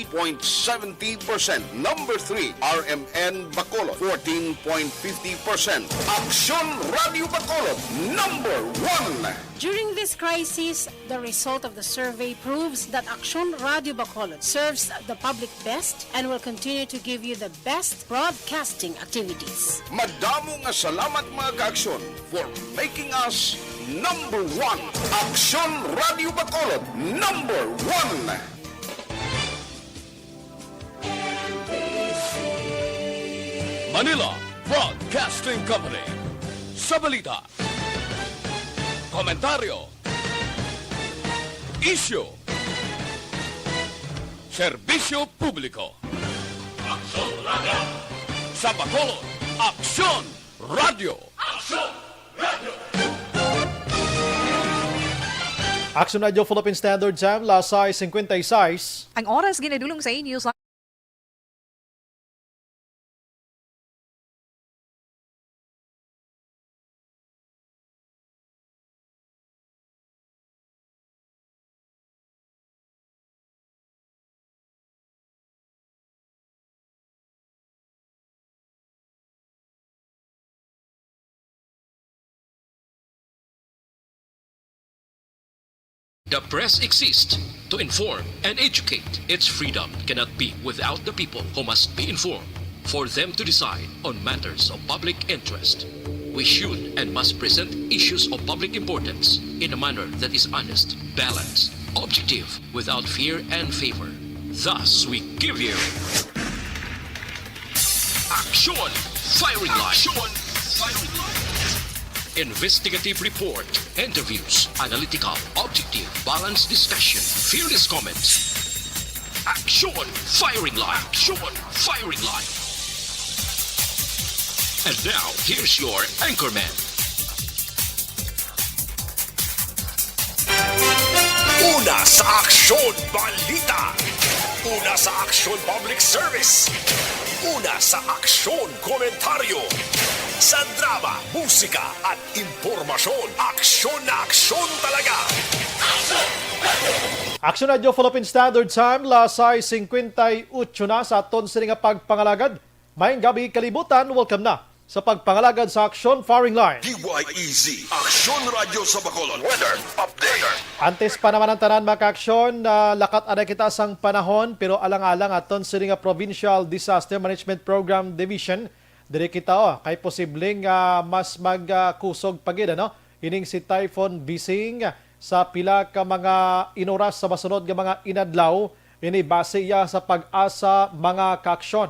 8.70%. Number 3, RMN Bacolod, 14.50%. Aksyon Radio Bacolod, number 1. During this crisis, the result of the survey proves that Aksyon Radio Bacolod serves the public best and will continue to give you the best broadcasting activities. Madamo nga salamat mga ka-aksyon for making us number 1. Aksyon Radio Bacolod, number 1. Manila Broadcasting Company. Sa balita, komentaryo, isyu, serbisyo publiko. Aksyon Radio! Sa Bacolod, Aksyon Radio! Aksyon Radio! Aksyon Radio Philippine Standard Time, lasay 56. Ang oras ginadulong sa inyo sa The press exists to inform and educate. Its freedom cannot be without the people who must be informed for them to decide on matters of public interest. We should and must present issues of public importance in a manner that is honest, balanced, objective, without fear and favor. Thus, we give you Action Firing Line. Action Firing Line. Investigative report, interviews, analytical, objective, balanced discussion, fearless comments. Action Firing Line. Action Firing Line. And now, here's your anchorman. Una sa Aksyon Balita. Una sa Aksyon Public Service. Una sa Aksyon Komentaryo. Sa drama, musika at impormasyon, aksyon na aksyon talaga. Aksyon Radio Philippine Standard Time, lasay 58 na sa aton sining pagpangalagad. Mayong gabi kalibutan, welcome na sa pagpangalagad sa Aksyon Firing Line. DYEZ, Aksyon Radio sa Bacolod, weather update. Antes pa naman ang tanan mga ka-aksyon, lakat ada kita sang panahon pero alang-alang aton sining Provincial Disaster Management Program Division. Diri kita kay posibleng mas magkusog pagid ining si Typhoon Bising sa pila ka mga inoras sa masunod nga mga inadlaw ini base iya sa pag-asa mga kaaksyon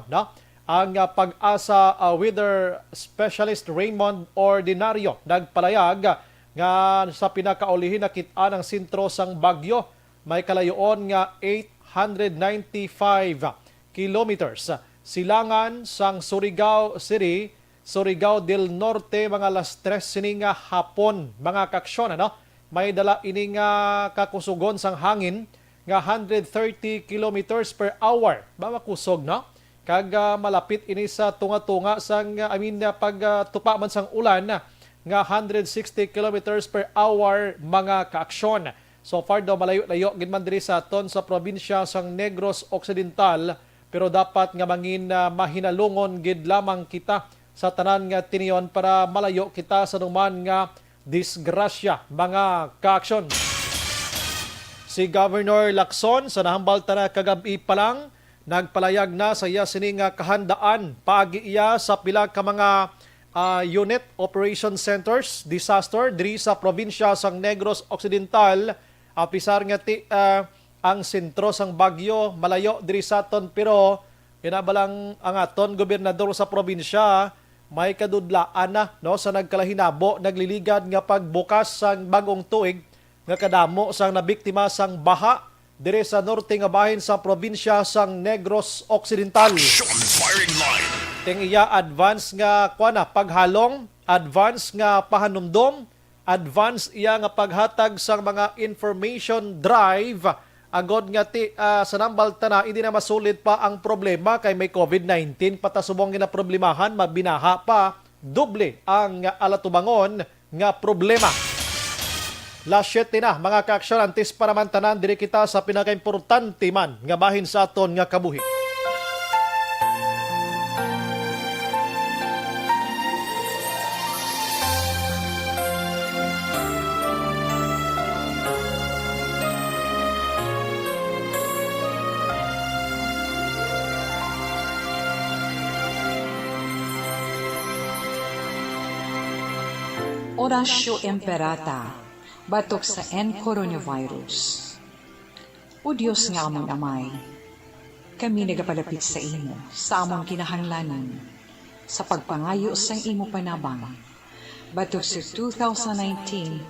ang pag-asa weather specialist Raymond Ordinario nagpalayag nga sa pinakaulihin na kita ng sentro sang bagyo may kalayoon nga 895 kilometers. Silangan sang Surigao City, Surigao del Norte, mga alas 3 sining hapon, mga kaksyon, may dala ining kakusugon sang hangin nga 130 kilometers per hour. Ba makusog, no? Kag malapit ini sa tunga-tunga sang, pagtupa man sang ulan nga 160 kilometers per hour, mga kaaksyon. So far daw malayo-layo ginman diri sa aton sa probinsya sang Negros Occidental, pero dapat nga mangin mahinalungon gid lamang kita sa tanan nga tiniyon para malayo kita sa numan nga disgrasya, mga kaaksyon. Si Governor Lacson sa nahambalta na kagabi pa lang nagpalayag na sa iya sining kahandaan paagi iya sa pila ka mga unit operation centers disaster diri sa probinsya sang Negros Occidental. Apisar nga ang sentro sang bagyo malayo diri sa aton pero inabalang ang aton gobernador sa probinsya may kadudlaan na sa nagkalahinabo nagliligad nga pagbukas sang bagong tuig nga kadamo sang nabiktima sang baha diri sa norte nga bahin sa probinsya sang Negros Occidental. Firing Line. Ting iya advance nga paghalong, advance nga pahanumdom, advance iya nga paghatag sang mga information drive. Agod nga sa nambalta na hindi na masulit pa ang problema kay may COVID-19 patasubong nga problemahan mabinaha pa doble ang alatubangon nga problema. Last 7 na mga kaaksyon antes para man tanan diri kita sa pinakaimportante man nga bahin sa aton nga kabuhi. Orasyo Imperata, batok sa coronavirus. O Diyos nga among amay, kami nagapalapit sa imo, sa among kinahanglanan, sa pagpangayo sang imo panabang, batok sa 2019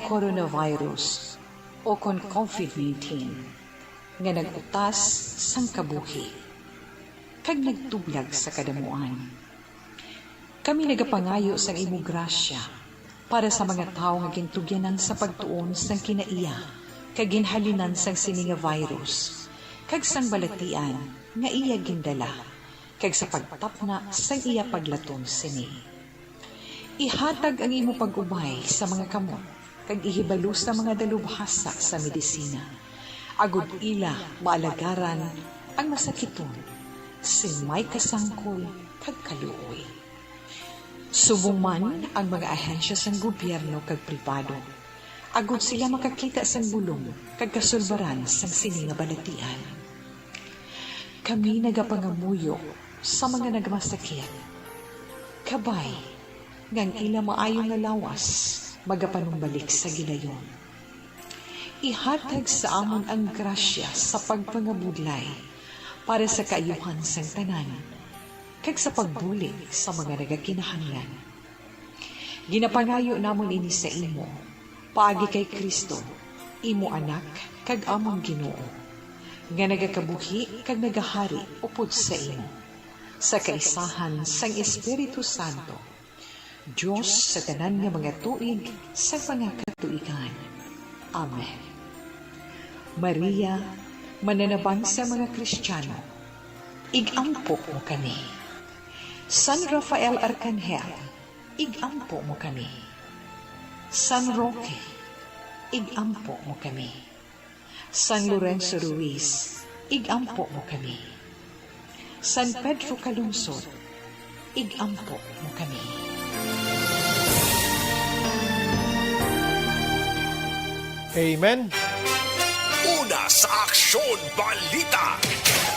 coronavirus o kon COVID-19, nga nagutas sang kabuhi, kag nagtublag sa kadamuan. Kami nagapangayo sang imo grasya, para sa mga tao nga gintugyanan sa pagtuon sang kinaiya, kag ginhalinan sang sini nga virus, kag sang balatian nga iya gindala, kag sa pagtapna sang iya paglatom sini. Ihatag ang imo pag-ubay sa mga kamot, kag ihibalo sa mga dalubhasa sa medisina. Agud ila maalagaran ang masakiton, sin may kasangkol kag kaluoy. Subong man ang mga ahensya sang gobyerno kag pribado, agud sila makakita sang bulong kag kasulbaran sang sini nga balatian. Kami nagapangamuyo sa mga nagmasakit, kabay ngang ila maayo nga lawas magapanumbalik sa gilayon. Ihatag sa amon ang grasya sa pagpangabudlay para sa kaayuhan sang tanan, kag sa pagbulig sa mga nagakinahanglan. Ginapangayo namon ini sa imo, paagi kay Kristo, imo anak, kag among Ginoo, nga nagakabuhi kag nagahari upod sa imo, sa kaisahan sang Espiritu Santo, Diyos sa tanan nga mga tuig sa mga katuigan. Amen. Maria, mananabang sa mga Kristiyano, igampo mo kami. San Rafael Arcangel, igampo mo kami. San Roque, igampo mo kami. San Lorenzo Ruiz, igampo mo kami. San Pedro Calungsod, igampo mo kami. Amen. Una sa Aksyon Balita.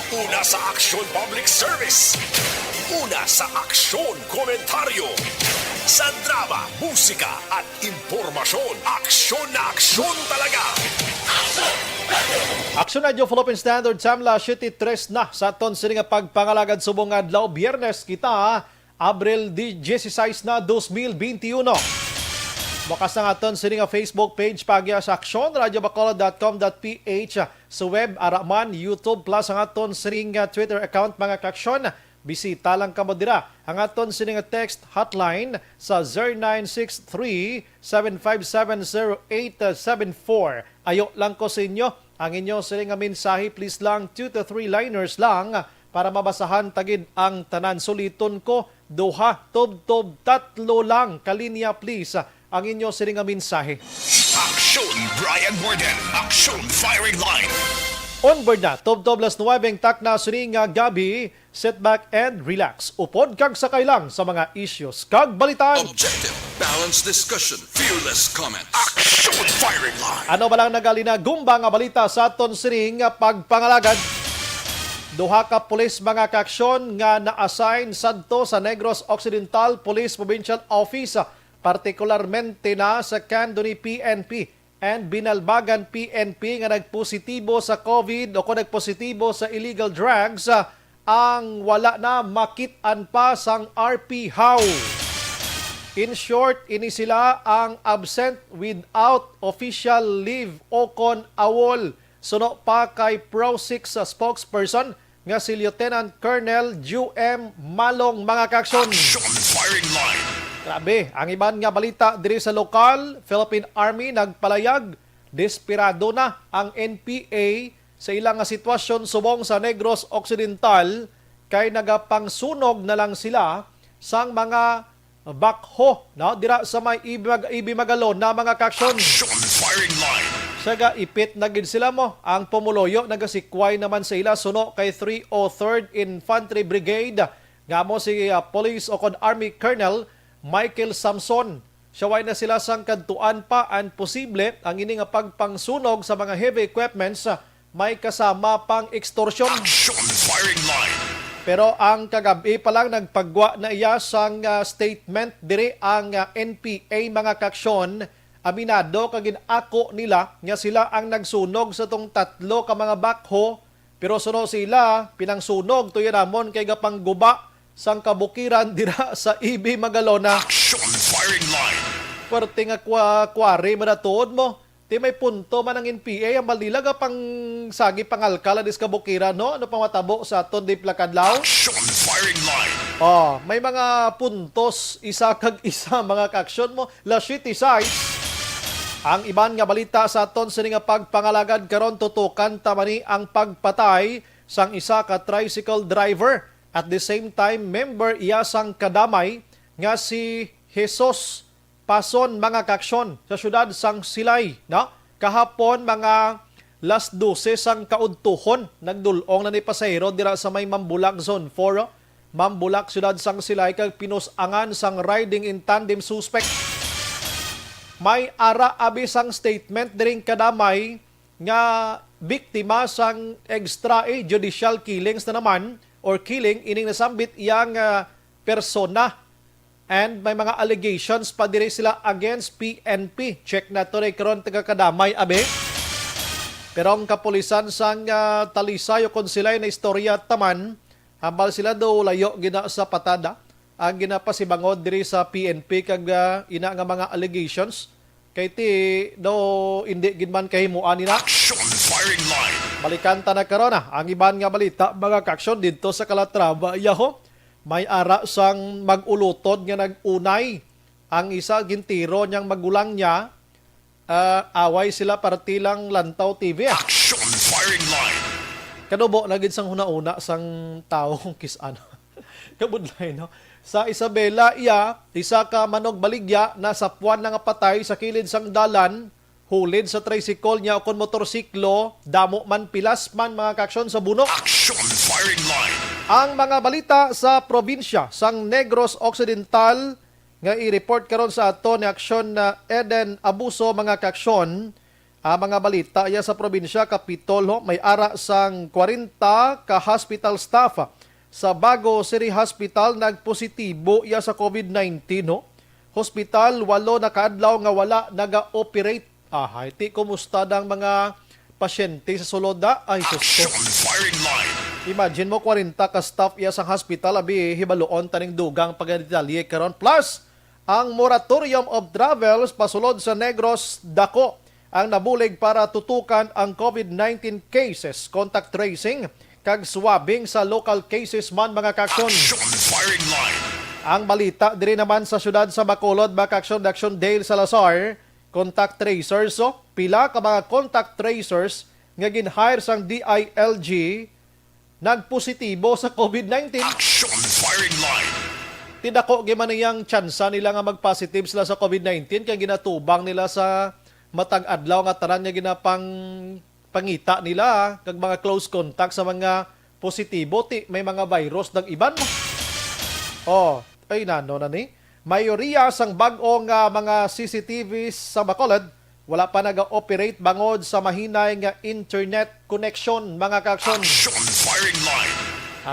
Una sa Aksyon Public Service. Una sa Aksyon Komentaryo. Sa drama, musika at impormasyon. Aksyon na aksyon talaga. Aksyon na Philippine Standard Time la 7:03 na sa aton sini nga pagpangalagad subong adlaw Biyernes kita Abril 16 na 2021. Bukas na aton sini nga Facebook page pagya sa Aksyon radiobacolod.com.ph sa web araman YouTube plus ang aton sini nga Twitter account mga kaksyon. Bisita lang kamo dira ang aton sini nga text hotline sa 0963-7570874. Ayo lang ko sa inyo ang inyo sini nga mensahe, please lang 2 to 3 liners lang para mabasahan tagid ang tanan. Suliton ko duha tob-tob tatlo lang kalinya please ang inyo sini nga mensahe. Aksyon Brian Borden. Aksyon Firing Line. Onboard na, Tob-Tob las 9 tak na sini nga gabi, sit back and relax. Upod kag sakay lang sa mga issues kag balitan. Objective, balanced discussion, fearless comments. Aksyon Firing Line. Ano ba lang nagalina gumba nga balita sa aton sini nga pagpangalagad? Duha ka pulis mga kaaksyon nga na-assign sadto sa Negros Occidental Police Provincial Office, partikularmente na sa Candoni PNP and Binalbagan PNP nga nagpositibo sa COVID o kung nagpositibo sa illegal drugs, ang wala na makit-an pa sang RP How. In short, ini sila ang absent without official leave o kon awol. Suno pa kay Pro 6 spokesperson nga si Lieutenant Colonel Ju M. Malong mga kaaksyon. Aksyon Firing Line. Grabe, ang iban nga balita diri sa lokal, Philippine Army nagpalayag, desperado na ang NPA sa ilang nga sitwasyon subong sa Negros Occidental kay nagapangsunog na lang sila sang mga backhoe, no? Dira sa may Ibi Magalon na mga kaksyon. Action firing line. Saga ipit na gid sila mo. Ang pumuloyo nagasikway naman sa ila suno kay 303rd Infantry Brigade. Nga mo si Police o Army Colonel Michael Samson. Siyaway na sila sang kadtuan pa ang posible ang ini nga pagpangsunog sa mga heavy equipments may kasama pang extortion. Action firing line. Pero ang kagabi pa lang nagpagwa na iya sang statement diri ang NPA mga kaksyon. Aminado kagin ako nila nga sila ang nagsunog sa tong 3 ka mga backhoe pero suno sila pinangsunog tuyo namon kay gapang guba sang kabukiran dira sa Ibi Magalona. Action firing line. Pwerte nga kwari manatuod mo. Di may punto man ang NPA ang malila gapang sagi pangalkala dis kabukiran no? Ano pang matabo sa aton di plakadlaw? Action firing line. Oh, may mga puntos isa kag isa mga kaksyon mo. La city size. Ang iban nga balita sa aton sa nga pagpangalagad karon tutukan tamani ang pagpatay sang isa ka tricycle driver. At the same time, member iya sang kadamay nga si Jesus Pason mga kaksyon sa syudad sang Silay. No? Kahapon mga last 12 sang kaudtuhon nagdulong na ni pasahero dira sa may Mambulak Zone 4. Mambulak syudad sang Silay kag pinusangan sang riding in tandem suspect. May ara abisang statement diring kadamay nga biktima sang extrajudicial killings na naman or killing ining nasambit iyang persona and may mga allegations pa diri sila against PNP. Check na to rin karon taga kadamay abe. Pero ang kapulisan sang Talisay o kung sila na istorya taman hambal sila do layo gina sa patada ang ginapasibangod diri sa PNP kag ina nga mga allegations kay ti do hindi gid man kahimuan nila. Action firing line. Balikan ta na karon ang iban nga balita mga kaksyon dito sa Calatrava yaho may ara sang magulutod nga nagunay ang isa gintiro niyang magulang niya away sila partilang Lantaw TV. Action firing line. Kanubo na gid sang huna-una sang taong kisano. Kabudlay no. Sa Isabela iya isa ka manog baligya na sapuan na nga patay sa kilid sang dalan hulid sa tricycle niya o kon motorsiklo damo man pilas man mga kaksyon sa bunok. Action firing line. Ang mga balita sa probinsya sang Negros Occidental nga i-report karon sa ato ni aksyon na Eden Abuso mga kaksyon. Ang mga balita iya sa probinsya Kapitol may ara sang 40 ka hospital staff sa Bago City Hospital nagpositibo iya sa COVID-19 no. Hospital 8 na kaadlaw nga wala naga-operate. Iti kumusta dang mga pasyente sa Soloda? Ay, susto. Action firing line. Imagine mo 40 ka staff iya sa hospital abi hibaloon taning dugang pagdetalye karon plus ang moratorium of travels pasulod sa Negros dako ang nabulig para tutukan ang COVID-19 cases, contact tracing kag swabbing sa local cases man mga kaksyon. Action firing line. Ang balita diri naman sa syudad sa Bacolod mga kaksyon Daction Dale Salazar contact tracers pila ka mga contact tracers nga gin-hire sang DILG nagpositibo sa COVID-19. Action firing line. Tidako giman niyang tsansa nila nga mag-positive sila sa COVID-19 kaya ginatubang nila sa matag adlaw nga tanan nga ginapang pangita nila kag mga close contact sa mga positibo ti may mga virus ng iban. Ay nano na ni. Mayoriya sang bag-o nga mga CCTVs sa Bacolod wala pa naga-operate bangod sa mahinay nga internet connection mga kaksyon. Action firing line.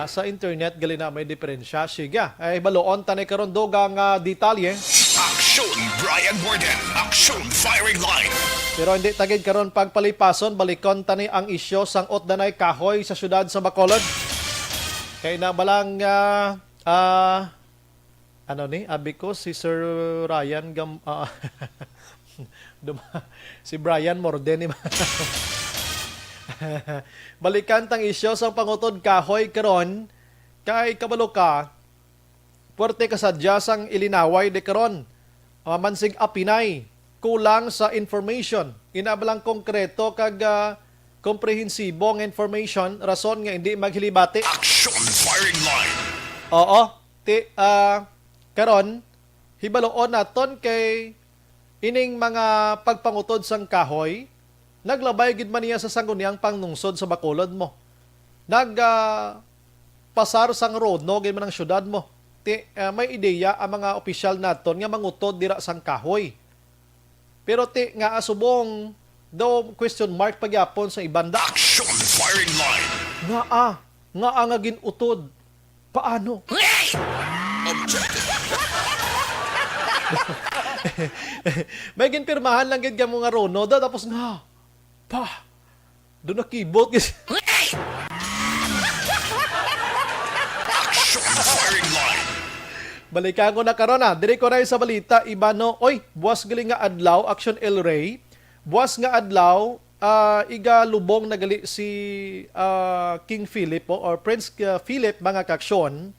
Sa internet gali na may diferensya. Sige, ay baloon tanay karon dogang detalye. Action Brian Borden. Action firing line. Pero hindi tagid karon pagpalipason balikon tani ang isyo sang otdanay kahoy sa syudad sa Bacolod. Kay na balang abi ko si Sir Ryan si Brian Morden ni balikan tang isyo sa pangutod kahoy karon kay kabalo ka puwerte ka sadya sang ilinaway de karon mansig apinay kulang sa information inabalang konkreto kag komprehensibo nga information rason nga hindi maghilibati. Action firing line. Karon hibaloon naton kay ining mga pagpangutod sang kahoy, naglabay gid man niya sa sangguniang pangnungsod sa Bacolod mo. Pasar sang road no gid man ang syudad mo. May ideya ang mga opisyal naton nga mangutod dira sang kahoy. Pero nga asubong daw question mark pagyapon sa ibanda. Action firing line. Nga nga ginutod. Paano? Objective. May ginpirmahan lang gid mo nga rono da tapos nga doon na keyboard kasi. Action firing line. Balikan ko na karon na. Diri ko na sa balita ibano. Oy, buwas gali nga adlaw Action El Rey. Buwas nga adlaw iga lubong nagali si King Philip or Prince Philip mga kaksyon.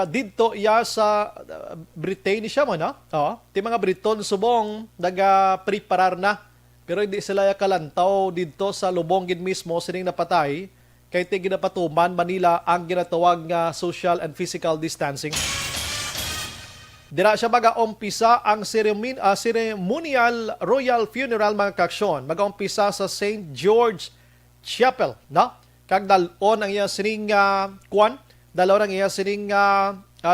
Didto iya sa Britain siya mo no? Ti mga Briton subong naga-preparar na. Pero hindi sila kalantaw didto sa lubong gid mismo sining napatay kay ti ginapatuman Manila ang ginatawag nga social and physical distancing. Dira siya mag-aumpisa ang ceremonial royal funeral mga kaksyon. Mag-aumpisa sa St. George Chapel, no? Kag dalon ang iya sining dalon ang iya sining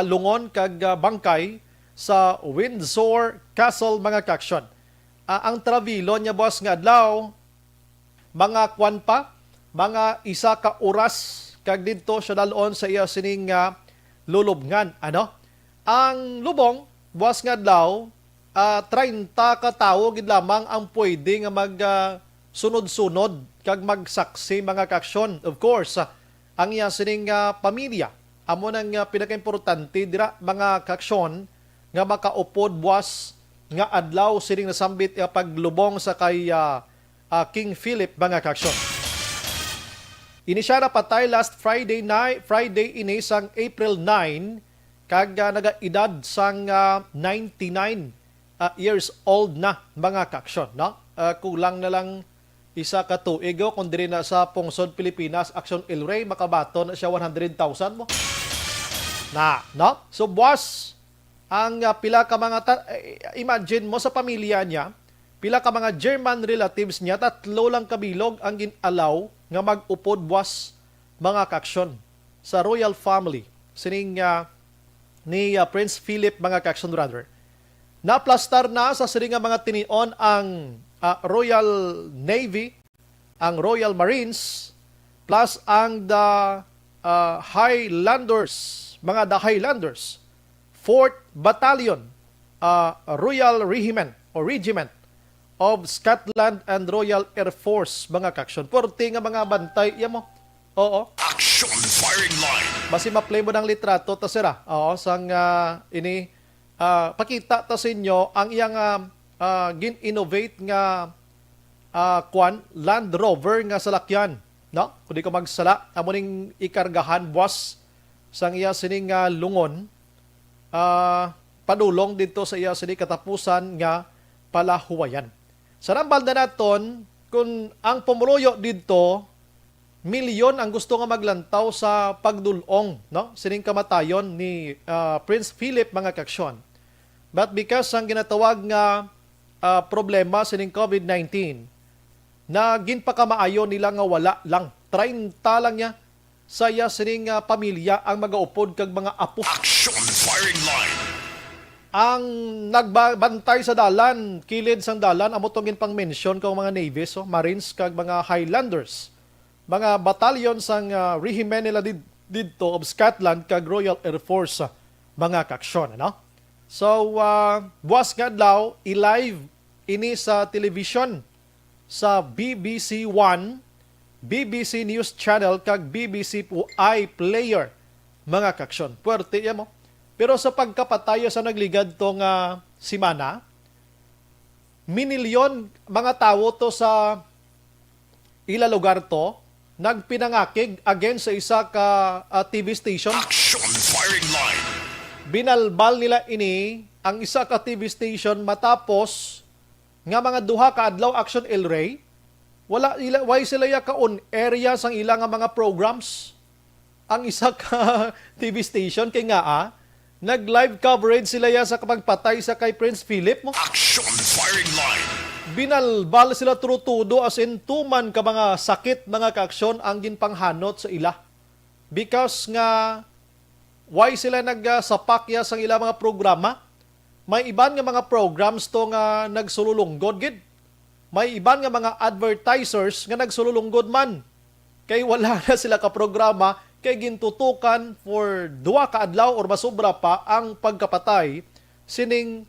lungon kag bangkay sa Windsor Castle mga kaksyon. Ang travilo niya boss nga adlaw mga mga isa ka oras kag didto siya dalon sa iya sining lulubngan, ano? Ang lubong, buwas nga adlaw, 30 ka tawo gid lamang ang pwede nga mag sunod-sunod kag magsaksi mga kaksyon. Of course, ang iya sining pamilya. Amo nang pinakaimportante dira mga kaksyon nga makaupod buwas nga adlaw sining nasambit paglubong sa kay King Philip mga kaksyon. Ini siya napatay last Friday ini sang April 9 kag nagaedad sang 99 years old na mga kaksyon, no? Kulang na lang isa ka tuig kung diri na sa Pungsod Pilipinas Action El Rey makabato na siya 100,000 mo. No? So buwas ang pila ka mga imagine mo sa pamilya niya, pila ka mga German relatives niya, 3 lang kabilog ang ginalaw nga mag-upod buwas mga kaksyon sa royal family sining ni Prince Philip mga kaksyon brother. Naplastar na sa siring mga tinion ang Royal Navy, ang Royal Marines, plus ang the Highlanders, the Highlanders, 4th Battalion, Royal Regiment of Scotland and Royal Air Force mga kaksyon. Porti nga mga bantay, mo. Oo. Action firing line. Basi ma-play mo ng litrato ta sira. Oo, sang ini pakita ta sa inyo ang iyang gin-innovate nga Land Rover nga salakyan, no? Kundi ko magsala amo ning ikargahan buwas sang iya sining lungon padulong dito sa iya sining katapusan nga palahuwayan. Sa nambal na naton kung ang pumuluyo dito milyon ang gusto nga maglantaw sa pagdulong, no? Sining kamatayon ni Prince Philip mga kaksyon. But because ang ginatawag nga problema sining COVID-19 na ginpakamaayo nila nga wala lang 30 lang niya sa iya sining pamilya ang magaupod kag mga apo. Action firing line. Ang nagbantay sa dalan, kilid sang dalan, amo tong ginpang mention kang mga navies, Marines kag mga Highlanders. Mga batalyon sang regiment nila dito of Scotland kag Royal Air Force mga kaksyon, no? So buwas nga adlaw i-live ini sa television sa BBC One, BBC News Channel kag BBC po iPlayer mga kaksyon. Puwerte mo. Pero sa pagkapatayo sa nagligad tong simana, minilyon mga tawo to sa ila lugar to nagpinangakig against sa isa ka TV station. Action firing line. Binalbal nila ini ang isa ka TV station matapos nga mga duha ka adlaw Action El Rey why sila ya ka on area sang ilang nga mga programs ang isa ka TV station kay nga Nag-live coverage sila ya sa kapagpatay sa kay Prince Philip mo. Action firing line. Binalbal sila trutudo as in tuman ka mga sakit mga kaaksyon ang ginpanghanot sa ila. Because nga why sila nagsapakya sa ila mga programa? May iban nga mga programs to nga nagsululunggod gid. May iban nga mga advertisers nga nagsululunggod man. Kay wala na sila ka programa kay gintutukan for 2 ka adlaw or masobra pa ang pagkapatay sining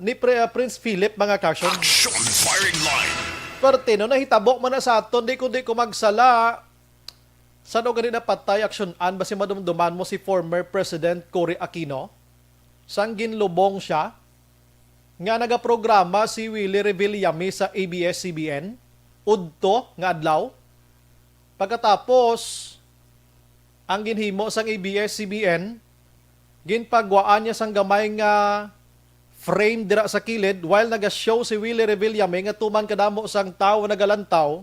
ni Prince Philip mga kaaksyon. Action firing line. Parte no nahitabo man na sa aton di ko magsala sa no ganina patay action an basi madumduman mo si former President Cory Aquino sang ginlubong siya nga nagaprograma si Willie Revillame sa ABS-CBN udto nga adlaw. Pagkatapos ang ginhimo sang ABS-CBN ginpagwaan niya sang gamay nga frame dira sa kilid while naga-show si Willie Revillame nga tuman kadamo sang tawo nagalantaw,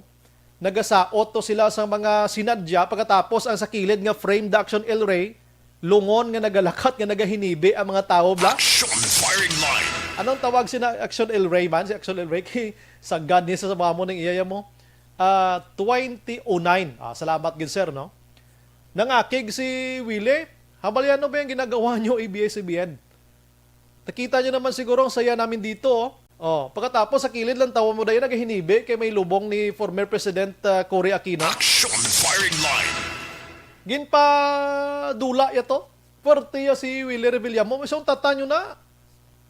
nagasaot to sila sa mga sinadya pagkatapos ang sa kilid nga frame da Action El Rey, lungon nga nagalakat nga nagahinibi ang mga tawo bla. Action firing line. Anong tawag si Action El Rey man? Si Action El Rey kay sagad niya sa mo ng iyaya mo. 2009. Salamat gid sir no. Nangakig si Willie. Habal yan ba yung ginagawa nyo ABS-CBN? Nakita nyo naman siguro ang saya namin dito. Pagkatapos sa kilid lang tawa mo dahil nagahinibi kay may lubong ni former President Cory Aquino. Action firing line. Ginpa dula yato. Parte ya si Willie Revillame mo. Isang tata nyo na.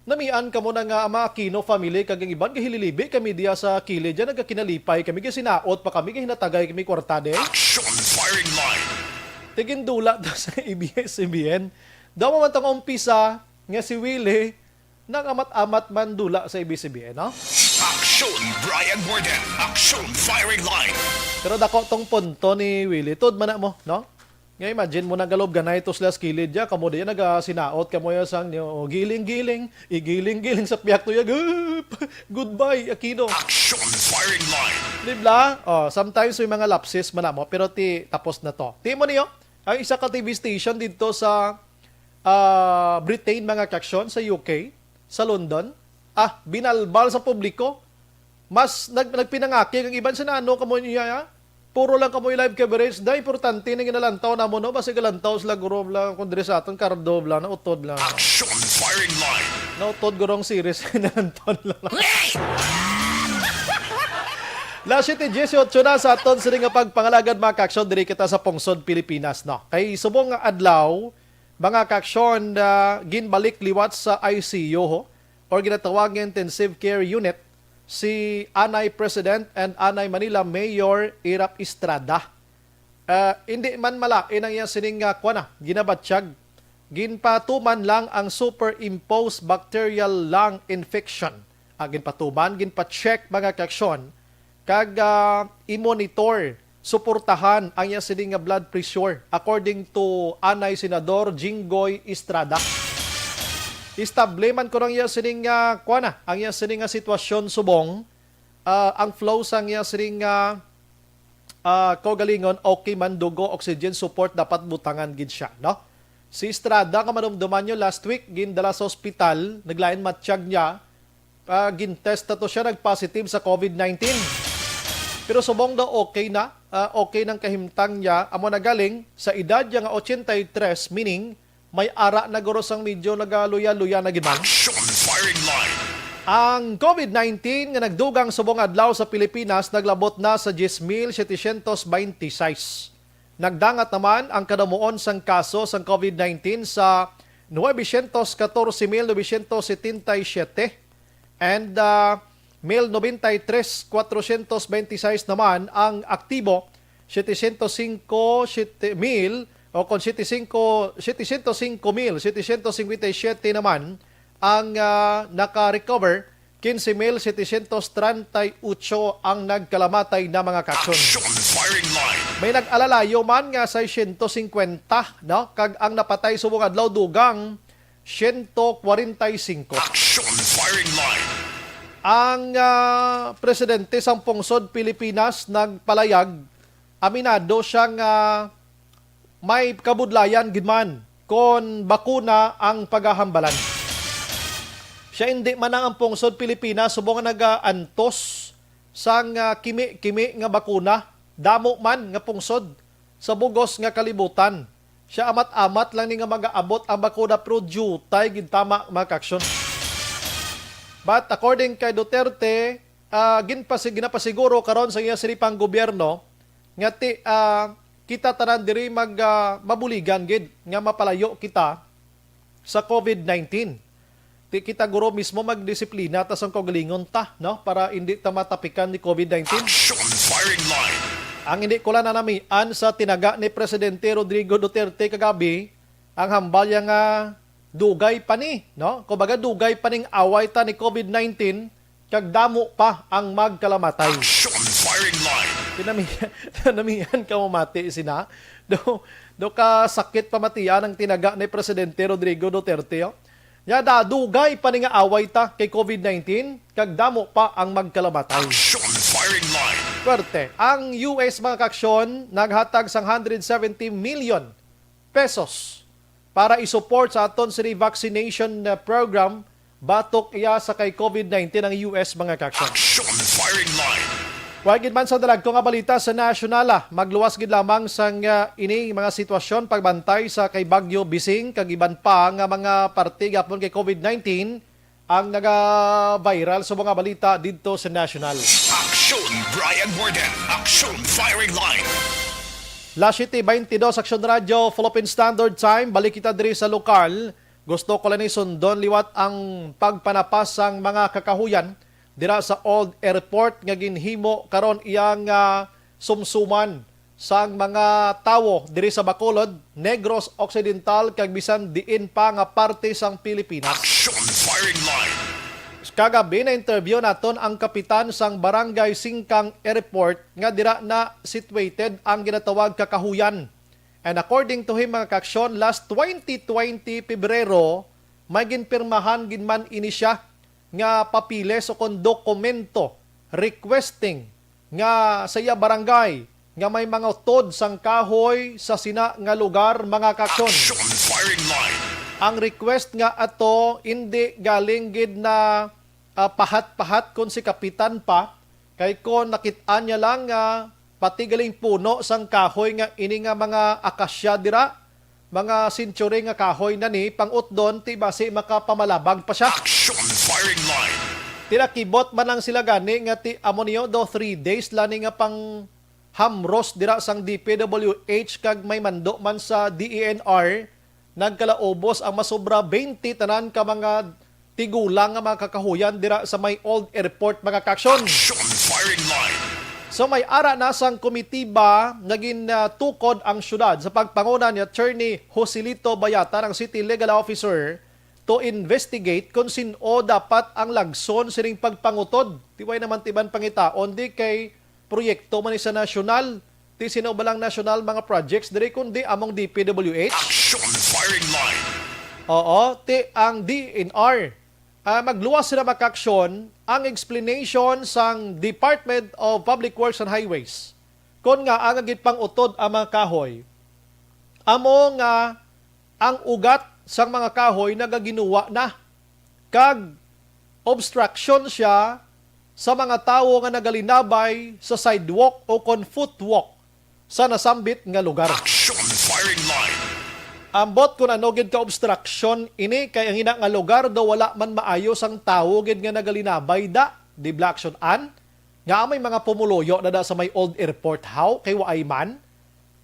Namian ka mo na nga ama Aquino family kagang iban kahililibi kami diya sa kilid dyan nagakinalipay kami sinaot pa kami hinatagay kami kwartade. Action firing line. Tigin dula daw sa ABS-CBN. Daw man tang umpisa nga si Willie nang amat-amat man dula sa ABS-CBN, no? Action Brian Borden. Action firing line. Pero dako tong punto ni Willie.Tud man na mo, no? Nga imagine mo na galob ganay to sila skilid ya. Kamo diya nagasinaot kamo ya sang niyo. Giling-giling. Igiling-giling sa piyak to ya. Goodbye, Aquino. Action firing line. Dibla? Sometimes may mga lapses man na mo. Pero tapos na to. Ti mo niyo? Ang isa ka TV station dito sa Britain mga kaksyon sa UK, sa London, binalbal sa publiko. Mas nagpinangaki ang iban sa nano kamo niya. Puro lang kamo live coverage. Da importante na ginalantaw na mo no basi galantaw sila guro lang kun diri sa aton kardo bla na utod lang. Action firing line. Na utod gurong series nalantaw lang. Last 7-18 na sa aton sa nga pagpangalagad mga kaksyon diri kita sa Pungsod, Pilipinas no. Kay subong nga adlaw mga kaksyon ginbalik liwat sa ICU or ginatawag nga intensive care unit si Anay President and Anay Manila Mayor Irap Estrada. Hindi man malaki nang yan sining ginabatsyag. Ginpatuman lang ang superimposed bacterial lung infection. Ginpatuman, ginpacheck mga kaksyon. Kag i-monitor, suportahan ang yan sining blood pressure according to Anay Senador Jinggoy Estrada. Istableman ko lang yan sining ang yan sining sitwasyon subong ang flow sang yan sining kaugalingon okay man dugo oxygen support dapat butangan gid siya no. Si Estrada kamanumduman nyo last week gindala sa ospital naglain matsyag niya gintest to siya nagpositive sa COVID-19 pero subong daw okay na okay nang kahimtang niya amo nagaling sa edad niya nga 83 meaning may ara na guro sang medyo nagaluya-luya na giman. Action firing line. Ang COVID-19 nga nagdugang subong adlaw sa Pilipinas naglabot na sa 10,726. Nagdangat naman ang kadamuon sang kaso sang COVID-19 sa 914,977 and 1,093,426 naman ang aktibo 705,000 o kung 705,757 naman ang naka-recover, 15,738 ang nagkalamatay na mga kaksyon. May nag-alalayo man nga sa 150, no? Kag ang napatay subong adlaw dugang 145. Ang presidente sang Pungsod, Pilipinas nagpalayag, aminado siyang may kabudlayan gidman kon bakuna ang paghahambalan. Siya hindi man ang pungsod Pilipinas subong nga nagaantos sang kimi-kimi nga bakuna, damo man nga pungsod sa bugos nga kalibutan. Siya amat-amat lang ni nga mag-aabot ang bakuna pero jutay gintama mga kaaksyon. But according kay Duterte, ginapasiguro karon sa iya silipang gobyerno nga kita tanan diri mabuligan gid nga mapalayo kita sa COVID-19. Kita guro mismo magdisiplina tas ang kaugalingon ta, no, para hindi ta matapikan ni COVID-19. Action firing line. Ang hindi ko lang nanamian sa tinaga ni Presidente Rodrigo Duterte kagabi, ang hambalya nga dugay pa ni, no? Kumbaga dugay pa ning away ta ni COVID-19 kag damo pa ang magkalamatay. Action firing line. Tinamihan ka mamati sina. Do ka sakit pamatian ang tinaga ni Presidente Rodrigo Duterte. Oh. Yada dugay pa ni nga away ta kay COVID-19 kag damo pa ang magkalamatay. Action firing line. Swerte, ang US mga kaaksyon naghatag sang 170 million pesos para isupport sa aton sa vaccination program batok iya sa kay COVID-19 ang US mga kaaksyon. Action firing line. Wagid man sa dalag ko nga balita sa nasyonal, magluwas gid lamang sang ini mga sitwasyon pagbantay sa kay Bagyo Bising kag iban pa nga mga parte gapon kay COVID-19 ang naga-viral sa mga balita didto sa nasyonal. Action Brian Warden. Action firing line. Last City 22 Action Radio Philippine Standard Time, balik kita diri sa lokal. Gusto ko lang ni sundon liwat ang pagpanapas sang mga kakahuyan dira sa Old Airport nga ginhimo karon iyang sumsuman sang mga tawo diri sa Bacolod, Negros Occidental kag bisan diin pa nga parte sang Pilipinas. Action firing line. Kagabi na interview naton ang kapitan sang Barangay Singkang Airport nga dira na situated ang ginatawag kakahuyan. And according to him mga kaaksyon, last 2020 Pebrero may ginpirmahan ginman ini siya nga papiles o kon dokumento requesting nga sa iya barangay nga may mga utod sang kahoy sa sina nga lugar mga kaaksyon. Action firing line. Ang request nga ato hindi galing gid na pahat-pahat kon si kapitan pa kay kon nakit-an niya lang nga pati galing puno sang kahoy nga ini nga mga akasya dira, mga century nga kahoy na ni pang-utdon ti basi makapamalabag pa siya. Action firing line. Tinakibot man lang sila gani nga ti amonyo do 3 days lani nga pang hamros dira sang DPWH kag may mando man sa DENR nagkalaubos ang masobra 20 tanan ka mga tigulang nga mga kakahuyan dira sa may Old Airport mga kaaksyon. Action firing line. So may ara na sang komitiba naging tukod ang syudad sa pagpanguna ni Attorney Joselito Bayata ng City Legal Officer to investigate kung sino dapat ang lagson sining pagpangutod. Tiway naman tiban pangitaon di kay proyekto man sa nasyonal. Ti sino balang nasyonal mga projects diri kundi among DPWH. Action firing line. Oo, ti ang DNR. Magluwas sila makaaksyon ang explanation sang Department of Public Works and Highways. Kung nga ang agit pang utod ang mga kahoy, amo nga ang ugat sang mga kahoy nagaginuwa na. Kag obstruction siya sa mga tawo nga nagalinabay sa sidewalk o kon footwalk sa nasambit nga lugar. Action firing line. Ambot kung ano gid ka obstruction ini kay ang ina nga lugar do wala man maayos ang tawo gid nga nagalinabay da di action an nga may mga pumuloyo na da sa may Old Airport how kay waay man.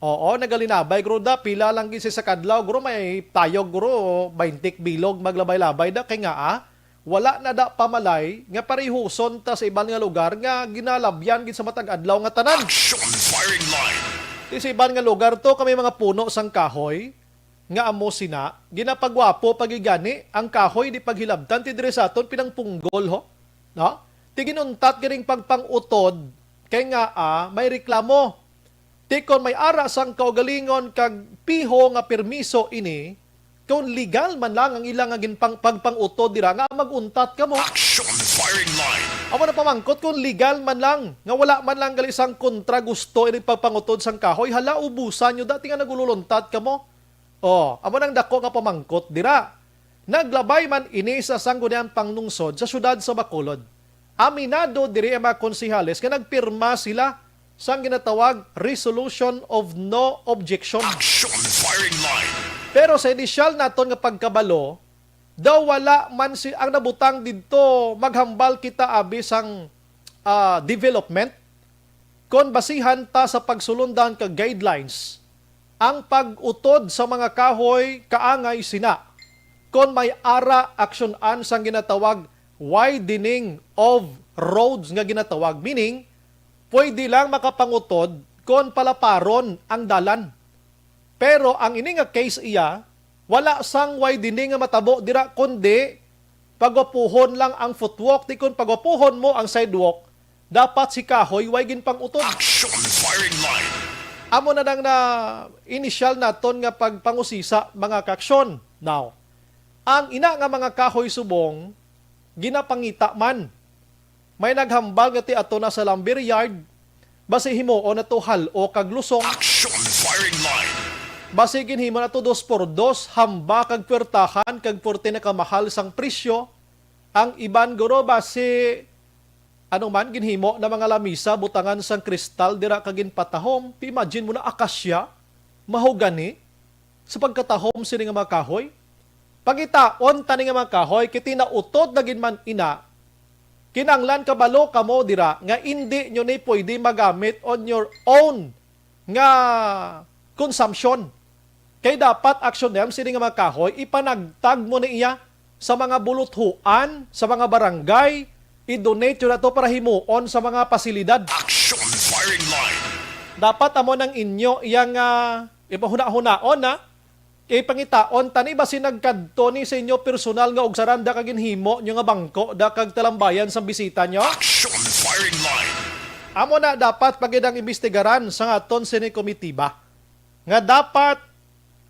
Oo, nagalinabay guro da pila lang gid sa kadlaw guro may tayog guro 20 bilog maglabay-labay da kay nga wala na da pamalay nga parihuson ta sa ibang nga lugar nga ginalabyan gid sa matag adlaw nga tanan. Action firing line. Sa ibang nga lugar to kami mga puno sang kahoy nga amo sina ginapagwapo pagigani ang kahoy di paghilabtan ti dire sa aton pinangpunggol ho, no? Ti ginuntat giring pagpangutod kay nga may reklamo. Ti kon may ara sang kaugalingon kag piho nga permiso ini kung legal man lang ang ilang nga pagpangutod dira nga maguntat kamo. Action firing line. Amo na pamangkot kung legal man lang nga wala man lang gali sang kontra gusto ini pagpangutod sang kahoy hala ubusan nyo dati nga nagululuntat kamo. amo nang dako nga pamangkot dira. Naglabay man ini sa sangguniang panglungsod sa syudad sa Bacolod. Aminado diri ang mga konsihales nga nagpirma sila sa ginatawag Resolution of No Objection. Action firing line. Pero sa inisyal naton nga pagkabalo, daw wala man si ang nabutang didto maghambal kita abi sang development kon basihan ta sa pagsulundan ka guidelines ang pag-utod sa mga kahoy kaangay sina kon may ara aksyonan sang ginatawag widening of roads nga ginatawag, meaning pwede lang makapangutod kon palaparon ang dalan. Pero ang ini nga case iya, wala sang widening nga matabo dira kundi pagwapuhon lang ang footwalk. Di kun pagwapuhon mo ang sidewalk, dapat si kahoy way ginpang utod. Action firing line. Amo na nang na initial naton nga pagpangusisa mga kaksyon. Now, ang ina nga mga kahoy subong ginapangita man. May naghambal nga ti ato na sa lumber yard, basi himuon na to halo kag lusong. Action firing line. Basi ginhimo na to 2x2, hamba kag puwertahan kag porte na kamahal sang presyo. Ang iban guro basi ano man ginhimo na mga lamisa butangan sang kristal dira kag ginpatahom. Imagine mo na akasya, mahogani sa pagkatahom sini nga mga kahoy. Pagitaon tani nga mga kahoy kiti na utod na ginman ina. Kinanglan kabalo kamo dira nga hindi nyo ni pwede magamit on your own nga consumption. Kay dapat action dem sini nga mga kahoy ipanagtag mo ni iya sa mga buluthuan, sa mga barangay, i-donate yun na to para himuon sa mga pasilidad. Action firing line. Dapat amo ng inyo iyang ipahuna-hunaon na ipangitaon tani ba sinagkadto ni sa inyo personal nga og saranda kag ginhimo nyo nga bangko da kag talambayan sa bisita nyo. Action firing line. Amo na dapat pagidang imbestigaran sa aton sini komitiba nga dapat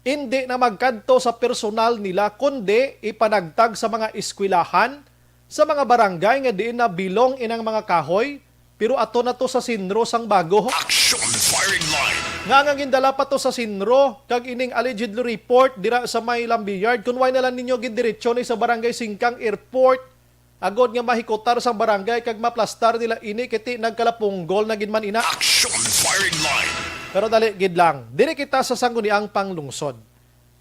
hindi na magkadto sa personal nila kundi ipanagtag sa mga eskwelahan, sa mga barangay nga diin na bilong inang mga kahoy, pero ato na to sa Sinro sang bago. Action firing line. Nga gindala pa to sa Sinro, kag ining allegedly report dira sa may Lambiyard, kung why na lang ninyo gindiretso ni sa barangay Singkang Airport, agod nga mahikotar sang barangay, kag maplastar nila ini, kiti nagkalapunggol na ginman ina. Action firing line. Pero dali, gid lang, dili kita sa sangguniang panglungsod.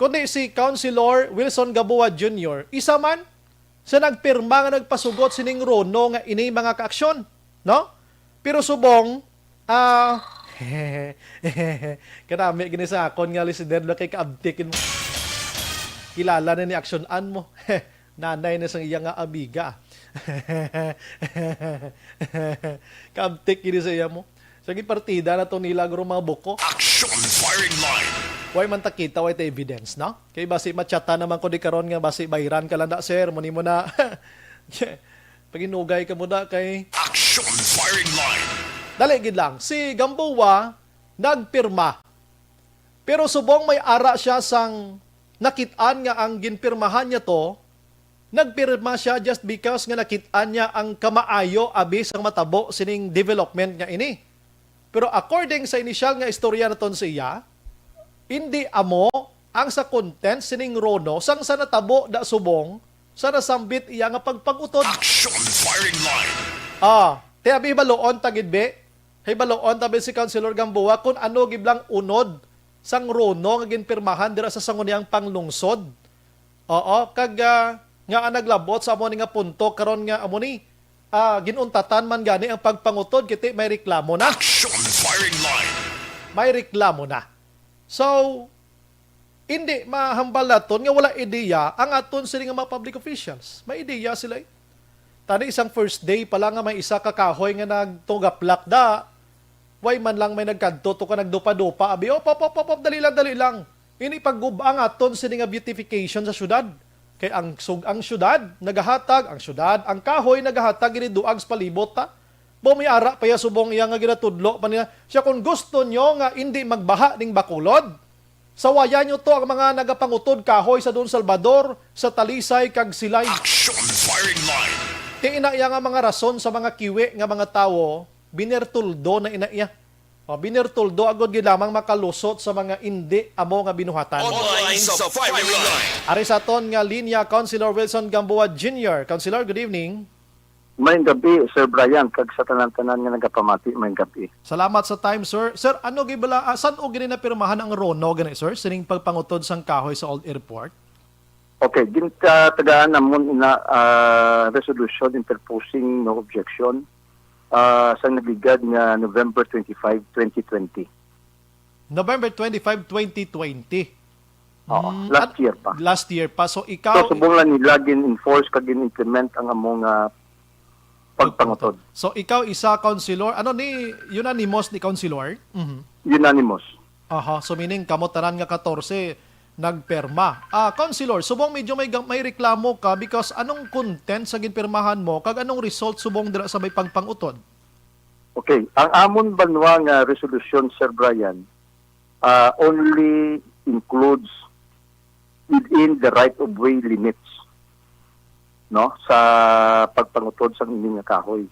Kundi si Councilor Wilson Gabua Jr., isa man sa nagpirma nga nagpasugot sining Rono nga ini mga kaaksyon, no? Pero subong, kanami gini sa akon nga listener na kay kaabtikin mo. Kilala na ni aksyonan mo. Nanay na sang iya nga amiga. Kaabtik gini sa iya mo. Sige partida na to nila guro mga buko. Action firing line. Way man takita, way ta evidence, no? Kay basi matsata naman ko di karon nga basi bayran ka lang da, sir. Muni mo na. Paginugay ka mo na kay... Action firing line. Dali, gid lang. Si Gamboa, nagpirma. Pero subong may ara siya sang nakitaan nga ang ginpirmahan niya to, nagpirma siya just because nga nakitaan niya ang kamaayo abis ang matabo sining development nga ini. Pero according sa initial nga istorya naton siya, hindi amo ang sa content sining Rono sang sa natabo da subong sa nasambit iya nga pagpagutod. Action firing line. Te abi baloon tagidbe. Hay baloon tabi si Councilor Gamboa kung ano giblang unod sang Rono nga ginpirmahan dira sa sangguniang panglungsod. Kag nga naglabot sa amo ni nga punto karon nga amo ni ginuntatan man gani ang pagpangutod kiti may reklamo na. Action firing line. May reklamo na. So, hindi mahambal naton nga wala ideya ang aton sila nga mga public officials. May ideya sila. Tani isang first day pala nga may isa kakahoy nga nagtugaplak da. Way man lang may nagkadto to ka nagdupa-dupa. Abi, pop, dali lang. Ini paggubang aton sila nga beautification sa syudad. Kay ang syudad nagahatag, ang kahoy nagahatag gini duag sa palibot ta. Bumiara pa ya subong iya nga ginatudlo pa niya. Siya kung gusto nyo nga hindi magbaha ning Bacolod, sawaya nyo to ang mga nagapangutod kahoy sa Don Salvador, sa Talisay, kag Silay. Action firing line. Ti ina iya nga mga rason sa mga kiwi nga mga tawo, binertuldo na ina iya. Binirtuldo agad gid lamang makalusot sa mga indi amo nga binuhatan. Online sa firing line. Ari sa aton nga linya, Councilor Wilson Gamboa Jr. Councilor, good evening. Mayong gabi, Sir Brian, kag sa tanan-tanan nga nagapamati, mayong gabi. Salamat sa time, sir. Sir, ano gibala saan o gini na pirmahan ang RONO gani, sir? Sining pagpangutod sang kahoy sa Old Airport? Okay, tagaan namon ina resolution interposing no objection sa nabigad nga November 25, 2020. November 25, 2020. Oo, last year pa. Last year pa. So So, ikaw subong lang nila gin-enforce kag gin-implement ang among pagpangutod. So ikaw isa councilor, ano ni unanimous ni councilor? Unanimous. Aha, so meaning kamo tanan nga 14 nagperma. Councilor, subong medyo may reklamo ka because anong content sa ginpirmahan mo kag anong result subong dira sa may pagpangutod? Okay, ang amon banwa nga resolution, Sir Brian, only includes within the right-of-way limits, no, sa pagpangutod sa inyong kahoy.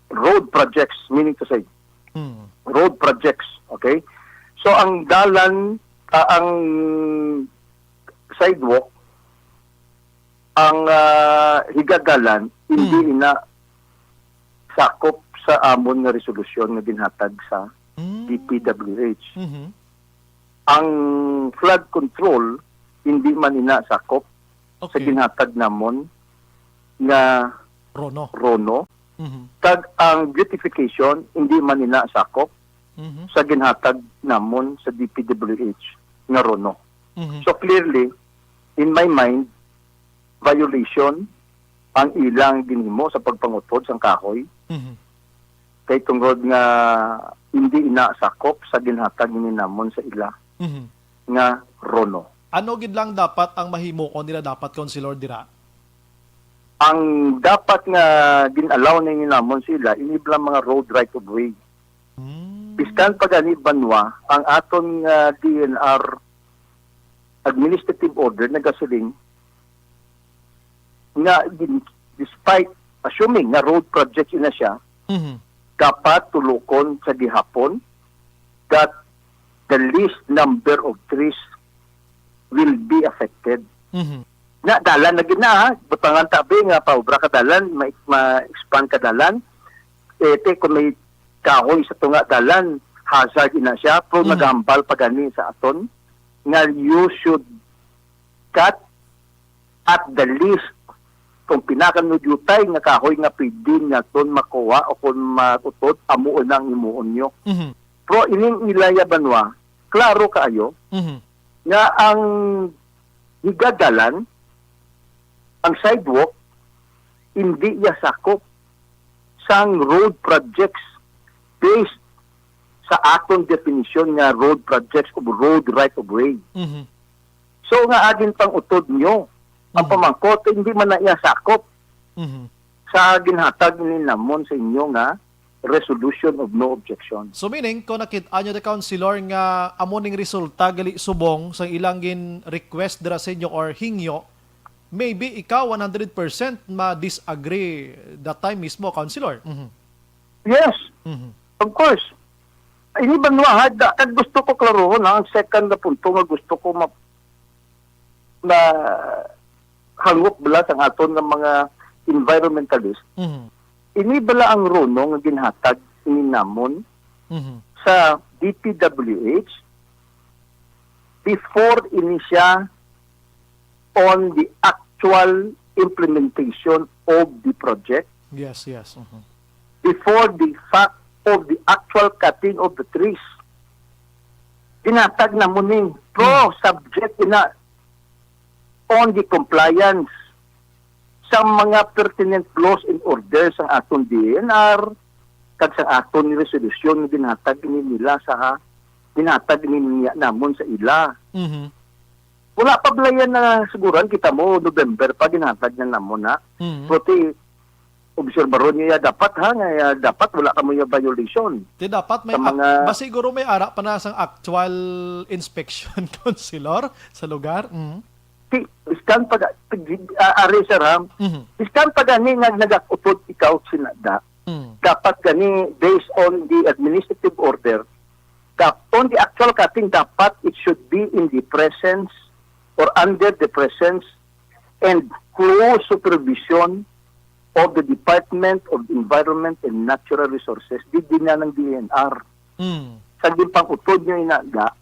Road projects, meaning to say, road projects, okay? So, ang dalan, ang sidewalk, ang higagalan, hindi ina sakop sa amon nga resolusyon nga ginhatag sa DPWH. Ang flood control, hindi man ina sakop sa Okay. ginhatag namon nga RONO. Tag ang beautification, hindi man ina sakop sa ginhatag namon sa DPWH nga RONO. So clearly, in my mind, violation ang ilang ginhimo sa pagpangutod sang kahoy kay tungod nga hindi inasakop sa ginhatag ni namon sa ila nga RONO. Ano gid lang dapat ang mahimo o nila dapat councilor dira? Ang dapat nga ginalaw ni namon sila iniblang mga road right of way. Biskan pagani banwa ang aton nga DNR administrative order nagasiling nga despite assuming nga road project ina siya, dapat tulukon sa gihapon that the least number of trees will be affected. Na dalan na gina ha, butangan tabi nga paubra ka dalan, ma-expand ka dalan. Kung may kahoy sa tunga dalan, hazard ina siya, pero nagambal pa gani sa aton nga you should cut at the least kung pinakanudutay nga kahoy nga pwede nga ton makuha o kung matutod, amuon ang imuon nyo. Pero ining ilaya banwa, klaro kaayo, nga ang higadalan, ang sidewalk, hindi iya sakop sang road projects based sa aton definition nga road projects o road right of way. So nga agin pang utod nyo, ang pamangkot, hindi man na iya sakop sa ginhatag ni namon sa inyo nga resolution of no objection. So meaning, kung nakita nyo the councilor nga amoning resulta gali subong sa ilang gin request dira sa inyo or hingyo, maybe ikaw 100% ma-disagree that time mismo, councilor. Yes, of course. Ini ba nga, kag gusto ko klarohon, ang second na punto nga gusto ko na hangop bala sa aton ng mga environmentalist. Ini bala ang RONO nga ginhatag ni namon sa DPWH before ini siya on the actual implementation of the project, Yes. before the fact of the actual cutting of the trees. Ginhatag na muning subject na on the compliance sa mga pertinent laws and orders ang aton DNR kag sa aton ni resolution nga ginhatag ni nila sa ginhatag ni namon sa ila. Wala pa blayan na siguran kita mo November pa ginhatag na namon na. Pati obserbaron niya dapat dapat wala ka mo yung violation. Di dapat may Sa mga- siguro may ara pa na sang actual inspection councilor sa lugar. Iskan pag ari sir ha. Iskan pag ani nga nagakutod ikaw sinada. dapat gani based on the administrative order, on the actual cutting, dapat it should be in the presence or under the presence and close supervision of the Department of Environment and Natural Resources, di na ng DNR. Sa pang utod nyo inaga,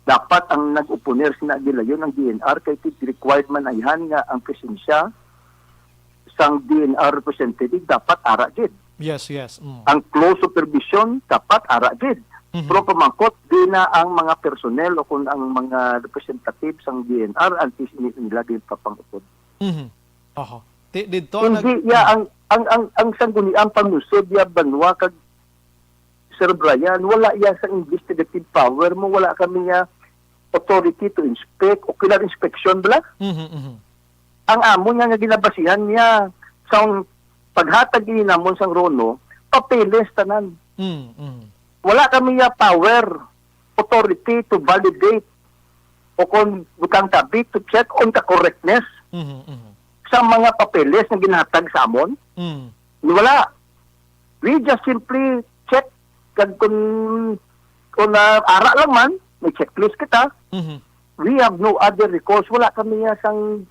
dapat ang nag-uponer sinagilayon ng DNR kay required man ayhan nga ang presensya sang DNR representative dapat ara gid. Yes. Ang close supervision dapat ara gid. Pero pamangkot di na ang mga personnel o kung ang mga representatives sang DNR antes nila din papangutod. Oho. Dito Hindi ya ang sangguniang pangusod ya banwa kag Sir Brian, wala ya sa investigative power mo, wala kami ya authority to inspect o kailan inspection bala. Ang amo niya nga ginabasihan niya sa paghatag namon sang Rono, papeles tanan. Wala kami ya power, authority to validate o kung butang tabi to check on the correctness sa mga papeles na ginhatag sa amon. Wala. We just simply check kung ara lang man, may checklist kita. We have no other recourse. Wala kami ya sang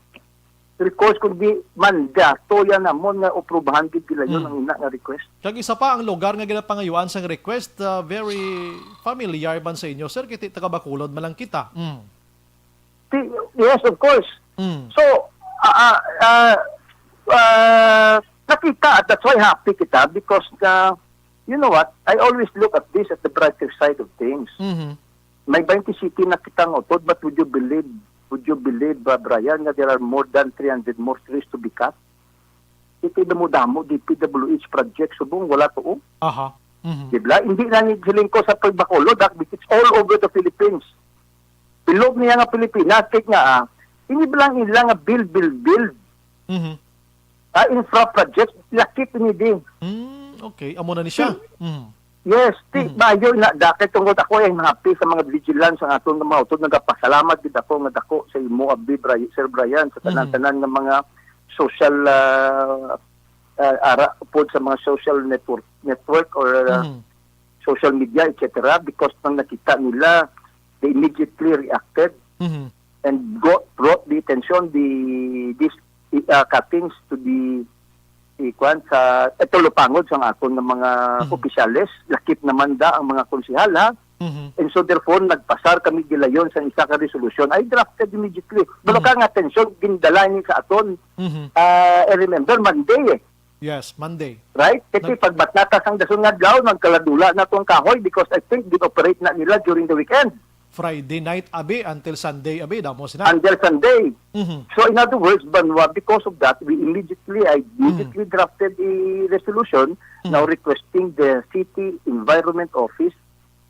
recourse kundi manda to yan namon nga oprubahan gid nila yun ang ina nga request. Kag isa pa ang lugar nga ginapangayuan sang request, very familiar ban sa inyo, sir, kiti taga Bacolod malang kita. Yes, of course. So nakita, that's why happy kita because you know what, I always look at this at the brighter side of things. May 20 city na kitang utod, but would you believe, Brian, that there are more than 300 more trees to be cut? Iti damo-damo, DPWH project, subong, wala to. Aha. Diba? Hindi na nigiling ko sa Bacolod, it's all over the Philippines. Bilog niya nga Pilipinas, kaya nga, hindi lang ilang nga build. Infra projects, lakit ni din. Okay, amo na ni siya. Yes, mayo na dakit tungod ako ay happy sa mga vigilance ang aton nga mga utod, nagapasalamat gid ako nga dako sa imo abdi Sir Brian sa tanan-tanan nga mga social ara pod sa mga social network or social media etc. because nang nakita nila, they immediately reacted and brought the attention these cuttings to the sa lupangod sa aton ng mga opisyales, lakip naman da ang mga konsihala. And so therefore, nagpasar kami gilayon sa isa ka resolution. I drafted immediately. Pero ka nga atensyon, gindala ni sa aton. I remember, Monday Yes, Monday. Right? Kasi pagbatnatas ang dasun nga daw, nagkaladula na itong kahoy because I think din-operate na nila during the weekend. Friday night abi until Sunday abi damo sina. Until Sunday. So in other words, Banwa, because of that, I immediately drafted a resolution now requesting the City Environment Office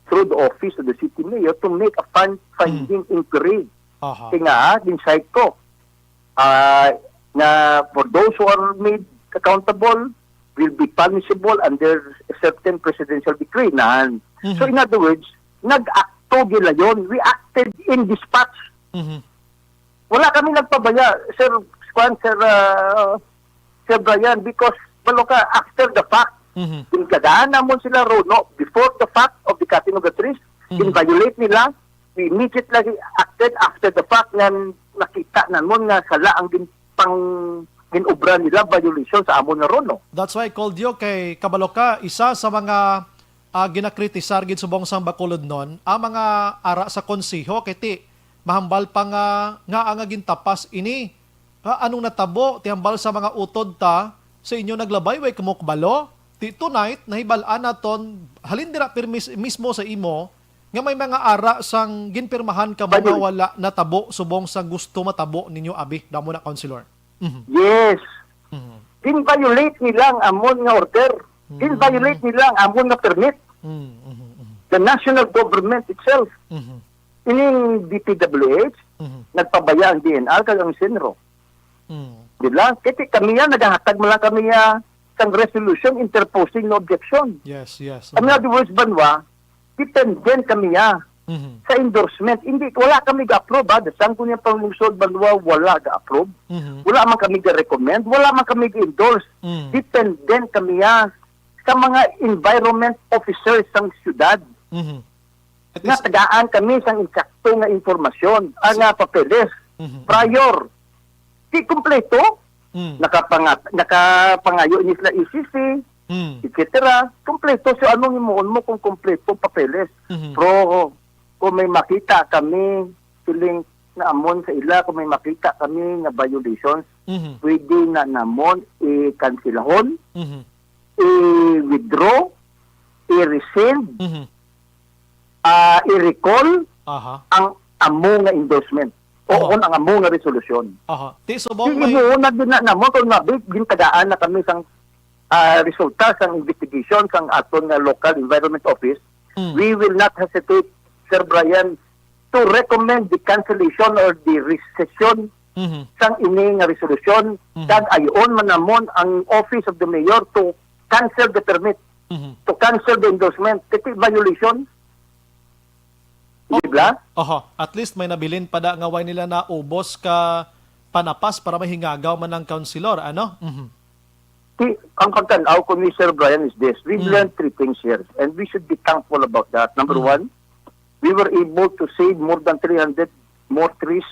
through the Office of the City Mayor to make a finding inquiry. Kaya nga, din-site ko na for those who are made accountable will be punishable under a certain presidential decree. So in other words, gila yon, we acted in dispatch. Wala kami nagpabaya, Sir Brian, because after the fact, kadaan namon sila Rono, before the fact of the cutting of the trees, in-violate nila, we immediately acted after the fact na nakita namon nga sala ang ginobra nila violation sa amon na Rono. That's why I called you kay Kabaloka, isa sa mga ginakritisar gid subong sang Bacolod non ang mga ara sa konseho kiti mahambal pa nga ang gintapas ini anong natabo ti hambal sa mga utod ta sa inyo naglabay way kumukbalo ti tonight nahibalaan naton halin dira permis mismo sa imo nga may mga ara sang ginpirmahan ka mga wala natabo subong sa gusto matabo ninyo abi damo na councilor. Yes. Violate nilang amon nga order. In-violate nila ang amon na permit. The national government itself. Ining DPWH, nagpabaya ang DNR kagang senro. Diba? Kasi kami yan, naghahatag mo lang kami sang resolution interposing no objection. Yes. In other words, Banwa, dependent kami sa endorsement. Wala kami ga-approve. Dasang ko niya pangungsod, Banwa, wala ga-approve. Wala man kami ga-recommend. Wala man kami ga-endorse. Dependent kami sa mga environment officers ng syudad. Mhm. At Nga least, tagaan kami sa insakto nga informasyon, nga papeles, prior. Di kompleto, nakapangayo ni sila ECC, etc. Kompleto. So anong imuon mo kung kompleto papeles? Pero kung may makita kami, siling na amon sa ila, kung may makita kami nga violations, pwede na namon i-cancelahon, i-withdraw, i-rescind, i-recall aha. ang amo nga endorsement o Oo. ang amo nga resolusyon. Aha. Ti subong Di may imuuna din na namon kung nabig gintagaan na kami sang resulta sang investigation sang aton nga local environment office. We will not hesitate, Sir Brian, to recommend the cancellation or the rescission sang ini nga resolusyon. Kag ayon man namon ang office of the mayor to cancel the permit, to cancel the endorsement. Kasi violation. Diba? Aha, at least may nabilin pa da nga way nila na ubos ka panapas para mahingagaw man ng councilor, ano? Ang pagtanaw ko ni Sir Brian is this. We learned three things here and we should be thankful about that. Number one, we were able to save more than 300 more trees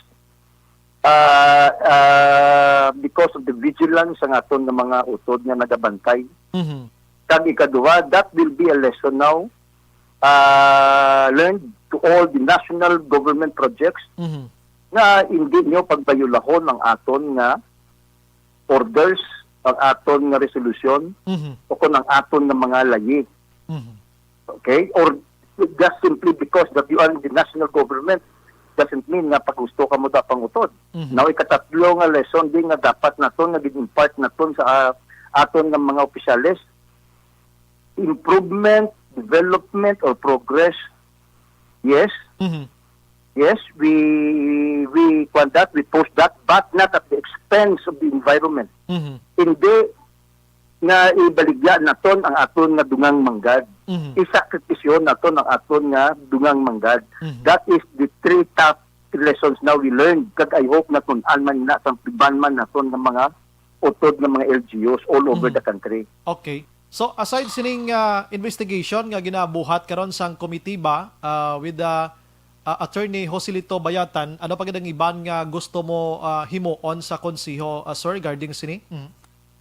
because of the vigilance ng aton ng mga utod nga nagabantay. Kag ikaduha, that will be a lesson now learned to all the national government projects na hindi nyo pagbayulahon ang aton nga orders, ang aton nga resolusyon, o kung ang aton nga mga layi. Okay? Or just simply because that you are in the national government doesn't mean nga pag gusto ka mo da pangutod. Now, ikatatlo nga lesson din nga dapat naton nga gin-impart naton sa aton nga mga opisyalis, improvement, development, or progress. Yes. Yes, we want that, we post that, but not at the expense of the environment. Hindi nga ibaligya naton ang aton nga dungang manggad. Isakripisyon naton ang aton nga dungang manggad. That is the three top lessons now we learned. Kag I hope na tunan man na sa piban man naton nga mga utod nga mga LGUs all over the country. Okay. So aside sining investigation nga ginabuhat karon sang committee ba with the Attorney Joselito Bayatan, ano pa gidang iban nga gusto mo himuon sa konseho, sir, regarding sini?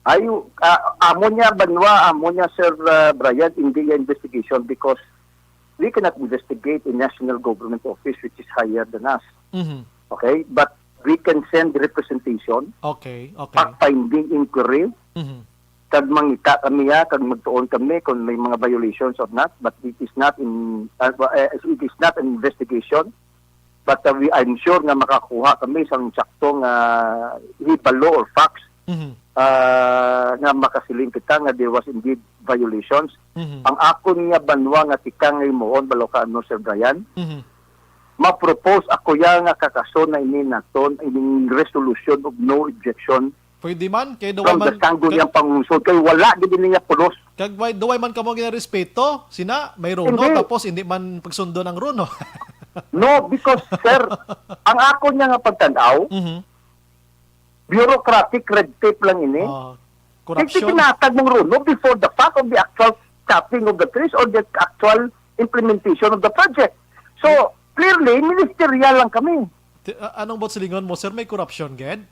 Amo niya banwa, amo niya Sir Brian, hindi yung investigation because we cannot investigate a national government office which is higher than us. Okay? But we can send representation, Okay. fact-finding inquiry, kag mangita kami kag magtuon kami kung may mga violations or not, but it is not an investigation, but I'm sure nga makakuha kami sa saktong hibalo or facts nga makasiling kita nga there was indeed violations. Ang akon nga banwa nga tikangay moon balo ka Sir Brian, ma-propose ako nga kakaso na ini naton ining resolution of no objection Pwede man kay from the sanggol niyang pangungsod kay wala gid niya pulos. Kag duway man kamo ginarespeto, sina may runo tapos hindi man pagsundo ng runo. No, because sir, ang ako niya nga pagtanaw, bureaucratic red tape lang ini. Kasi Corruption. pinatag mong runo before the fact of the actual chopping of the trees or the actual implementation of the project. So, clearly, ministerial lang kami. Anong bot silingon mo, sir? May corruption, ged?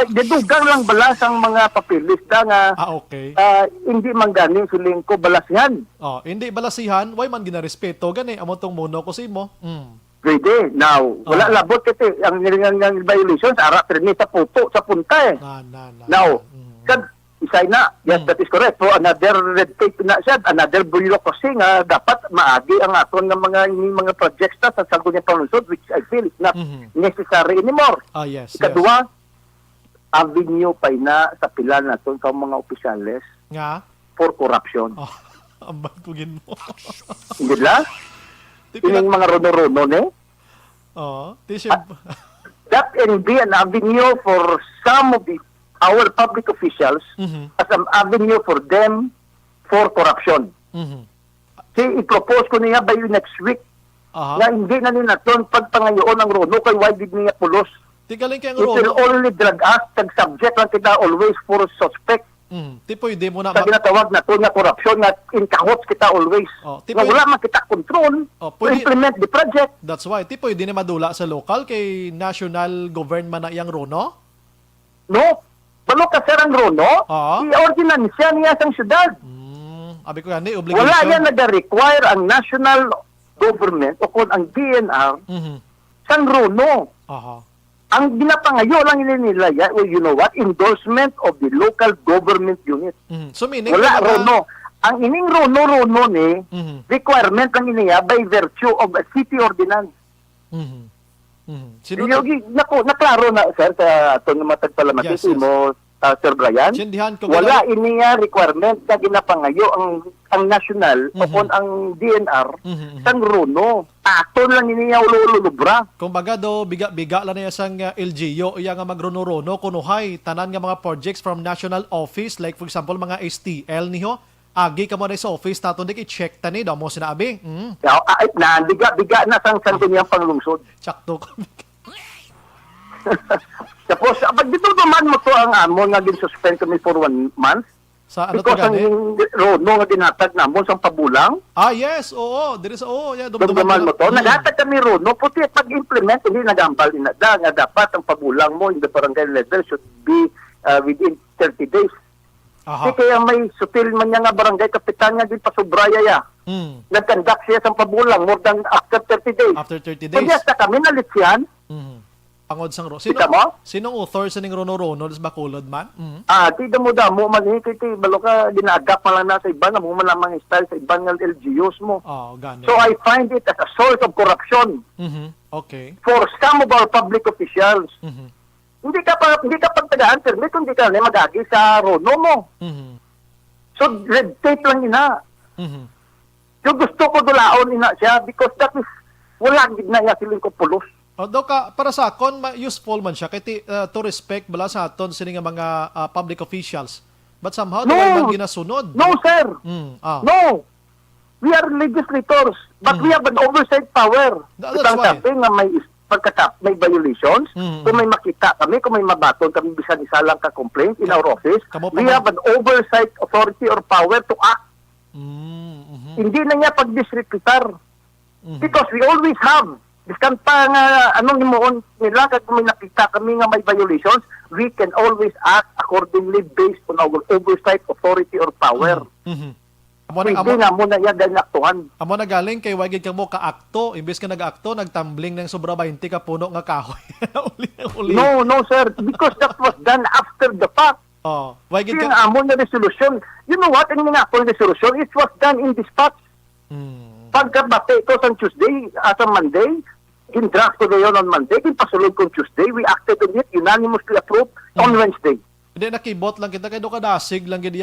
Dedugang lang balas ang mga papelista nga Okay. hindi man ganing siling ko balasihan. Hindi balasihan, why man ginarespeto gani amo tong muno ko simo. Pwede. Now, wala labot kasi ang nilingang violations ara permi sa puto sa punta eh. Now, isay na. Yes, that is correct. So, another red tape na siya, another bureaucracy nga dapat maagi ang aton ng mga projects na sa sagot niya panlusod, which I feel is not necessary anymore. Yes. Ikadua, avenue pa ina sa pila naton sa mga opisyales Nga? for corruption. Ang bagugin mo. Hindi la? Ining mga rono-rono ne? That can be an avenue for some of our public officials as an avenue for them for corruption. I-propose ko niya by next week na hindi na naton pagpangayoon ang rono kay why did niya pulos. Tigaling kay ang It will runo. only drag us, tag-subject lang kita always for suspect Tipoy di mo na Sa ginatawag na to na korupsyon na inkahots kita always. Oh, Na wala man kita control Oh, to implement the project. That's why tipoy di na madula sa local kay national government na iyang rono. No? Balo ka sir ang Rono, Oo. i-ordinansya niya sang syudad. Abi ko gani obligation. Wala yan nag-require ang national government o kung ang DNR sang Rono. Aha. Ang ginapangayo lang nila, well, you know what, endorsement of the local government unit. So meaning Wala kumbaga- Rono. Ang ining Rono ni, requirement lang iniya by virtue of a city ordinance. Sino Yogi, naklaro na, sir, sa ito na matagpalamati Yes, yes. mo, Sir Brian. Sindihan ko Wala iniya requirement na ginapangayo ang national o kung ang DNR sang Rono. Aton lang iniya ululubra. kumbaga do biga lang niya sang LGU iya nga magruno-rono kunuhay tanan nga mga projects from national office like for example mga STL niho agi ka mo na sa office taton dik i-check tani daw mo sinabi. Biga na sang kanyang panglungsod. Tsakto ko. Tapos, pag dito naman mo to ang amo nga gin-suspend kami for 1 month, Sa ano to because ang gani? Rono nga dinatag na mo sang pabulang, Yes, oo, there is yeah, dumduman mo to, nagatag kami Rono, puti pag-implement, hindi nagambal inada, nga dapat ang pabulang mo in the barangay level should be within 30 days. Aha. Kasi kaya may sutil man niya nga barangay kapitan nga din pasubraya ya. Nag-conduct siya sang pabulang more than after 30 days. After 30 days. Kung sa kami nalit yan, Pangod sang ro. Kita mo? Sinong author sa ning rono-rono sa Bacolod man? di damo man kiti balo ka ginagap man lang na sa iban mo man lamang style sa iban nga LGUs mo. Oh, gani. So I find it as a source of corruption Okay. for some of our public officials. Hindi ka pagtagaan permit kung di ka na magagi sa Rono mo. So red tape lang ina. So gusto ko dulaon ina siya because that is wala gid na ya siling ko pulos. Although ka para sa akon useful man siya kay to respect bala sa aton sini nga mga public officials. But somehow No. man ginasunod. No sir. Ah. No. We are legislators, but we have an oversight power. That's Itang why. sabi nga may violations, kung may makita kami, kung may mabaton kami, bisan isa lang ka complaint in our office, Kamo pa we man. have an oversight authority or power to act. Hindi na niya pag-disreputar. Because we always have. Biskan pa nga, anong himuon nila, kag kung may nakita kami nga may violations, we can always act accordingly based on our oversight authority or power. Amo Hindi na na muna yan dahil naktuhan. amo na galing kay wagid ka mo kaakto imbes ka nag-akto nagtumbling ng sobra 20 ka puno nga kahoy. uli. No, sir. Because that was done after the fact. Oh, wagid Yung ka. amon na resolution. You know what? Ang nga po resolution, it was done in dispatch. Pagkabate ito sa Tuesday, as a Monday, in draft ko na yun on Monday, pasulod ko Tuesday, we acted on it, unanimously approved on Wednesday. Hindi nakibot lang kita kay do ka dasig lang gid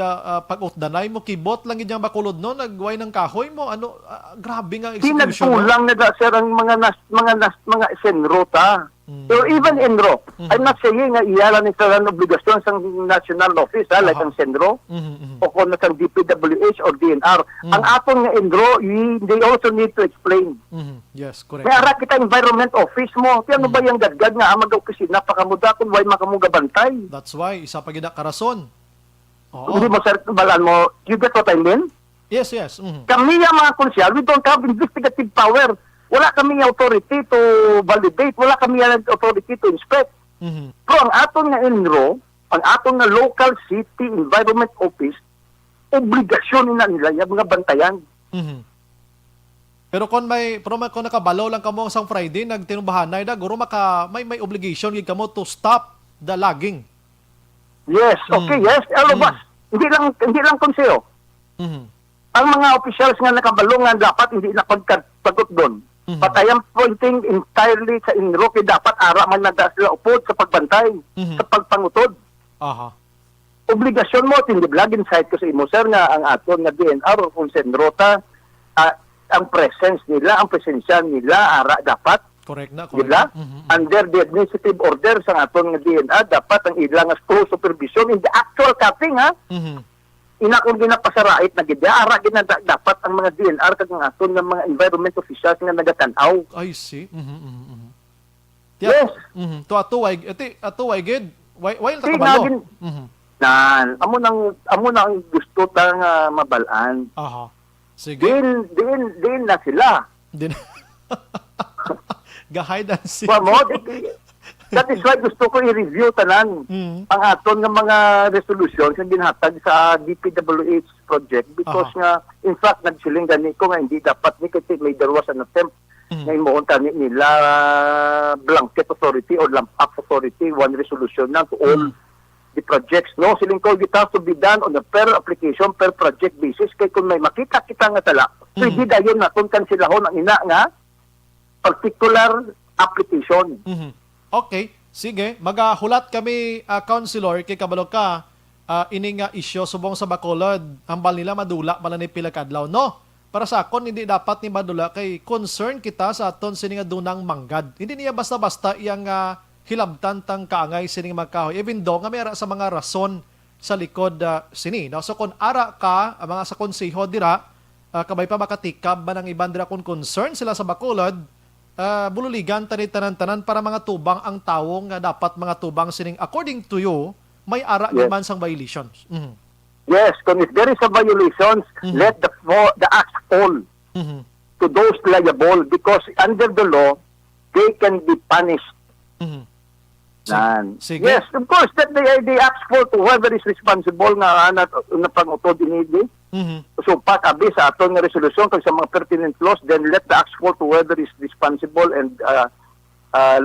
pag-utdanay mo kibot lang gid yang Bacolod no nagway ng kahoy mo ano grabe nga execution. Pinagkulang na sir ang mga senrota. So even Enro, I'm not saying nga iyalan ni sa obligasyon sa national office like ang Senro o kung sa DPWH or DNR. Ang atong nga Enro, they also need to explain. Yes, correct. May ara kita environment office mo. Ano ba yung gadgad nga amag opisina pakamuda kung why makamuga bantay? That's why isa pa gid ka rason. Hindi mo sir balaan mo. You get what I mean? Yes. Kami nga mga konsyal, we don't have investigative power. Wala kami authority to validate. Wala kami authority to inspect. Pero ang atong nga Enro, ang atong nga local city environment office, obligasyon na nila yung mga bantayan. Pero kung kung nakabalo lang kamo sang Friday nagtinumbahanay da guro may obligation gid kamo to stop the logging. Yes, okay, yes. All of us. Hindi lang konseyo. Ang mga officials nga nakabalo nga dapat hindi na pagkagot doon. But I am pointing entirely sa Enro kay dapat ara man nada sila upod sa pagbantay, sa pagpangutod. Aha. Obligasyon mo, hindi vlog insight ko sa imo, sir, nga ang aton nga DNR o kung Senrota, ang presence nila, ang presensya nila, ara dapat, Correct na. diba? Under the administrative order sa aton nga DNR, dapat ang ilang as pro supervision in the actual cutting, ha? Ina kung ginapasarait na gid ara dapat ang mga DNR kag ang aton nga mga environment officials nga nagatanaw. I see. Yes. To atuway gid. While See, takabalo. amo nang gusto tang mabalaan. Aha. Sige. Din na sila. Din. Gahide and seek. Mo, that is why gusto ko i-review tanan ang aton nga mga resolutions nga ginhatag sa DPWH project because nga in fact nagsiling gani ko nga hindi dapat ni kasi may there was an attempt na imuon tani nila blanket authority or lamp up authority one resolution na to all the projects. No, siling ko it has to be done on a per application, per project basis kay kung may makita kita nga tala pwede dayon naton kansilahon ang ina nga particular application. Okay, sige. Magahulat kami, Councilor, kay kabalo ka, ining isyo subong sa Bacolod, ambal nila madula pala ni Pilakadlaw. No, para sa akon, hindi dapat ni madula kay concern kita sa aton sini nga dunang manggad. Hindi niya basta-basta iyang hilabtan tang kaangay sini nga magkahoy. Even though nga mayara sa mga rason sa likod sini. No? So kung ara ka, mga sa konseho dira, kabay pa makatikab ba ng iban dira kung concern sila sa Bacolod, bululigan tanan para mga tubang ang tawong dapat mga tubang sining according to you may ara naman sang violations. Yes, kung if there is a violations, let the acts fall to those liable because under the law they can be punished. Sige. Yes, of course that the acts fall to whoever is responsible nga pang-utod ini. So pat abi sa aton nga resolution kag sa mga pertinent laws, then let the acts fall to whoever is responsible and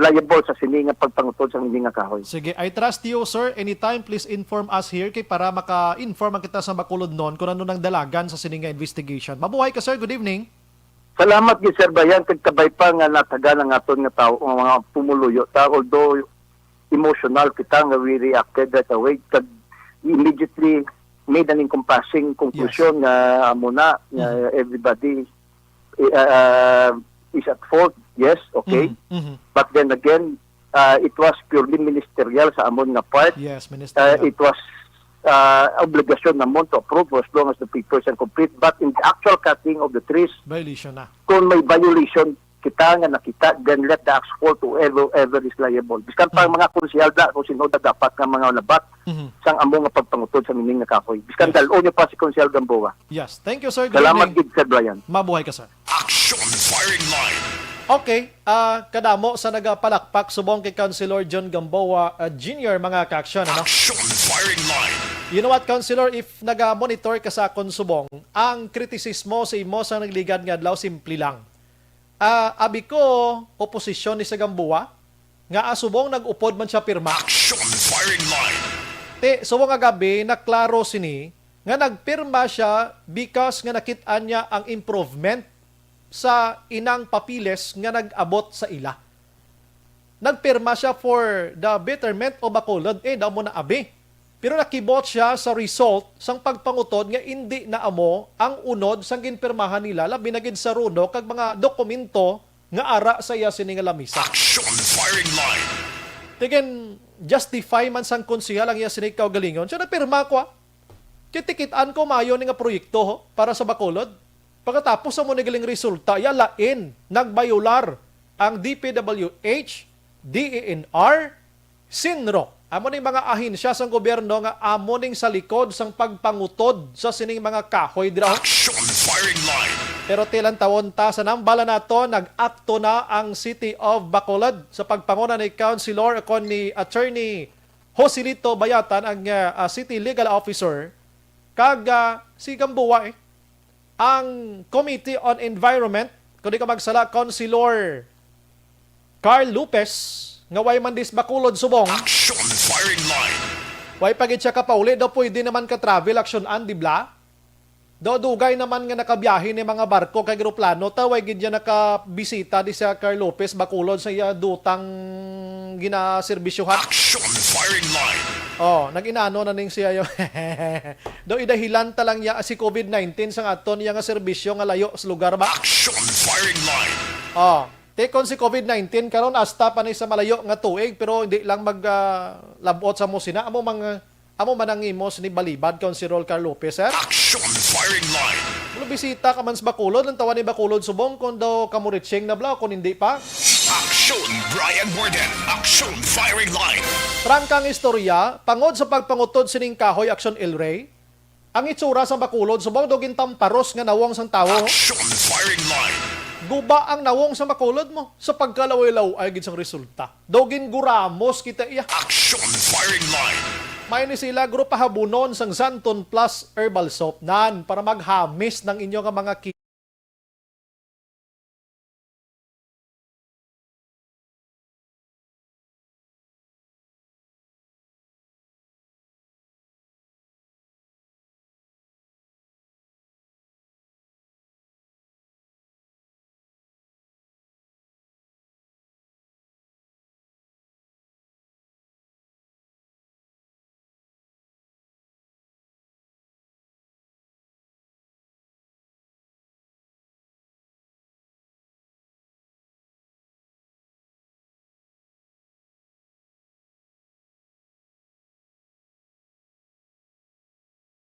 liable sa sini nga pagpangutod sa hindi nga kahoy. Sige, I trust you, sir. Anytime, please inform us here kay para maka-inform ang kita sa Bacolod noon kung ano nang dalagan sa sini nga investigation. Mabuhay ka, sir. Good evening. Salamat gid Sir Bayan kag kabay pa nga natagan ang aton nga tawo mga pumuluyo ta although emotional kita nga we reacted that way kag immediately made an encompassing conclusion nga muna everybody is at fault. Yes, okay. But then again, it was purely ministerial sa amon nga part. Yes, ministerial. It was obligasyon namon to approve as long as the papers are complete. But in the actual cutting of the trees, Violation na. kung may violation kita nga nakita, then let the acts fall to whoever is liable. Biskan pa mga konsyal da, kung sino da dapat nga mga labat sang amo nga pagpangutod sa mining nga kahoy. Biskan dalo nyo pa si Konsyal Gamboa. Yes. Thank you, sir. Good Salamat evening. gid Sir Brian. Mabuhay ka, sir. Action Firing Line. Okay, kadamo sa nagapalakpak subong kay Councilor John Gamboa Jr. mga ka-aksyon. Ano? Action Firing Line. You know what, Councilor, if naga-monitor ka sa akon subong, ang kritisismo sa imo sa nagligad nga adlaw simple lang. Abi ko, oposisyon ni sa Gamboa, nga asubong nag-upod man siya pirma. Action Firing Line. Subong nga gabi, naklaro sini, nga nagpirma siya because nga nakitaan niya ang improvement sa inang papiles nga nag-abot sa ila. Nagpirma siya for the betterment o Bacolod, daw mo na abi. Pero nakibot siya sa result sang pagpangutod nga hindi na amo ang unod sang ginpirmahan nila labi na gid sa runo kag mga dokumento nga ara sa iya sini nga lamisa. Action Firing Line. Tigen justify man sang konsehal ang iya sini kaugalingon. Siya nagpirma ko. Kitikitaan ko mayo ni nga proyekto para sa Bacolod. Pagkatapos sa mo nagaling resulta, lain nagbayular ang DPWH, DENR, SINRO. Amo ning mga ahensya sa gobyerno nga amo ning sa likod sang pagpangutod sa sining mga kahoy dira. Action Firing Line. Pero tilang tawon ta sa nambala nato nag-akto na ang City of Bacolod sa pagpanguna ni Councilor kon ni Attorney Joselito Bayatan ang City Legal Officer kag si Gamboa ang Committee on Environment kung di ka magsala Councilor Carl Lopez nga way man dis Bacolod subong. Action Firing Line. Way pagit siya kapauli, daw pwede naman ka-travel action di bla. Daw dugay naman nga nakabiyahe ni mga barko kay eroplano, taway gid niya nakabisita di sa Carl Lopez Bacolod sa iya dutang ginaserbisyohan. Action Firing Line. Nag-inano na ning siya yung daw idahilan talang niya si COVID-19 sa aton nga serbisyo nga layo sa lugar ba. Action Firing Line. Tekon si COVID-19 karon hasta pa ni sa malayo nga tuig pero hindi lang maglabot sa musina amo man ang imos ni balibad kon si Rol Carl Lopez, sir. Action Firing Line. Bisita ka man sa Bacolod, ang tawa ni Bacolod subong kon daw kamuritsing na bla kon hindi pa. Aksyon Brian Warden. Aksyon Firing Line. Trangkang istorya, pangod sa pagpangutod sining kahoy Aksyon El Rey, ang itsura sa Bacolod, subong dogin tamparos nga nawong sang tawo. Aksyon Firing Line. Guba ang nawong sa Bacolod mo sa pagkalaw-law ay gid sang resulta. Dogin guramos kita iya. Aksyon Firing Line. May ni sila grupo habunon sang Santon Plus Herbal Soap nan para maghamis ng inyo nga mga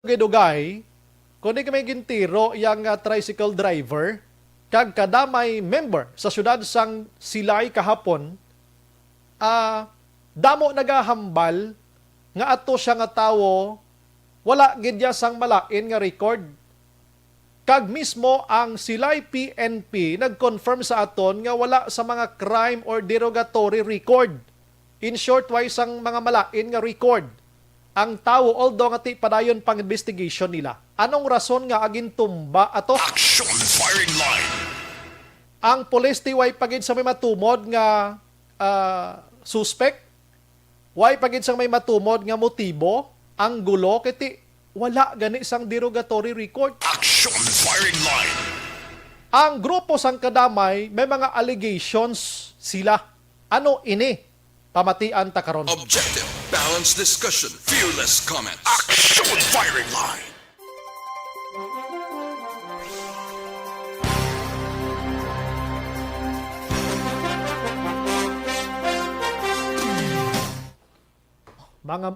dugay, kundi kami gintiro yang tricycle driver, kag kadamay member sa syudad sang Silay kahapon, damo nagahambal nga ato siya nga tawo, wala gidya sang malain nga record. Kag mismo ang Silay PNP nag-confirm sa aton nga wala sa mga crime or derogatory record. In short, why sang mga malain nga record ang tawo, although nga ti padayon pang investigation nila. Anong rason nga agin tumba ato? Aksyon Firing Line. Ang police ti way pagid sa may matumod nga suspect, way pagid sa may matumod nga motibo, ang gulo kiti wala gani sang derogatory record. Aksyon Firing Line. Ang grupo sang kadamay may mga allegations sila. Ano ini? Pamatian ta karon. Objective, balanced discussion, fearless comments. Aksyon Firing Line.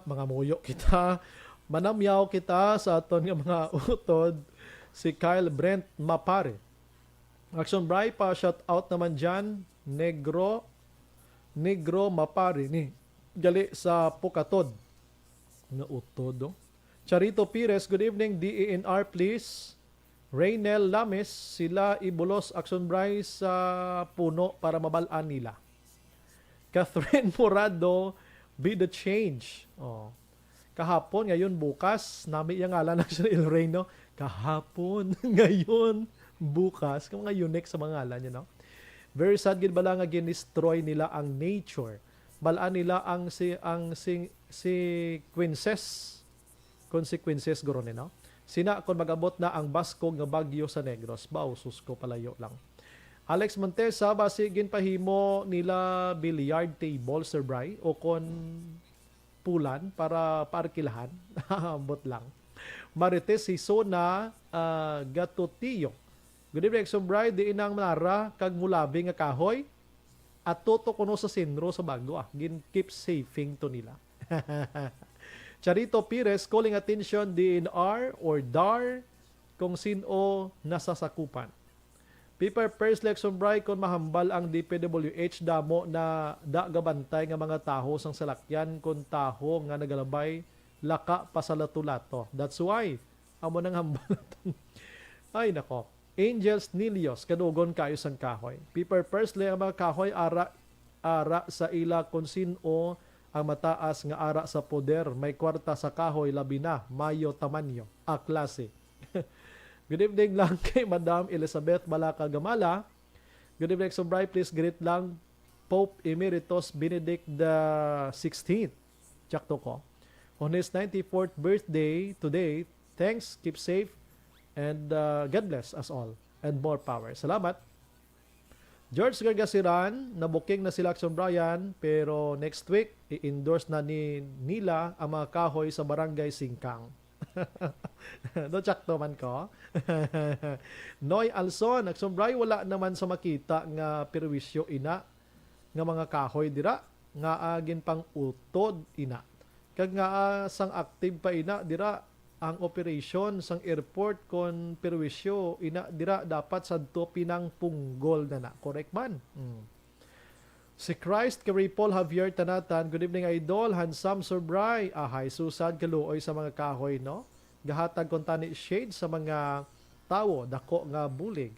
Mga muyo kita, manamyaw kita sa aton nga mga utod, si Kyle Brent Mapare. Action Bry pa shout out naman dyan, Negro Mapare ni gali sa Pukatod nga utod. Charito Pires, good evening DENR please. Raynel Lames, sila ibulos Action Bry sa puno para mabalaan nila. Catherine Morado, be the change. Oh. Kahapon, ngayon, bukas, nami yung ngalan ng El Rey, no? Kahapon, ngayon, bukas, kung mga unique sa mga ngalan niya, no? Very sad gid bala nga ginistroy nila ang nature. Balaan nila ang si consequences guro ni, no? Sina kon magabot na ang baskog nga bagyo sa Negros, baw susko palayo lang. Alex Montesa, basi ginpahimo nila billiard table, Sir Bry, o kon pulan para parkilahan. Ambot lang. Marites Sisona Gatotillo. Good evening, Sir Bry, di inang manara kag mulabi nga kahoy at toto kuno sa sentro sa bago. Gin keep saving to nila. Charito Pires, calling attention DNR or DAR kung sino nasasakupan. Paper first election Bry kon mahambal ang DPWH damo na gabantay nga mga taho sang salakyan kon taho nga nagalabay laka pa sa lato-lato. That's why amo nang hambal. Ay nako. Angels Nilios kadugon kayo sang kahoy. Paper first ang mga kahoy ara sa ila kon sino ang mataas nga ara sa poder. May kwarta sa kahoy labi na mayo tamanyo. A klase. Good evening lang kay Madam Elizabeth Malaka Gamala. Good evening, so bright. Please greet lang Pope Emeritus Benedict the 16th. Tiyakto ko. On his 94th birthday today, thanks, keep safe, and God bless us all. And more power. Salamat. George Gargasiran, nabuking na sila Action Brian, pero next week, i-endorse na nila ang mga kahoy sa Barangay Singkang. No, tsakto man ko. Noy Alson, Action Bry, wala naman sa makita nga perwisyo ina nga mga kahoy dira nga agin pang utod ina. Kag nga sang active pa ina dira ang operation sang airport kon perwisyo ina dira dapat sadto pinang punggol na. Correct man. Si Christ kay Paul Javier Tanatan, good evening idol, handsome Sorbray, ahay susad kaluoy sa mga kahoy, no? Gahatag kon tani shade sa mga tawo, dako nga bulig.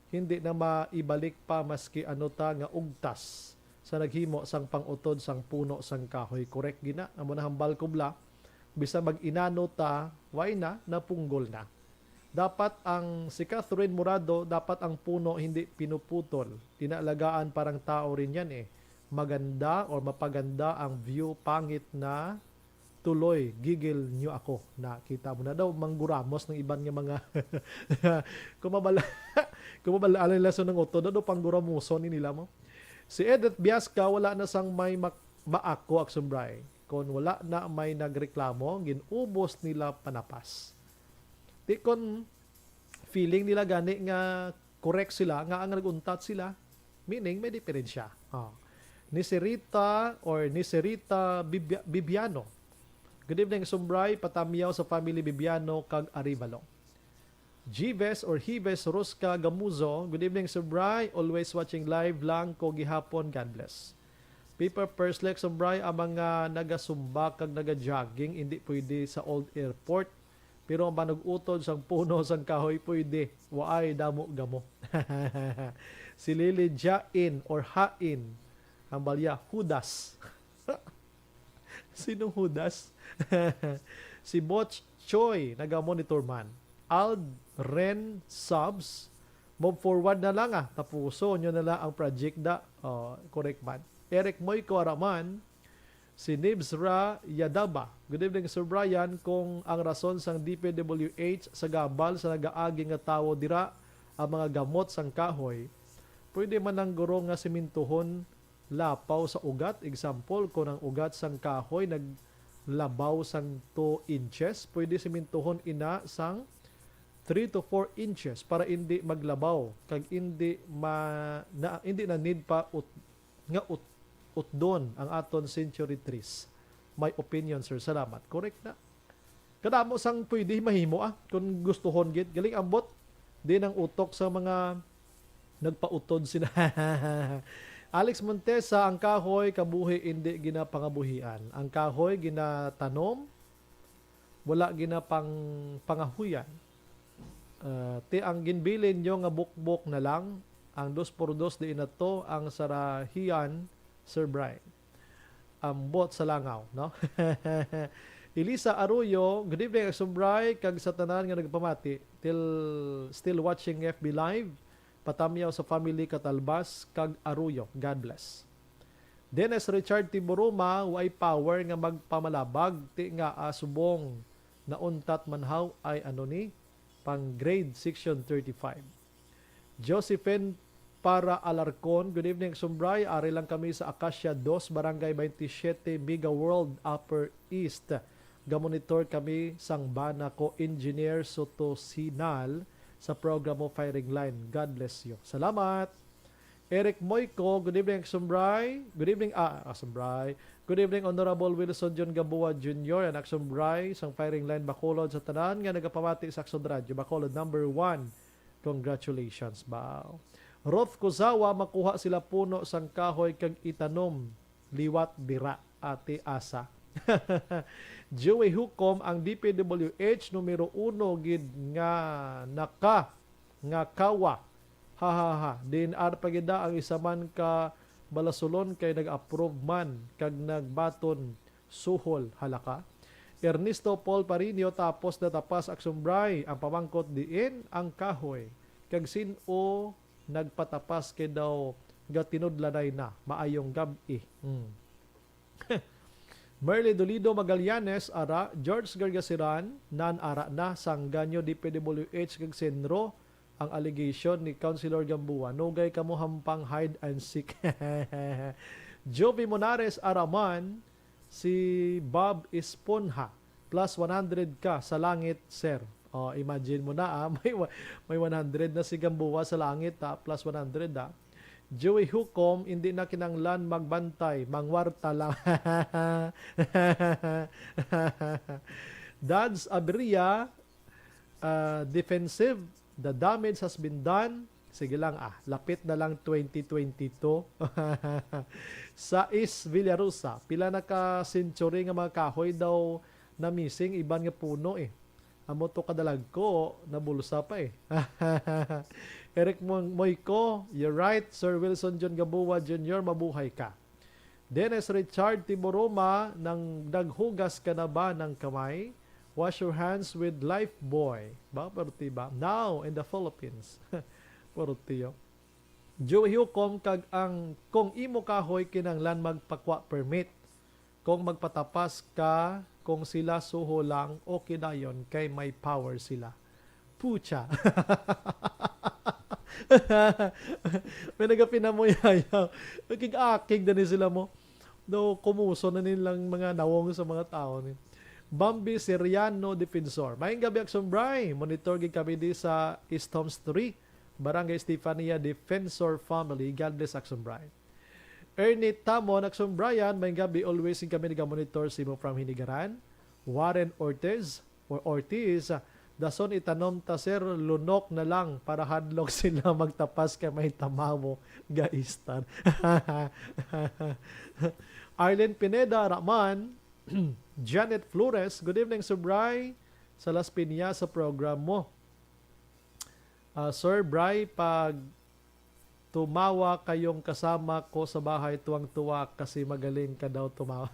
Hindi na maibalik pa maski ano ta nga ugtas sa naghimo sang pangutod sang puno sang kahoy. Correct gina, amo na hambal kubla. Bisa mag-inano ta, why na, napunggol na. Dapat ang si Catherine Murado, dapat ang puno hindi pinuputol. Inaalagaan parang tao rin yan eh. Maganda or mapaganda ang view, pangit na tuloy, gigil nyo ako. Nakita mo na daw, mangguramos ng iban nga mga kumabala alay laso ng uto, daw pangguramuso ni nila mo. Si Edith Biasca, wala na sang may maako aksumbray. Kung wala na may nagreklamo, ginubos nila panapas. Di kon feeling nila gani nga correct sila, nga ang naguntat sila, meaning may diferensya. Ni Serita Bibiano. Good evening, Sumbray, patamiyaw sa family Bibiano kag Arivalo. Gives or Hives Rosca Gamuzo, good evening, Sumbray, always watching live lang ko gihapon, God bless. Paper Perslek, Sumbray, ang mga nagasumba kag nagajogging, hindi pwede sa old airport. Pero ang panag-utod sang puno sang kahoy pwede. Waay damo gamo. Si Lily Jain or Hain. Ang balya, Judas. Sinong Judas? Si Botch Choi, naga-monitor man. Ald Ren Subs. Move forward na lang tapuso nyo na lang ang project da. Correct man. Eric Moyko Araman. Si Nibsra Yadaba. Good evening, Sir Brian. Kung ang rason sang DPWH sa gabal sa nagaagi nga tawo dira ang mga gamot sang kahoy, pwede man ang guro nga simintuhon lapaw sa ugat. Example, kung ang ugat sang kahoy naglabaw sang 2 inches, pwede simintuhon ina sang 3 to 4 inches para hindi maglabaw kag hindi na need pa utdon ang aton century trees. My opinion, sir. Salamat. Correct na. Kadamo sang pwede mahimo kung gustuhon git. Galing ambot din ang utok sa mga nagpautod sina. Alex Montesa, ang kahoy kabuhi hindi ginapangabuhian. Ang kahoy ginatanom, wala ginapang pangahuyan. Ang ginbilin nyo nga bukbok na lang, ang 2x2 di na to, ang sarahian, Sir Brian. Ambot sa langaw, no? Elisa Arroyo, good evening, Sir Brian, kag sa tanan nga nagpamati, still watching FB Live, patamiyaw sa family Katalbas, kag Arroyo, God bless. Dennis Richard Tiburuma, way power nga magpamalabag, ti nga asubong na untat manhaw ay pang grade section 35. Josephine para Alarcon, good evening, Sumbray. Ari lang kami sa Acacia 2, Barangay 27, Biga World, Upper East. Gamonitor kami sang bana ko, Engineer Sotosinal, sa programo Firing Line. God bless you. Salamat. Eric Moyko, good evening, Sumbray. Good evening, Sumbray. Good evening, Honorable Wilson John Gamboa Jr. Anak Sumbray, sang Firing Line Bacolod sa tanan nga nagapamati sa Aksyon Radio. Bacolod number 1. Congratulations, bao. Roth Kuzawa, makuha sila puno sang kahoy kag itanom liwat dira ate asa. Joey Hukom, ang DPWH numero 1 gid nga kawa. Din pagida ang isa man ka balasulon kay nag-approve man kag nagbaton suhol halaka. Ernesto Paul Parinio, tapos na tapas aksumbray ang pamangkot diin ang kahoy kag sino nagpatapas kay daw gatinudlanay na maayong gabi. Merly Dolido Magallanes ara, George Gargasiran nan ara na sangganyo DPWH kag senro ang allegation ni Councilor Gamboa. Nugay kamo hampang hide and seek. Jovi Monares Araman, si Bob Esponja, plus 100 ka sa langit, sir. Imagine mo na, may 100 na si Gamboa sa langit, plus 100 . Joey Hukom, hindi na kinanglan magbantay, mangwarta lang. Dads Abria, defensive, the damage has been done, Sige lang lapit na lang 2022. Sa East Villarosa, pila na ka century nga mga kahoy daw na missing, iban nga puno Amo to kadalag ko, nabulsa pa Eric Moyco, you're right. Sir Wilson John Gabuwa Jr., mabuhay ka. Dennis Richard Timoroma, nang daghugas ka na ba ng kamay? Wash your hands with Lifebuoy. Perti ba? Now in the Philippines. Portiyo. Joey Hukom kag ang kung imo kahoy kinanglan magpakwa permit. Kung magpatapas ka, kung sila suho lang, okay na yun, kay may power sila. Pucha. May nagapinamuyayaw. Nagkig-akig na ni sila mo. No, kumuso na nilang mga nawong sa mga tao ni. Bambi Seriano Defensor. Maying gabi Action Bray. Monitor gid kami di sa East Homes 3. Barangay Stefania Defensor Family. God bless Action Bray. Ernie Tamon, Action Brian, may gabi always kami nag-monitor si mo from Hinigaran. Warren Ortiz, dason itanom ta sir, lunok na lang para hadlok sila magtapas kay may tamawo gaistan. Arlen Pineda Rahman, Janet Flores, good evening Sir Bray, sa Las Piñas sa program mo. Sir Bray, pag tumawa kayong kasama ko sa bahay, tuwang-tuwa kasi magaling ka daw tumawa.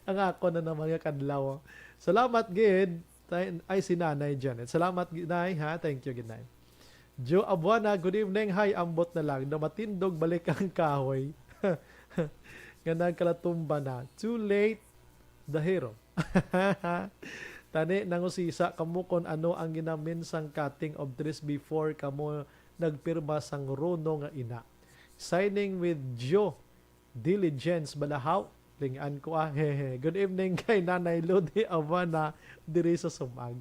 Ang ako na naman yung kadlaw. Salamat, Gid. Ay, si Nanay Janet. Salamat, Ginay, ha? Thank you, Ginay. Joe Abuana, good evening. Hi, ambot na lang. Na matindog balik ang kahoy. Gandang kalatumba na. Too late, the hero. Tani, nangusisa, kamo kon ano ang ginamin sang cutting of trees before kamo nagpirma sang runo nga ina. Signing with Joe Diligence Balahaw. Lingan ko hehe. Good evening kay Nanay Lodi Avana diri sa Sumag.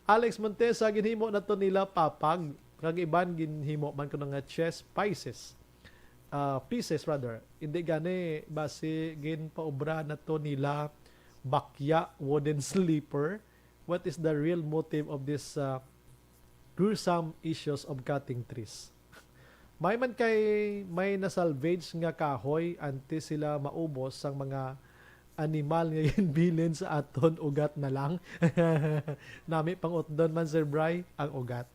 Alex Montesa, ginhimo na to nila papag. Kag iban ginhimo man ko nga chess pieces. Pieces rather. Hindi gani base gin paubra na to nila bakya wooden sleeper. What is the real motive of this gruesome issues of cutting trees? May man kay may nasalvage nga kahoy anti sila maubos sang mga animal nga bilin sa aton ugat na lang. Nami pang utdon man Sir Bray ang ugat.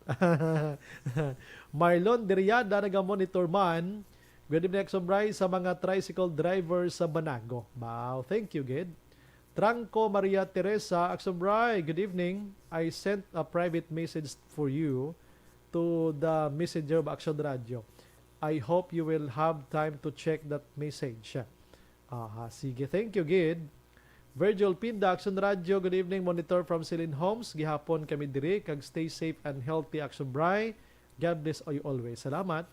Marlon Deriada naga-monitor man. Good evening Sir Bray sa mga tricycle driver sa Banago. Wow, thank you, Gid. Tranco Maria Teresa, Action Bray, good evening. I sent a private message for you to the messenger of Action Radio. I hope you will have time to check that message. Sige, thank you, Gid. Virgil Pinda, Action Radio, good evening. Monitor from Celine Homes. Gihapon kami diri, kag stay safe and healthy, Action Bray. God bless you always. Salamat.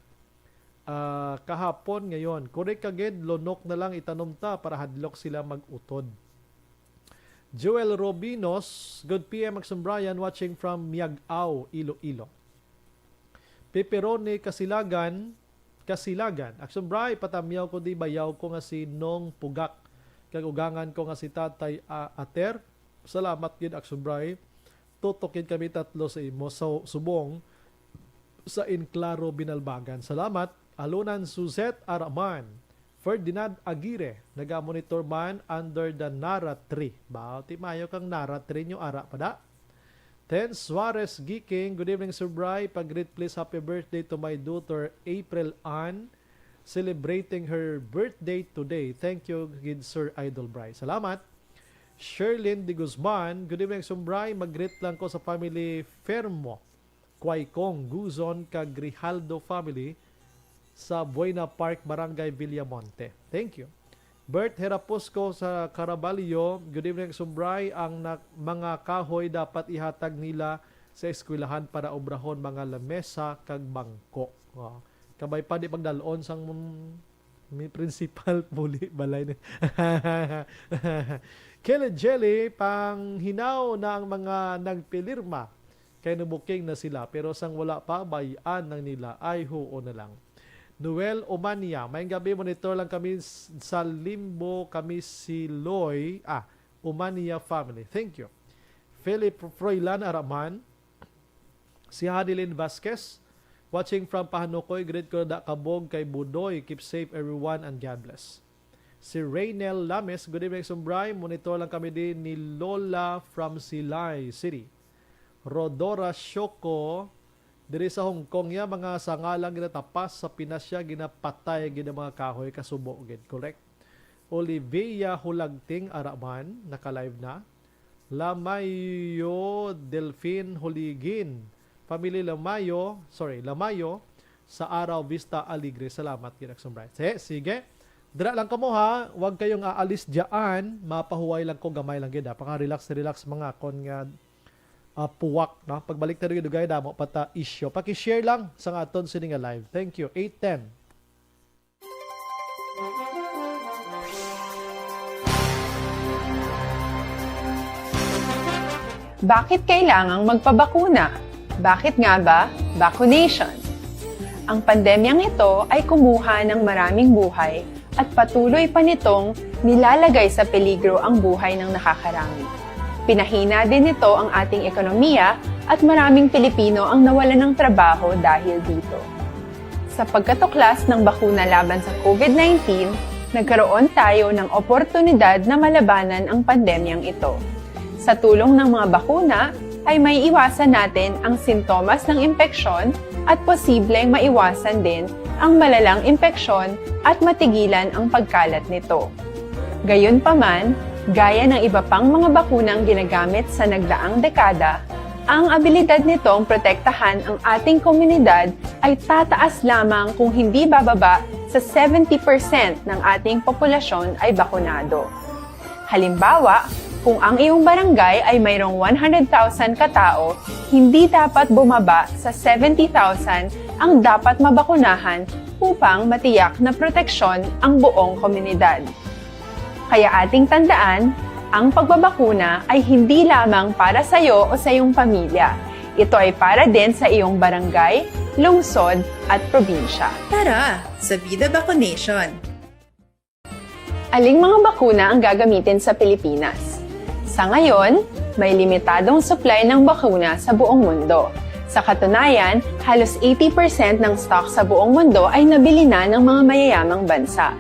Kahapon ngayon, correct ka, Gid, lunok na lang itanom ta para hadlok sila mag-utod. Joel Robinos, good PM, Action Brian, watching from Miagao, Iloilo. Pepperoni Kasilagan, Action Brian, patamyaw ko di bayaw ko nga si Nong Pugak. Kagugangan ko nga si Tatay Ater. Salamat gid Action Brian. Tutukin kami tatlo sa imo sa subong sa Enclaro Binalbagan. Salamat. Alunan Suzette Araman. Ferdinand Aguirre, naga-monitor man under the Nara tree. Ti mayo kang Nara tree nyo ara pada. Ten Suarez Giking, good evening Sir Bry. Pag-greet please happy birthday to my daughter April Ann, celebrating her birthday today. Thank you, good Sir Idol Bry. Salamat. Sherlyn De Guzman, good evening Sir Bry. Mag-greet lang ko sa family Fermo, Quaicong, Guzon, kag Grijaldo family sa Buena Park, Barangay Villamonte. Thank you. Bert Herapusco sa Caraballo, good evening Sumbray. Ang mga kahoy dapat ihatag nila sa eskwelahan para obrahon mga lamesa kag bangko. Kabay pa di pagdalon sang principal puli balay. Kelly Jelly, pang hinaw na ang mga nagpilirma kay nabuking na sila pero sang wala pa bayan ng nila ay huo na lang. Noel Omania, may gabi monitor lang kami sa Limbo, kami si Loy, Omania family. Thank you. Philip Froilan Araman, Si Hadilyn Vasquez, watching from Pahanukoy, great ko da kabog kay Budoy. Keep safe everyone and God bless. Si Raynel Lames, good evening Sumbray. Monitor lang kami din ni Lola from Silay City. Rodora Shoko, diri sa Hong Kong ya, mga sangalang ginatapas sa Pinasya, ginapatay, gina mga kahoy, kasubo, gid. Correct. Olivia Hulagting Araman, naka-live na. Lamayo Delfin Huligin, Family Lamayo, sa Araw Vista Alegre. Salamat, Ginak Sumbray. Sige. Dira lang kamo ha, huwag kayong aalis diyan, mapahuway lang ko, gamay lang gid. Paka-relax mga kon nga puwak, no? Pagbalik ta rin dugay damo pata issue. Paki-share lang sa aton sini nga live. Thank you. 8:10. Bakit kailangang magpabakuna? Bakit nga ba vaccination? Ang pandemyang ito ay kumuha ng maraming buhay at patuloy pa nitong nilalagay sa peligro ang buhay ng nakakarami. Pinahina din nito ang ating ekonomiya at maraming Pilipino ang nawalan ng trabaho dahil dito. Sa pagkatuklas ng bakuna laban sa COVID-19, nagkaroon tayo ng oportunidad na malabanan ang pandemyang ito. Sa tulong ng mga bakuna, ay may iwasan natin ang sintomas ng impeksyon at posibleng maiwasan din ang malalang impeksyon at matigilan ang pagkalat nito. Gayunpaman, gaya ng iba pang mga bakunang ginagamit sa nagdaang dekada, ang abilidad nitong protektahan ang ating komunidad ay tataas lamang kung hindi bababa sa 70% ng ating populasyon ay bakunado. Halimbawa, kung ang iyong barangay ay mayroong 100,000 katao, hindi dapat bumaba sa 70,000 ang dapat mabakunahan upang matiyak na proteksyon ang buong komunidad. Kaya ating tandaan, ang pagbabakuna ay hindi lamang para sa iyo o sa iyong pamilya. Ito ay para din sa iyong barangay, lungsod at probinsya. Tara, sa Vida Vaccination! Aling mga bakuna ang gagamitin sa Pilipinas? Sa ngayon, may limitadong supply ng bakuna sa buong mundo. Sa katunayan, halos 80% ng stock sa buong mundo ay nabili na ng mga mayayamang bansa.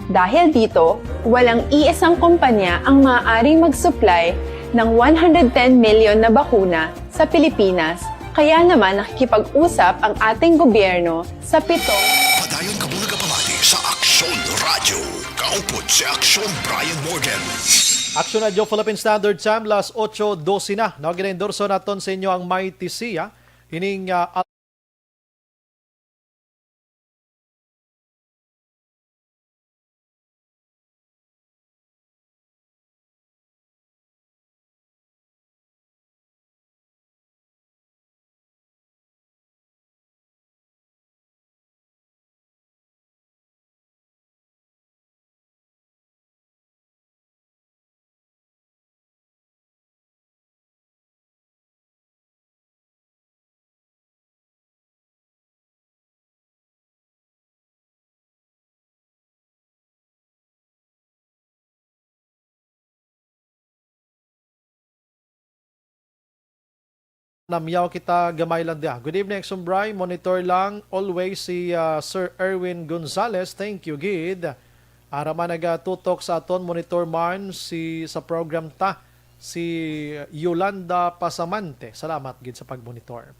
Dahil dito, walang iisang kumpanya ang maaaring mag-supply ng 110 million na bakuna sa Pilipinas, kaya naman nakikipag-usap ang ating gobyerno sa 7 Padayon ka muna kapamati sa Aksyon Radio. Kaupod si Aksyon Brian Morgan. Action Radio Philippine Standard Time, las 8:12 na. Nag-endorso naton sa inyo ang Mighty Sea. Ining namiyaw kita gamay lang dia. Good evening, Sumbray. Monitor lang always si Sir Erwin Gonzalez. Thank you, Gid. Araman nagatutok sa aton monitor man sa program ta si Yolanda Pasamante. Salamat, Gid, sa pagmonitor.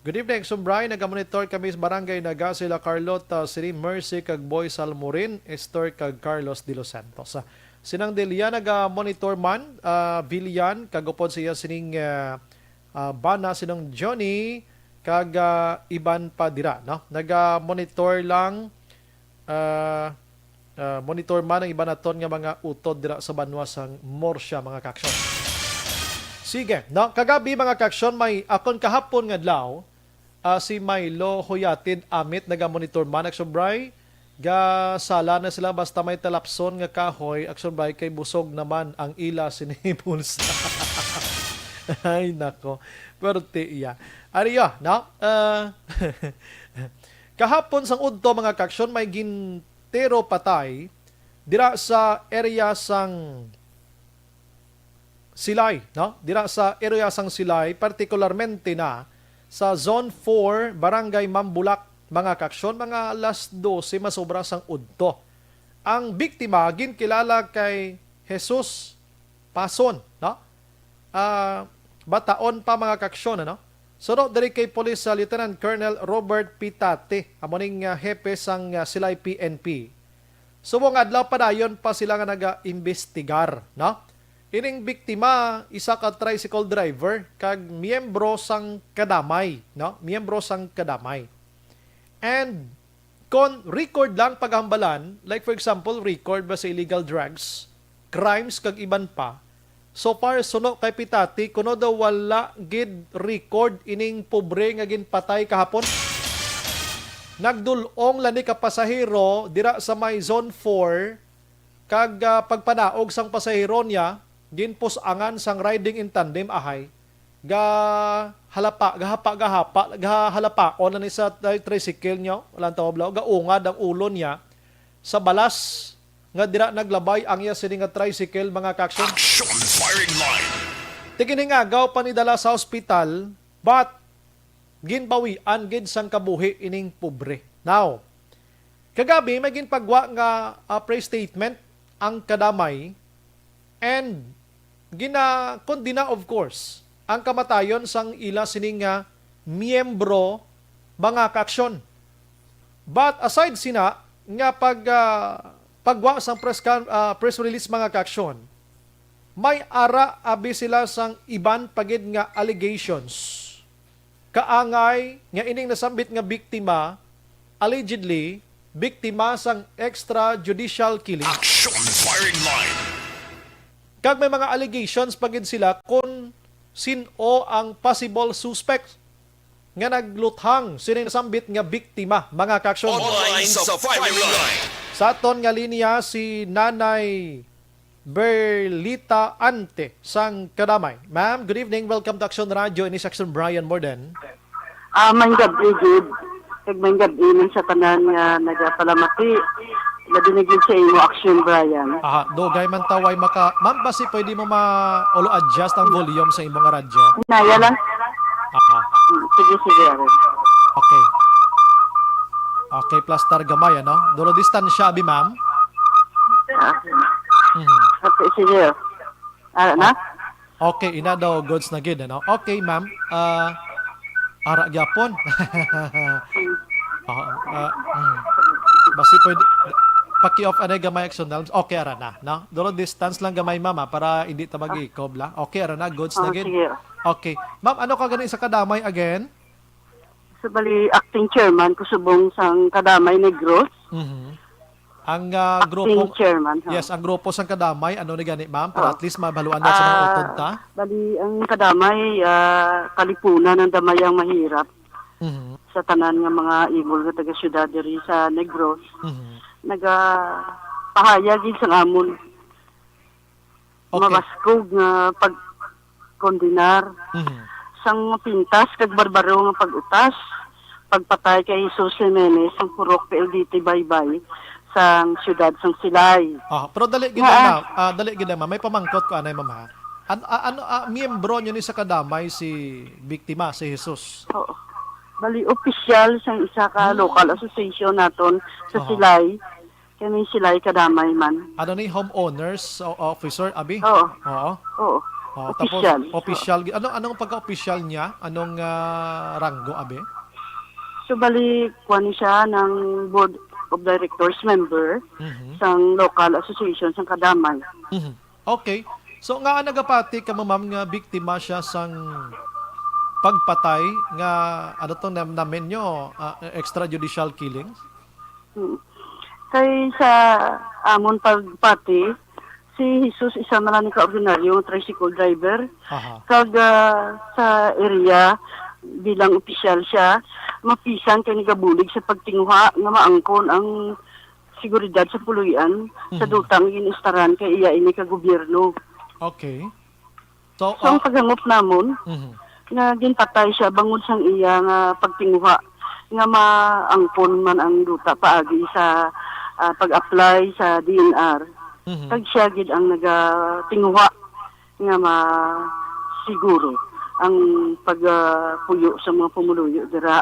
Good evening, Sumbray. Nagamonitor kami sa barangay naga sila Carlota, Siri Mercy, kag Boy Salmorin, Esther, kag Carlos de los Santos. Sinang Delia nagamonitor man, Villan, kagupod siya sining Bana sinong Johnny kag Iban Padira, no? Naga-monitor lang monitor man ang iba naton nga mga utod dira sa banwa sang Morsya, mga kaksyon. Sige, no? Kagabi mga kaksyon, may akon kahapon nga adlaw si Milo Huyatid Amit naga-monitor man Aksyon ga sala na sila basta may talapson nga kahoy Aksyon kay busog naman ang ila sinipulsa. Ay, nako. Pwerte iya. Ariyo, no? Kahapon sang udto mga kaksyon, may gintero patay dira sa area sang Silay, no? Dira sa area sang Silay, partikularmente na sa Zone 4, Barangay Mambulak, mga kaaksyon, mga alas 12, masobra sang udto. Ang biktima, ginkilala kay Jesus Pason, no? Bataon pa mga kaaksyon, ano? Sunod diri kay Police Lieutenant Colonel Robert Pitate, amoning hepe sang Silay PNP. Subong adlaw padayon pa sila nga naga-imbestigar, no? Ining biktima isa ka tricycle driver kag miyembro sang kadamay, no? Miyembro sang kadamay. And kon record lang paghambalan, like for example, record ba sa illegal drugs, crimes kag iban pa. So far, suno kay Pitati, kuno daw wala gid record ining pobre nga ginpatay kahapon. Nagdulong lani ka pasahero dira sa may Zone 4 kag pagpanaog sang pasahero niya ginpusangan sang riding in tandem ahay gahapa o na ni sa tricycle niya walang tawablaw gaungad ang ulo niya sa balas nga dira naglabay ang iya sini nga tricycle mga kaaksyon. Action firing line. Tiginingagaw pa ni dala sa ospital but ginbawian gid sang kabuhi ining pobre. Now, kagabi may ginpagwa nga press statement ang kadamay and kondina of course ang kamatayon sang ila sining nga miyembro mga kaaksyon. But aside sina nga pagwa sang press release mga kaaksyon, may ara abi sila sang iban pagid nga allegations. Kaangay nga ining nasambit nga biktima, allegedly, biktima sang extrajudicial killing. Action firing line. Kag may mga allegations pagid sila kung sino ang possible suspect nga nagluthang sining nasambit nga biktima, mga kaaksyon. Online sa firing line. Sa aton nga linya si Nanay Berlita Ante sang Kadamay. Ma'am, good evening. Welcome to Action Radio. Ini Action Brian Morden. May gabi, Jud. Kag may gabi man sa tanan nga nagapalamati. Labinigin sa imo Action Brian. Dogay man taway maka... Ma'am, basi pwede mo ma-olo adjust ang volume sa imong radyo? Naya lang? Sige. Okay. Okay, plastar gamay, ano? Duro distansya, abi, ma'am? Okay, sige. Na? Okay, ina daw goods na gid, ano? Okay, ma'am. Ara gyapon. Basi pwede paki-off anay gamay action dalms. Okay, ara na, no? Duro distance lang gamay, mama, para hindi ta mag-ikob la. Okay, ara na, goods na gid. Sige. Okay. Ma'am, ano ka gani sa kadamay again? Sa bali, acting chairman, kusubong sang Kadamay Negros. Ang grupo... Acting chairman. Yes, ang grupo sang kadamay, ano ni gani, ma'am? Para at least mabaluan na sa mga utod ta. Bali, ang Kadamay, kalipunan ng damayang mahirap. Sa tanan nga mga ibol nga taga-syudad diri sa Negros. Nagapahayag sa amon. Okay. Mabaskog nga pagkondinar. Sang pintas kag barbaro nga pag-utas, pagpatay kay Jesus Jimenez sang purok PLDT Baybay sang siyudad sang Silay. Pero dali gid ma'am. Dali gid ma'am. May pamangkot ko anay ma'am ha. Miyembro niyo ni sa kadamay si biktima si Jesus. Oo. Bali opisyal sang isa ka local association naton sa Silay. Kami Silay kadamay man. Ano ni homeowners officer abi? Oo. Oo. Opisyal. Tapos opisyal. Anong pagka-opisyal niya? Anong ranggo abi? So bali kuan siya ng board of directors member sang local association sang Kadamay. Okay. So nga nagapati ka ma'am nga biktima siya sang pagpatay nga ano tong namin nyo extrajudicial killings? Kay sa amon pagpati si Jesus isa man ni kaordinaryo tricycle driver. Kag sa area bilang opisyal siya mapisan kay nagabulig sa pagtinguha nga maangkon ang seguridad sa puluyan sa dutang inistaran kay iya ini ka gobyerno. Okay. So ang paghangop namon nga ginpatay siya bangod sang iya nga pagtinguha nga maangkon man ang duta paagi sa pag-apply sa DNR. Kag siya gid ang nagatinguha nga siguro ang pagpuyo sa mga pumuluyo dira.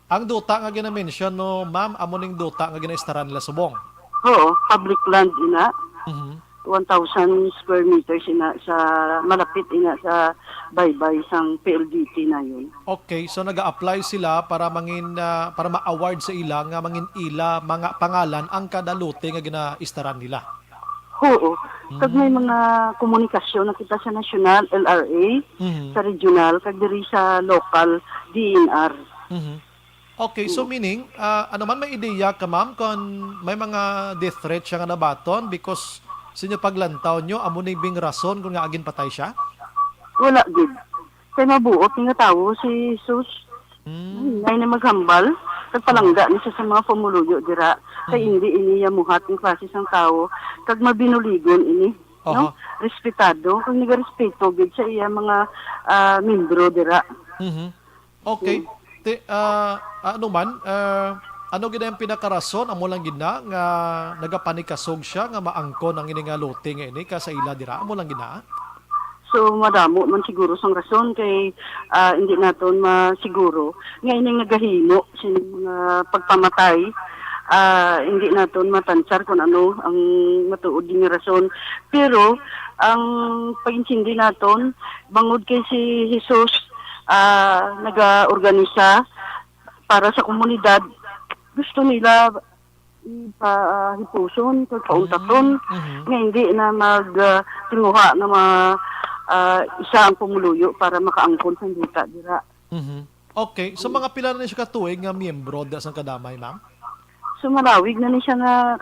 Ang duta nga gina-mention no, ma'am, amo ning duta nga ginaistaran nila subong. Oo, public land ina. 1,000 square meters ina sa malapit ina sa baybay sang PLDT na yun. Okay, so naga-apply sila para para ma-award sa ila nga mangin ila mga pangalan ang kada lote nga ginaistaran nila. Oo. Kag may mga komunikasyon na kita sa national LRA, sa regional, kag diri sa local DNR. Okay, so meaning, ano man may ideya ka ma'am kung may mga death threat siya nga nabaton because sa inyo paglantaw nyo, amo na ibing rason kung nga agin patay siya? Wala, good. Kaya mabuot nga tao si Jesus. Ay na maghambal. Kagpalangga niya sa mga pumuluyo dira. Kaya hindi iniya muhat ng klase sang tao. Kag mabinuligon ini. No? Respetado. Kag nagarespeto gid sa iya mga membro dira. Okay. Ano gid ang pinakarason amo lang gid na nga nagapanikasog siya nga maangkon ang ini nga lote nga ini ka sa ila dira amo lang gid na? So madamo man siguro sang rason kay hindi naton masiguro nga ini nagahimo sa mga pagpamatay. Hindi naton matansar kung ano ang matuod nga rason. Pero ang pag-intindi naton bangod kay si Jesus naga-organisa para sa komunidad, gusto nila ipahipuson, pagpauntaton, nga hindi na magtinguha na isa ang pumuluyo para makaangkon sa dita dira. Okay, so mga pila na siya katuig nga miyembro da sang kadamay, ma'am? So malawig na ni siya na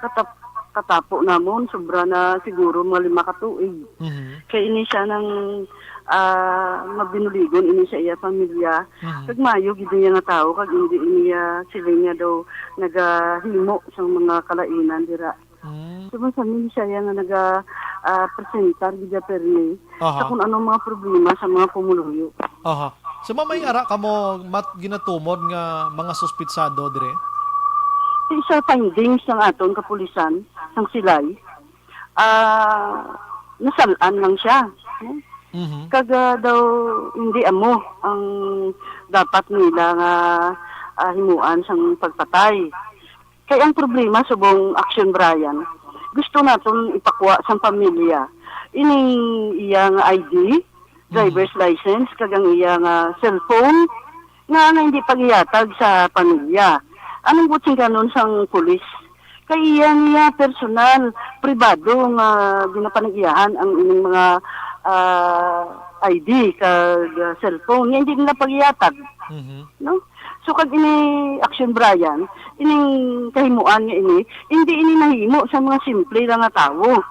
katapo namon, sobra na siguro mga 5 katuig. Kaya ini siya ng mabinuligon ini sa iya pamilya. Kag mayo gid niya nga tao kag hindi niya sila niya daw nagahimo sa mga kalainan dira. So sa siya nga presentar gid permi sa kung anong mga problema sa mga pumuluyo. So mamay ara kamo ginatumod nga mga suspitsado dire? Isa findings ng aton kapulisan sang silay. Nasalaan lang siya. Kaga daw hindi amo ang dapat nila nga himuan sang pagpatay. Kaya ang problema subong Action Brian, gusto naton ipakwa sang pamilya ining iyang ID, driver's license, kagang iyang cellphone nga hindi pagiyatag sa pamilya. Anong buting ganon sang pulis? Kaya niya personal, pribado nga ginapanagiyahan ang ining mga ID kag cellphone nga hindi nila pagyatag. No? So kag ini Action Brian, ining kahimuan nga ini, hindi ini nahimo sa mga simple lang nga tawo.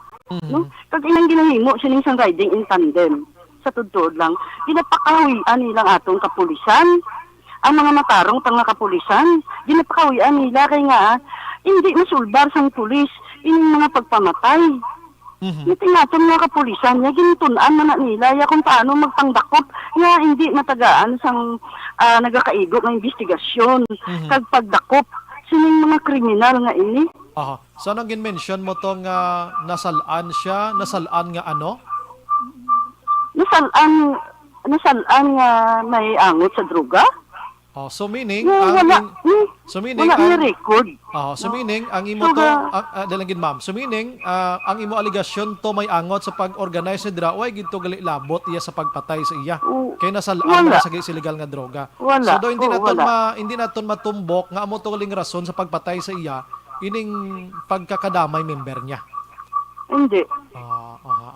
No? Kag ining ginahimo sining sang riding in tandem. Sa tudtod lang, ginapakawian nilang atong kapulisan. Ang mga matarong pang kapulisan, ginapakawian nila kay nga hindi masulbar sang pulis ining mga pagpamatay. Ito natin mga kapulisan niya, ginutunan na nila ya kung paano magpangdakop nga hindi matagaan sang nagakaigo ng investigasyon kag pagdakop sining mga kriminal nga ini. So anong gin-mention mo to nga nasalaan siya? Nasalaan nga ano? Nasalaan nga may angot sa droga. So meaning wala niya record. So meaning ang imo to dalangin ma'am. So meaning ang imo aligasyon to may angot sa pag-organize ni dira oy gidto gali labot iya sa pagpatay sa iya. Kay nasalaan na sa illegal nga droga. So do hindi naton matumbok nga amo to galing rason sa pagpatay sa iya ining pagkakadamay member niya. Hindi.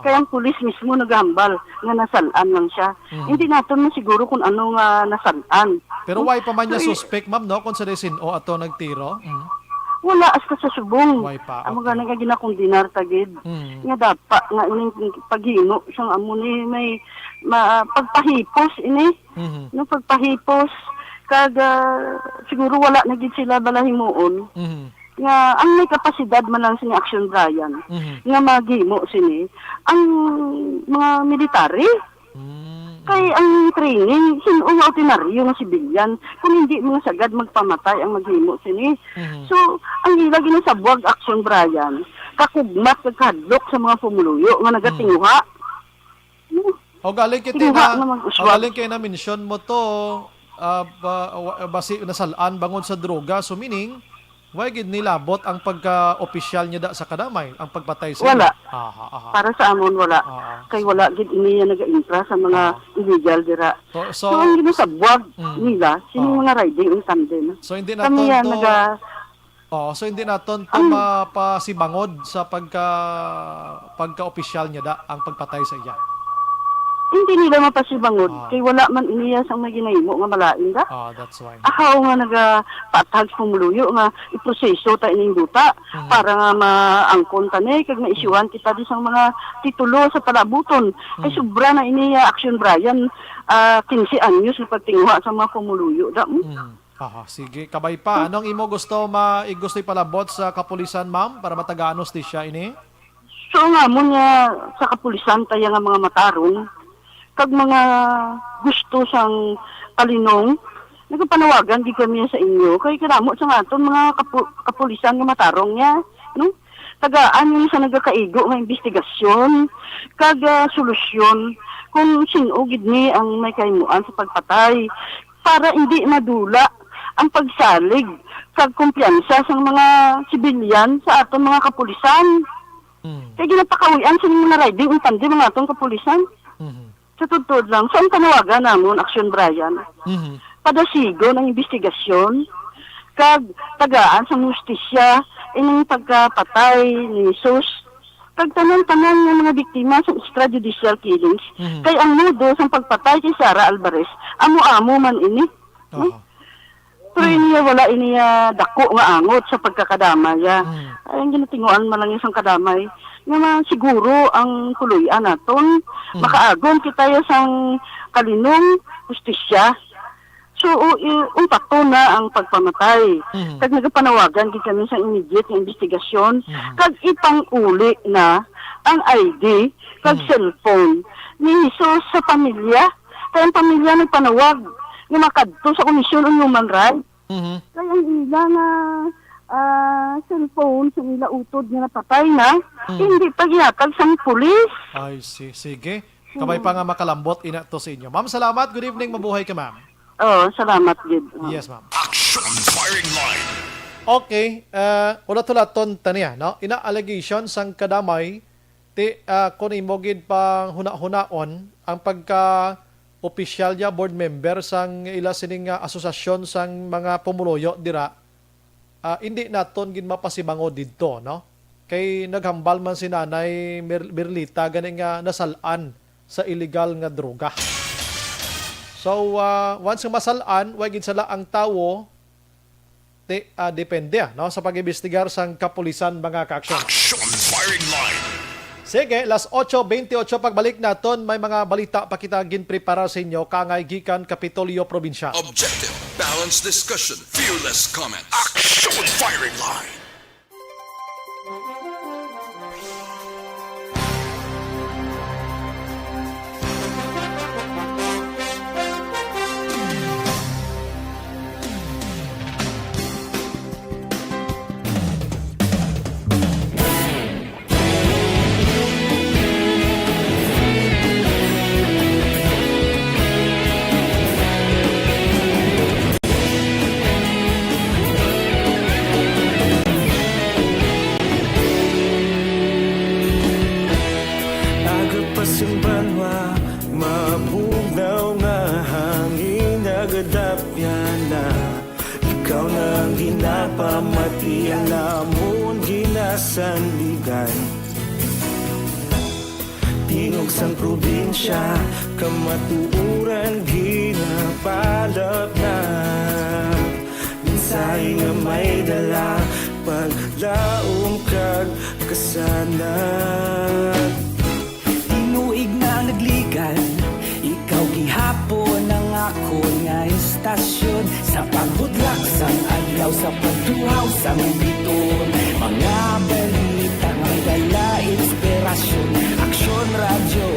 Kaya ang pulis mismo nagambal nga nasalaan lang siya. Hindi naton man siguro kung ano nga nasalaan. Pero why pa man niya suspect, ma'am, no? Kung sa desin o ato nagtiro? Wala, hasta sa subong. Why pa? Amo nga nga ginakondinar tagid. Nga dapat nga ining paghimo siyang amo ni may pagpahipos ini. No, pagpahipos. Kag siguro wala na gid sila balahimuon. Nga ang may kapasidad man lang sini Action Brian nga maghimo sini ang mga military kay ang training sino nga ordinaryo nga sibilyan kung hindi mga sagad magpamatay ang maghimo sini. So ang ila ginasabwag Action Brian kakugmat kag kadlok sa mga pumuluyo nga nagatinguha. O galing kay Kinuha na, naman, o uswag. galing kay na mention mo to, basi nasalaan bangon sa droga, so meaning, why gid nilabot ang pagka-opisyal niya da sa kadamay, ang pagpatay sa Wala. inyo? Aha, aha. Para sa amon wala. Kay wala gid iniya naga-intra sa mga illegal dira. So, So, ang ginasabwag nila, sining mga riding in tandem. so hindi Kami yan naton to, naga so hindi naton to mapasibangod sa pagka-opisyal niya da, ang pagpatay sa iya. hindi nila mapasibangot kay wala man iniya sang may ginahimo nga malain da. That's why. Akaw nga naga patag pumuluyo nga iproseso ta ining duta para nga maangkon tani kag maisyuhan kita di sang mga titulo sa palabuton. Kay sobra na iniya Action Brian 15 anyos na pagtingwa sa mga pumuluyo da. Sige, kabay pa. Anong imo gusto gusto ipalabot sa kapulisan, ma'am, para matagaan hustisya ini? So nga mo niya sa kapulisan tayo nga mga matarong kag mga gusto sang palinong nagapanawagan di kami sa inyo kay kadamo sa aton mga kapulisan nga matarong niya no tagaan yung sa nagakaigo nga investigasyon kag solusyon kung sino gid ni ang may kahimuan sa pagpatay para hindi madula ang pagsalig kag kumpiyansa sa mga sibilyan sa aton mga kapulisan. Kaya ginapakawian sa mga riding ang tandi mga atong kapulisan. Sa tutod lang, saan panawagan namon Action Brian? Padasigo ng investigasyon, kag tagaan sa justisya, ining pagkapatay ni Jesus, kag tanan-tanan ng mga biktima sa extrajudicial killings, kay ang nudo sa pagpatay kay Sara Alvarez, amo-amo man ini. Pero iniya wala iniya dako nga angot sa pagkakadamay. Ay, ang ginatinguan man lang isang kadamay. Nga siguro ang kuluyan naton, makaagom kita sang kalinong justisya. So, umpato na ang pagpamatay. Kag nagapanawagan gid kami sa immediate nga investigasyon, kag ipang-uli na ang ID, kag cellphone ni Jesus sa pamilya. Kaya ang pamilya nagpanawag nga makadto sa Komisyon on Human Rights. Kaya ang ila nga cellphone sa ila utod nga napatay na, hindi pa ginatag sa pulis. Ay, sige. Kabay pa nga makalambot ina to sa inyo. Ma'am, salamat. Good evening. Mabuhay ka, ma'am. Salamat, Gid. Yes, ma'am. Action Firing Line. Okay, una tulaton taniya, no? Ina allegation sang kadamay kung imogid pang huna-hunaon ang pagka opisyal niya board member sang ila sining asosasyon sang mga pumuloyo dira. Hindi naton gid mapasibango didto, no? Kay naghambal man si Nanay Merlita ganing nga nasalan sa illegal nga droga. So, once nga masalan, wag gid sala ang tawo depende no sa pag-imbestigar sang kapulisan mga ka-action. Action Firing Line. Sige, las 8:28 pagbalik naton may mga balita pa kita ginprepara sa inyo kangay gikan Kapitolyo Probinsya. Objective, balanced discussion, fearless comments. Action Firing Line. Agapasumbanwa, mabugnaw nga hangin nagadapyan na. Ikaw na ang ginapamatian namon ginasandigan. Tingog sang probinsya, kamatuuran ginapalap na. Minsay nga may dala, paglaom kag kasanag. Tinuig na nagligan, ikaw gihapon ang ako nga istasyon. Sa pagbudlak sang adlaw, sa pagtuhaw sang biton. Mga balita nga dala inspirasyon. Aksyon radyo,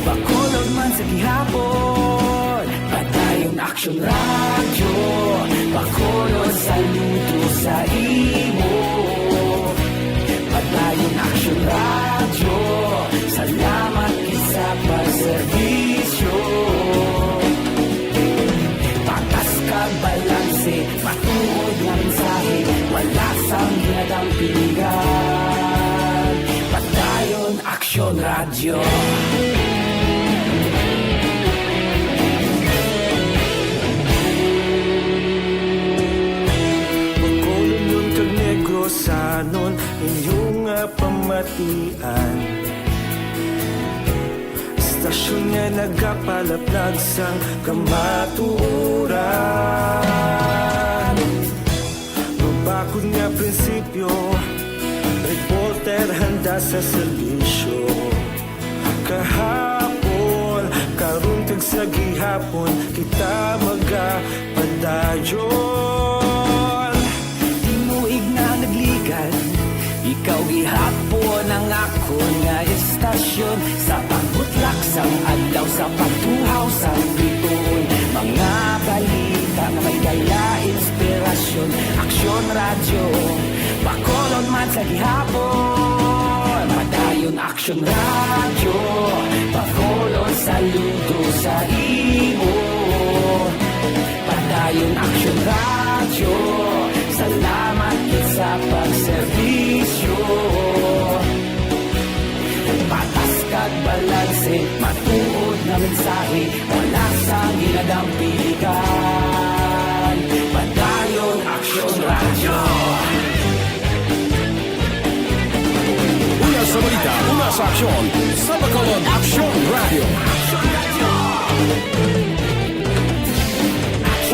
bakolod man sa gihapon. Padayon Aksyon radyo, bakolod sa luto sa imo. Padayon Aksyon radyo, salamat isa pagserbi. radyo. Pagkulong yung kag negrosanon, inyong pamatian. Istasyon nga nagapalaplag sang kamatuuran. Mabakod nga prinsipyo, reporter handa sa serbisyo. Kahapon, karong kag sa gihapon, kita magapadayon. Tinuig na nagligan, ikaw gihapon ang ako nga istasyon. Sa pagbutlak sang adlaw, sa pagtuhaw sang bituon. Mga balita na may dala inspirasyon. Aksyon radyo, Bacolod man sa gihapon. Padayon Aksyon radyo, Bacolod saludo sa imo. Padayon Aksyon radyo, salamat sa pagserbisyo. Patas kag balanse, matuod na mensahe, wala sa ginadampigan. Padayon Aksyon radyo. Una sa balita, una sa aksyon, sa Bacolod Aksyon Radio.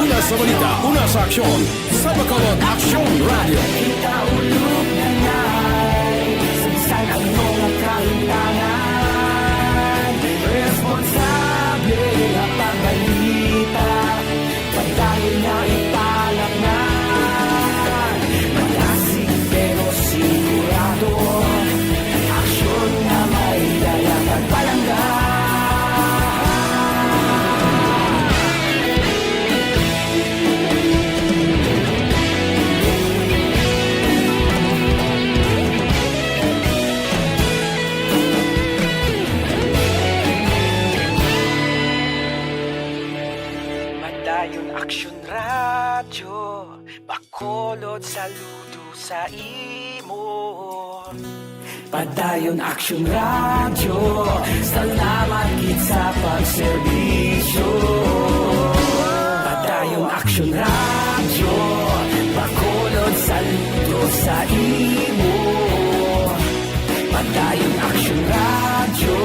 Una sa balita, una sa aksyon, sa Bacolod Aksyon Radio. Kita ulog na ngay, sagsan ang mga kahintangan. Responsable na pagbalita, pagdahil na ipalaknan. Malasig pero sigurado, aksyon na may dalagang palanggan. Padayon Aksyon radyo, Bacolod saludo sa imo. Padayon Aksyon radyo, salamat gid sa pagserbisyo. Padayon Aksyon radyo, Bacolod saludo sa imo. Padayon Aksyon radyo,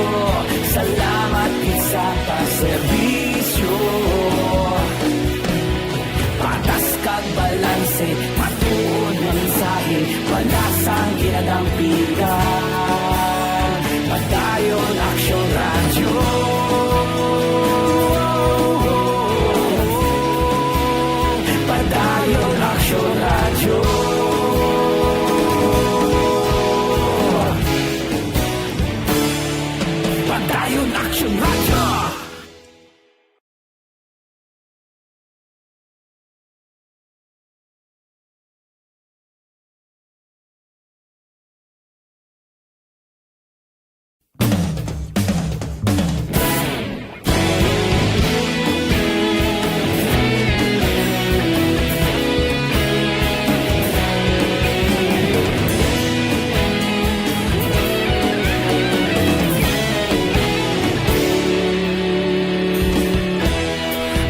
salamat gid sa pagserbisyo. Patas kag balanse, matuod na mensahe, wala sang ginadampigan. Padayon Aksyon radyo. Padayon Aksyon radyo. Padayon Aksyon radyo.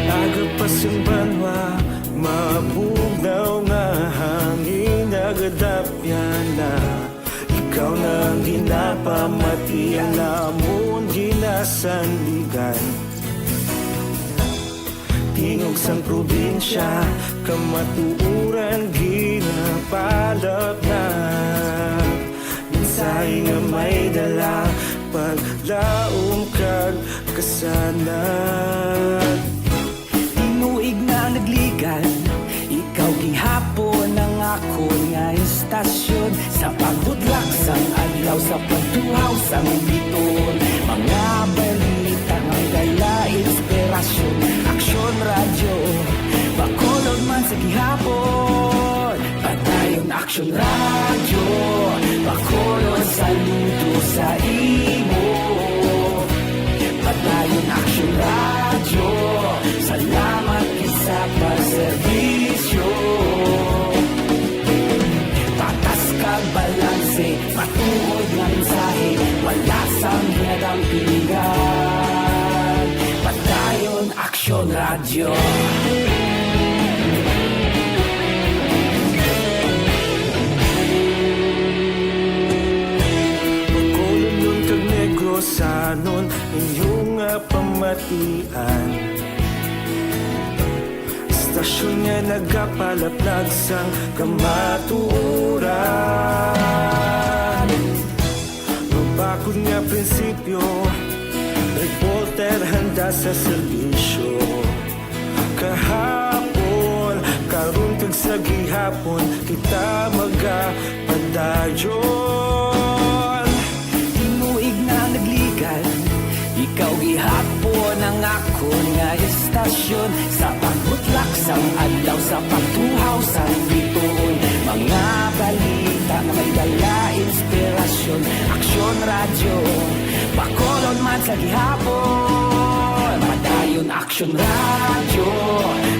Nagapas yung banwa, mabugnaw nga hangin, nagadapyan na. Ikaw na ang ginapamati, ang namon ginasandigan. Tingog sang probinsya, kamatuuran ginapalap na. Minsay nga may dala, paglaom kag kasanan. Tinuig na nagligan, ikaw gihapon ang ako nga istasyon. Sa pagbudlak sang adlaw, sa pagtuhaw sang biton. Mga balita nga dala inspirasyon. Aksyon radyo, Bacolod man sa gihapon. Padayon Aksyon radyo, Bacolod saludo sa imo. Padayon Aksyon radyo, salamat sa pagserbisyo. Patas kag balanse, matuod nga mensahe, wala sang ginagawa. pamatian. Istasyon niya nagapalaplag sang kamatuuran. Mabakod nga prinsipyo, reporter handa sa serbisyo. Kahapon, karun kag sa gihapon, kita magapadayon. Tinuig na nagligal, ikaw gihapon ang ako nga istasyon. Sa pagbutlak sang adlaw, sa pagtuhaw sang bituon, mga balita na may dala inspirasyon. Aksyon radyo, Bacolod man sa gihapon. Padayon Aksyon radyo,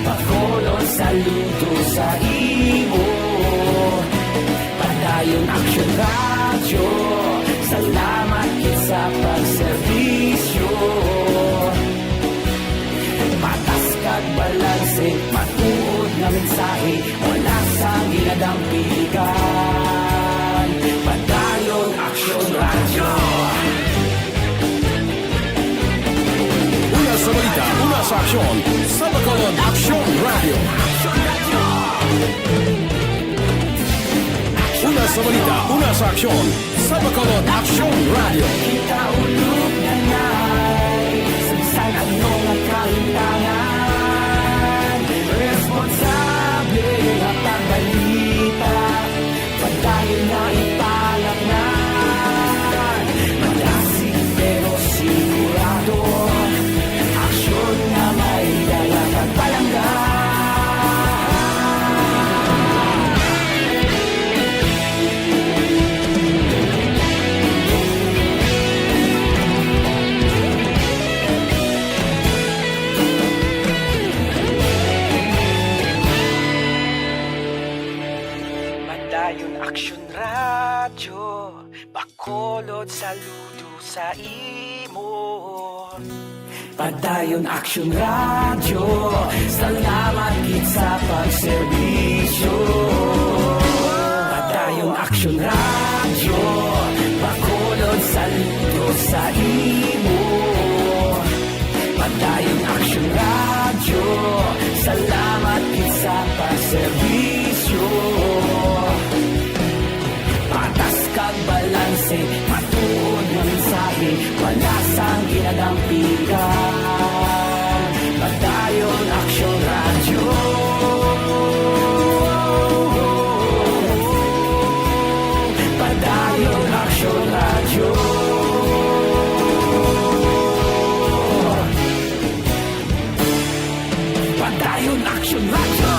Bacolod saludo sa imo. Padayon Aksyon radyo, salamat kit sa pagserbisyo. Patas kag balanse, matuod nga mensahe, wala sang ginadampigan. Padayon Aksyon radyo. Una sa balita, una sa aksyon, sa Bacolod Aksyon Radio. Una sa balita, una sa aksyon, sa Bacolod Aksyon Radio. Kita ulog na na'y sagsang anong ang kahintangan. Responsable at ang balita, padayon na ipalaknan. Malasig pero sigurado, aksyon na may dalang pagpalanggan. Padayon Aksyon radyo, Bacolod saludo sa imo. Padayon Aksyon radyo, salamat kit sa pagserbisyo. Padayon Aksyon radyo, Bacolod saludo sa imo. Padayon Aksyon radyo, salamat kit sa pagserbisyo. Patas kag balanse, matuod nga mensahe, wala sang ginadampigan. Padayon Aksyon radyo. Padayon Aksyon radyo. Padayon Aksyon radyo.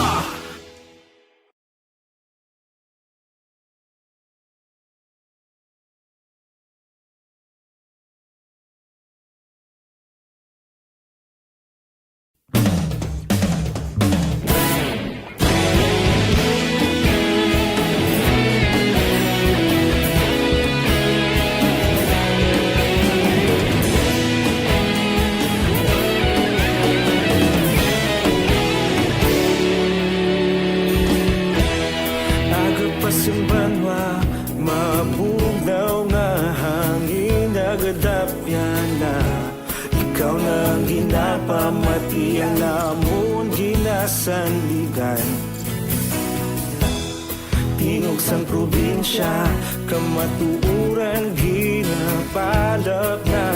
Agpasimbanwa, mabugnaw nga hangin nagadapyan na. Ikaw na ang ginapamatian namon ginasandigan. Tingog sang probinsya, kamatuuran ginapalap na.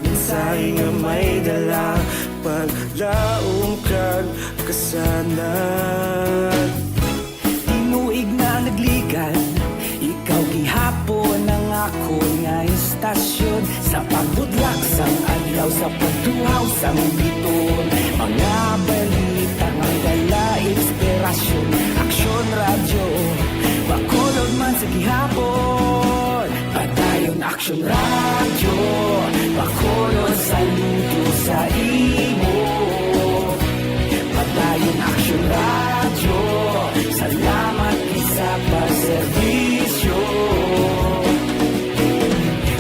Mensahe nga may dala, paglaong kag kasanan. Tinuig na nagligan, ikaw gihapon ang ako nga istasyon. Sa pagbudlak sang adlaw, sa pagtuhaw sang biton, mga balita nga dala inspirasyon. Aksyon radyo, Bacolod man sa gihapon. Padayon Aksyon radyo, Bacolod saludo sa imo. Padayon Aksyon radyo, salamat sa pagserbisyo.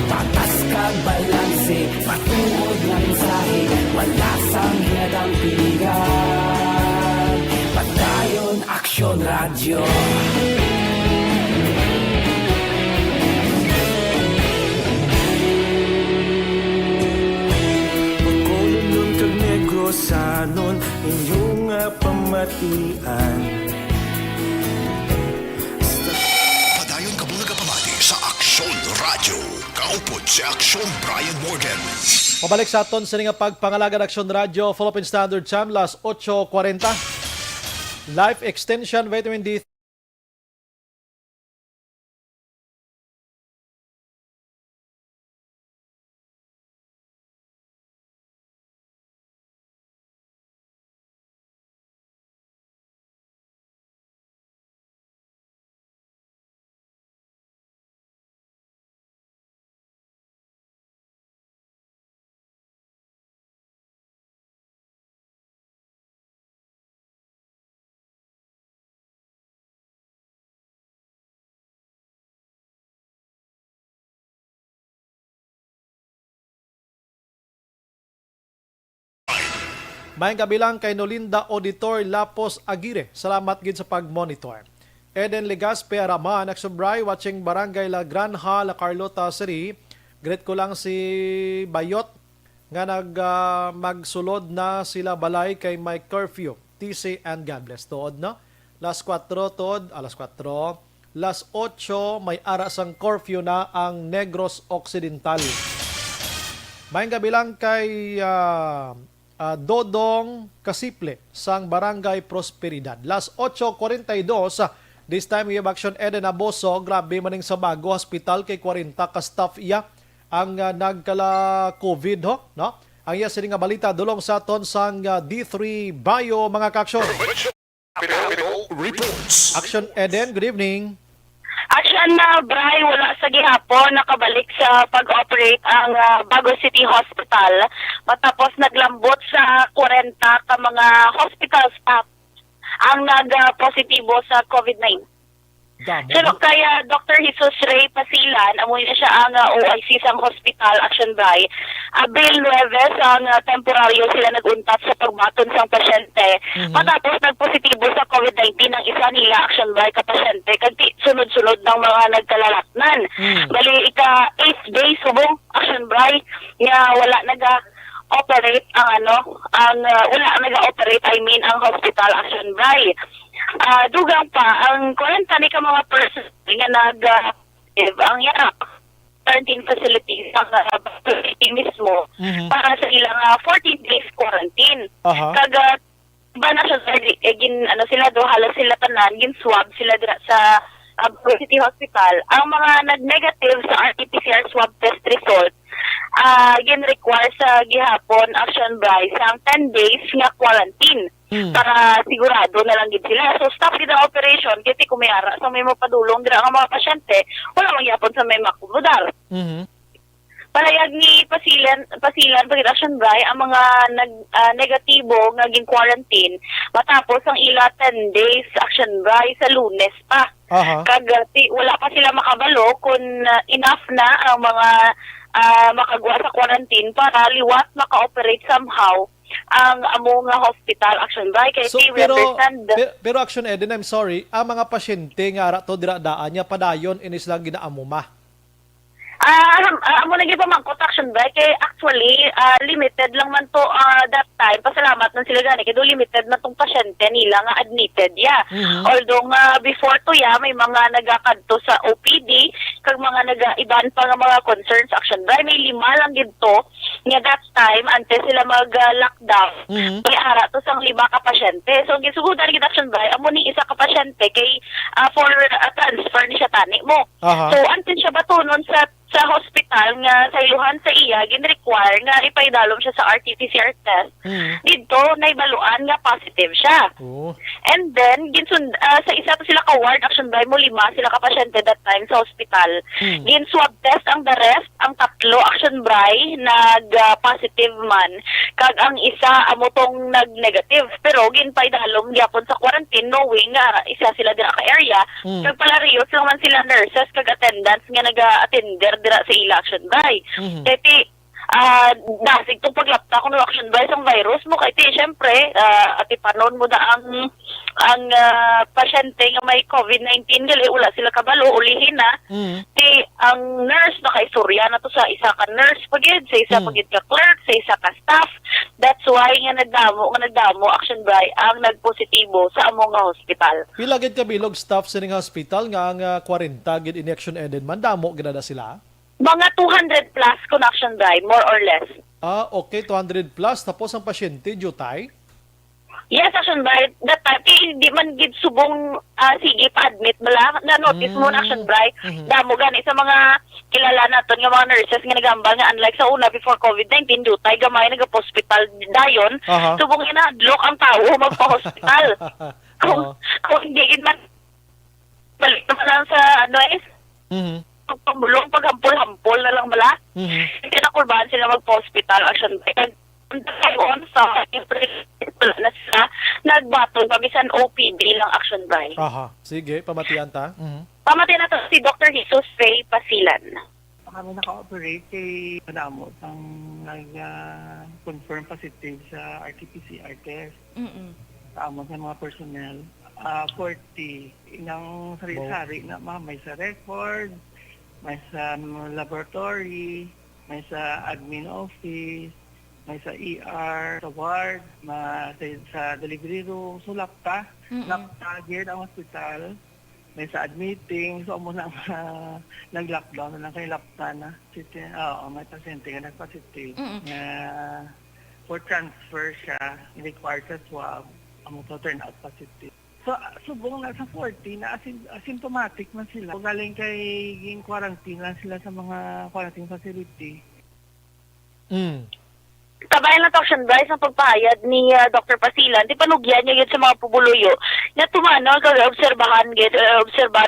Patas kag balanse, matuod nga mensahe, wala sang ginadampigan. Padayon Aksyon radyo. sanon inyong pamatian. Padayon ka mga kapamati sa Aksyon Radio. Kaupod si Aksyon Brian Morgan. Pabalik sa aton sa nga pagpangalaga ng Aksyon Radio, Philippine Standard Time, las 8:40. Life Extension Vitamin D. Mayang kabilang kay Nolinda Auditor Lapos Aguirre. Salamat gid sa pag-monitor. Eden Legaspe Araman, Naksubray, watching Barangay La Granja, La Carlota City. Greet ko lang si Bayot nga magsulod na sila balay kay may curfew. TC and God bless. Tuod no? Las 4 tuod, alas 4. Las 8 may arasang curfew na ang Negros Occidental. Mayang kabilang kay Dodong Kasiple sang Barangay Prosperidad. Las 8:42, this time we have action Eden Aboso, grabe maning sa Bago Hospital kay 40 ka staff iya ang nagkala COVID ho, no? Ang iya sini nga balita dulong sa aton sang D3 Bio mga kaksyon. Action Eden, good evening. Action na, Bray, wala sa gihapon nakabalik sa pag-operate ang Bago City Hospital matapos naglambot sa 40 ka mga hospital staff ang nag-positibo sa COVID-19. So, kaya Dr. Jesus Ray Pasilan, amoy na siya ang OIC sa hospital, Action Bray. Abril 9, ang temporaryo sila naguntat sa pagbaton sa pasyente. Matapos nagpositibo sa COVID-19 ang isa nila, Action Bray, kapasyente. Kagti sunod-sunod ng mga nagkalalatnan. Bali, ika-8 days subong, Action Bray, nga wala operate wala nag-operate, ang hospital, Action Bray. Dugang pa, ang 40 ni ka mga person nga ang yarap 13 facilities ang mismo para sa ilang 14 days quarantine. Kaga ba na siya sila halos sila tanan gin swab sila dira sa City Hospital. Ang mga nag-negative sa RT-PCR swab test result gin-require sa gihapon, Action Bray, sa 10 days nga quarantine para sigurado na lang gid sila. So, stop gid ang operation kasi kumiyara sa may mapadulong dira ang mga pasyente, wala mangyapon sa may makumudar. Palayag ni Pasilan pagit Action Bray ang mga negatibo nga gin quarantine matapos ang ila 10 days, Action Bray, sa Lunes pa. Kagati wala pa sila makabalo kung enough na ang mga makagawa sa quarantine para liwat maka-operate somehow ang among hospital, Action Bray. Kaya so, pero Action Eden, I'm sorry, ang mga pasyente nga ara to dira daan niya padayon inis lang ginaamuma. Amo na gyud pamangkot, Action Bray, kay actually limited lang man to that time. Pasalamat man sila gani kay do limited na tong pasyente nila nga admitted Although before to may mga nagakadto sa OPD kag mga nagaiban pa nga mga concerns, Action Bray, may 5 lang gid to nga that time antes sila mag-lockdown. Kaya ara to sang 5 ka pasyente. So gisugudan gid, Action Bray, amo ni isa ka pasyente kay for transfer ni siya tani mo. So antes siya batunon sa hospital nga sa iluhan sa iya gin-require nga ipaidalom siya sa RT-PCR test. Dito naibaluan nga positive siya. And then sa isa to sila ka ward, Action Bray, mo 5 sila ka pasyente that time sa hospital. Gin swab test ang the rest, ang 3, Action Bray, nag-positive man. Kag ang isa amo tong nag-negative. Pero gin paidalom gyapon sa quarantine knowing nga isa sila dira ka area. Kag palariyos lang man sila nurses kag attendants nga naga-attender dira sa ila, Action Bray. Kaya dasig itong paglapta ko ng action ba isang virus mo kay ti syempre at ipanon mo na ang pasyente nga may COVID-19 gali wala sila kabalo ulihin na ti ang nurse na kay surya na to sa isa ka nurse pagid sa isa pagid ka clerk sa isa ka staff. That's why nga nagdamo action ba ang nagpositibo sa among nga hospital. Pila gid ka bilog staff sa ning hospital nga ang 40 gid in action ended man damo gid na sila. Mga 200 plus connection drive, more or less. Okay, 200 plus. Tapos ang pasyente, jutay? Yes, action drive. That time, hindi man gid subong sige pa-admit mala. Na-notice mo na action drive. Damo gani sa mga kilala naton nga mga nurses nga nagambal nga unlike sa una before COVID-19, jutay gamay nag-hospital dayon. Subong ina-adlock ang tao magpa-hospital. kung hindi gid man balik naman lang sa pagpamulong, paghampol-hampol na lang bala. Hindi na kurbahan sila mag-hospital action. Ngayon, sa na sila, nagbatol pabisan OPD lang action by. Sige, pamatian ta. Pamatian na to si Dr. Jesus Faye Pasilan. Kami naka-operate kay madamo ang nag-confirm positive sa RT-PCR test. Sa amon sa mga personnel. 40. Inang sari-sari na may sa record, may sa laboratory, may sa admin office, may sa ER, sa ward, sa delivery room, so lapta gid ang hospital, may sa admitting, so mo na nag-lockdown na lang kay lapta na. May pasyente nga nag-positive. For transfer siya, required sa swab, amo to turn out positive. So, subong na sa 40 na asymptomatic man sila. O galing kay quarantine lang sila sa mga quarantine facility. Kabayan lang action guys ang pagpahayad ni Dr. Pasilan. Di panugyan niya yun sa mga pubuluyo na tumano kag-obserbar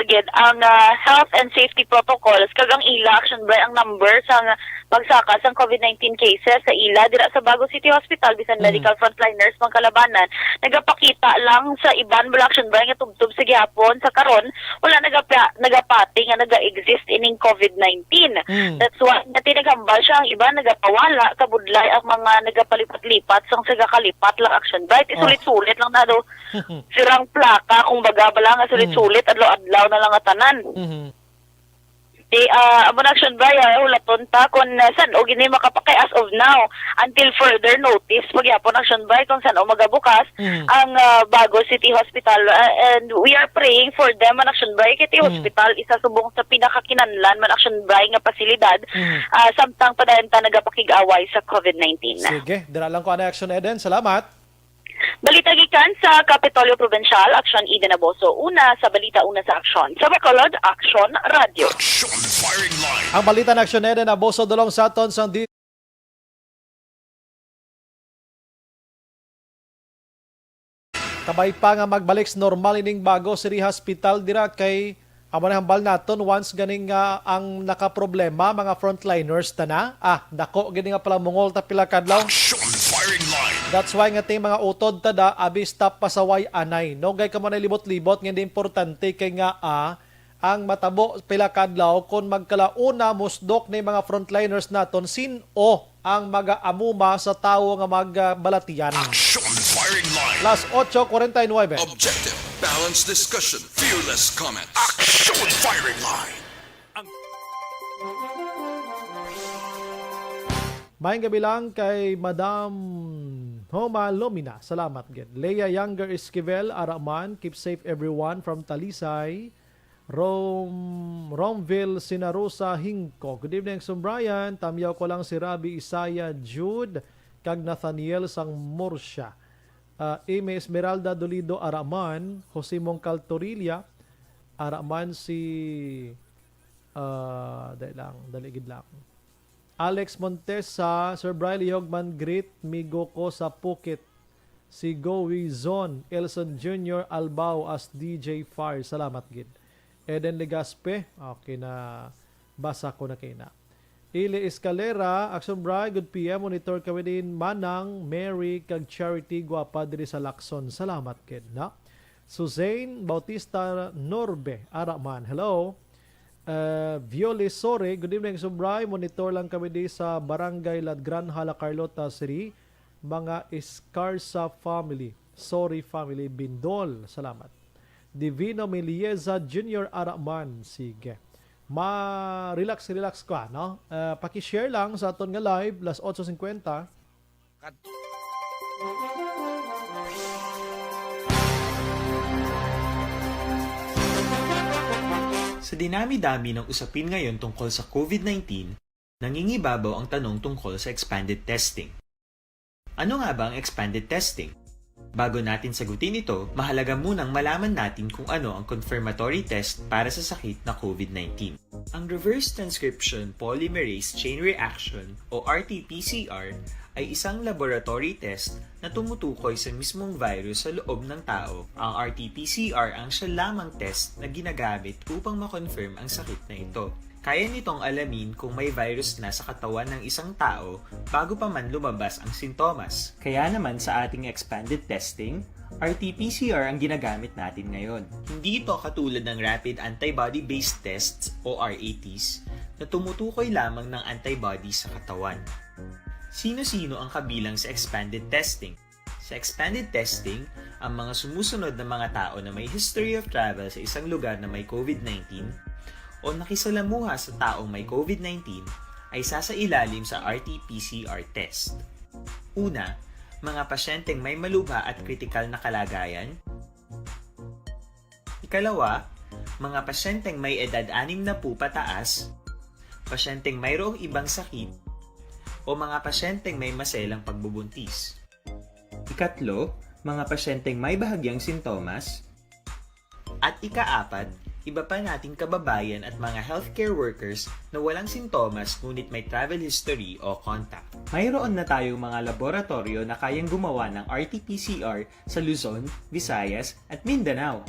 gid ang health and safety protocols kag ang ila action by ang number sa pagsakas ang COVID-19 cases sa ila dira sa Bago City Hospital bisan medical frontliners pang kalabanan nagapakita lang sa iban action by nga tubtub sa gihapon sa karon wala nagapati nga naga-exist ining COVID-19. That's why natinagambal siya ang iba nagapawala kabudlay ang mga nagapalipat-lipat sang sagakalipat lang action by sulit-sulit lang na do sirang plaka kung baga bala nga sulit-sulit adlaw-adlaw na lang tanan. Amo na action ba hulaton ta kung saan o gini makapakay as of now until further notice pagyapon action ba kung saan o magabukas ang Bago City Hospital and we are praying for them an action ba kiti hospital isa subong sa pinakakinanlan man action ba nga pasilidad samtang padayon ta nagapakig-away sa COVID-19. Sige, dira lang ko ana action Eden. Salamat. Balita gikan sa Kapitolyo Provincial, Action Eden Aboso. Una sa balita, una sa aksyon. Sa Bacolod, Action Radio. Action Firing Line. Ang balita ng Action Eden Aboso dulong sa aton sang kabay pa nga magbalik sa normal ining Bago City Hospital dira kay amo na hambal naton once ganing ang nakaproblema mga frontliners na dako gini nga pala mungol ta pila kadlaw. Action Firing Line. That's why nga ting mga utod tada abi stop pasaway anay. No gay ka mo na libot-libot nga importante kay nga ang matabo pila kadlaw kon magkalauna musdok ni mga frontliners naton sin-o ang mag-aamuma sa tawo nga magbalatian. Action Firing Line. Las 8:49. Objective, balanced discussion, fearless comments. Action Firing Line. Maayong gabi lang kay Madam Homa Lomina. Salamat gid. Leia Younger Esquivel, Araman, keep safe everyone from Talisay. Romville Sinarosa Hingko. Good evening, Sumbrian. Tamyaw ko lang si Rabi Isaya Jude kag Nathaniel Sang Murcia. Eme Esmeralda Dolido Araman, Jose Mongcal Torilla Araman si daligid lang. Alex Montesa, Sir Briley Hogman Great, Migo ko sa Phuket. Si Gowi Zon, Elson Jr. Albao as DJ Fire. Salamat gid. Eden Legaspe, okay na basa ko na kay na. Ili Escalera, Action Bri, good PM, monitor kami din Manang, Mary, kag Charity, guwapa diri sa Lacson. Salamat gid na. Suzanne Bautista Norbe, Araman, hello. Violisore, good evening Subray, monitor lang kami di sa Barangay Ladgran, Hala Carlota City, mga Escarza family, sorry family, Bindol, salamat. Divino Milieza Junior Araman, sige. Relax ka, no? Paki-share lang sa aton nga live, las 8:50. Sa dinami-dami ng usapin ngayon tungkol sa COVID-19, nangingibabaw ang tanong tungkol sa expanded testing. Ano nga ba ang expanded testing? Bago natin sagutin ito, mahalaga munang malaman natin kung ano ang confirmatory test para sa sakit na COVID-19. Ang reverse transcription polymerase chain reaction o RT-PCR ay isang laboratory test na tumutukoy sa mismong virus sa loob ng tao. Ang RT-PCR ang siya lamang test na ginagamit upang makonfirm ang sakit na ito. Kaya nitong alamin kung may virus na sa katawan ng isang tao bago pa man lumabas ang sintomas. Kaya naman sa ating expanded testing, RT-PCR ang ginagamit natin ngayon. Hindi ito katulad ng rapid antibody-based tests o RATs na tumutukoy lamang ng antibodies sa katawan. Sino-sino ang kabilang sa expanded testing? Sa expanded testing, ang mga sumusunod na mga tao na may history of travel sa isang lugar na may COVID-19 o nakisalamuha sa taong may COVID-19 ay sasailalim sa RT-PCR test. Una, mga pasyenteng may malubha at kritikal na kalagayan. Ikalawa, mga pasyenteng may edad 60 pataas, pasyenteng mayroong ibang sakit, o mga pasyenteng may maselang pagbubuntis. Ikatlo, mga pasyenteng may bahagyang sintomas. At ikaapat, iba pa nating kababayan at mga healthcare workers na walang sintomas ngunit may travel history o contact. Mayroon na tayong mga laboratorio na kayang gumawa ng RT-PCR sa Luzon, Visayas at Mindanao.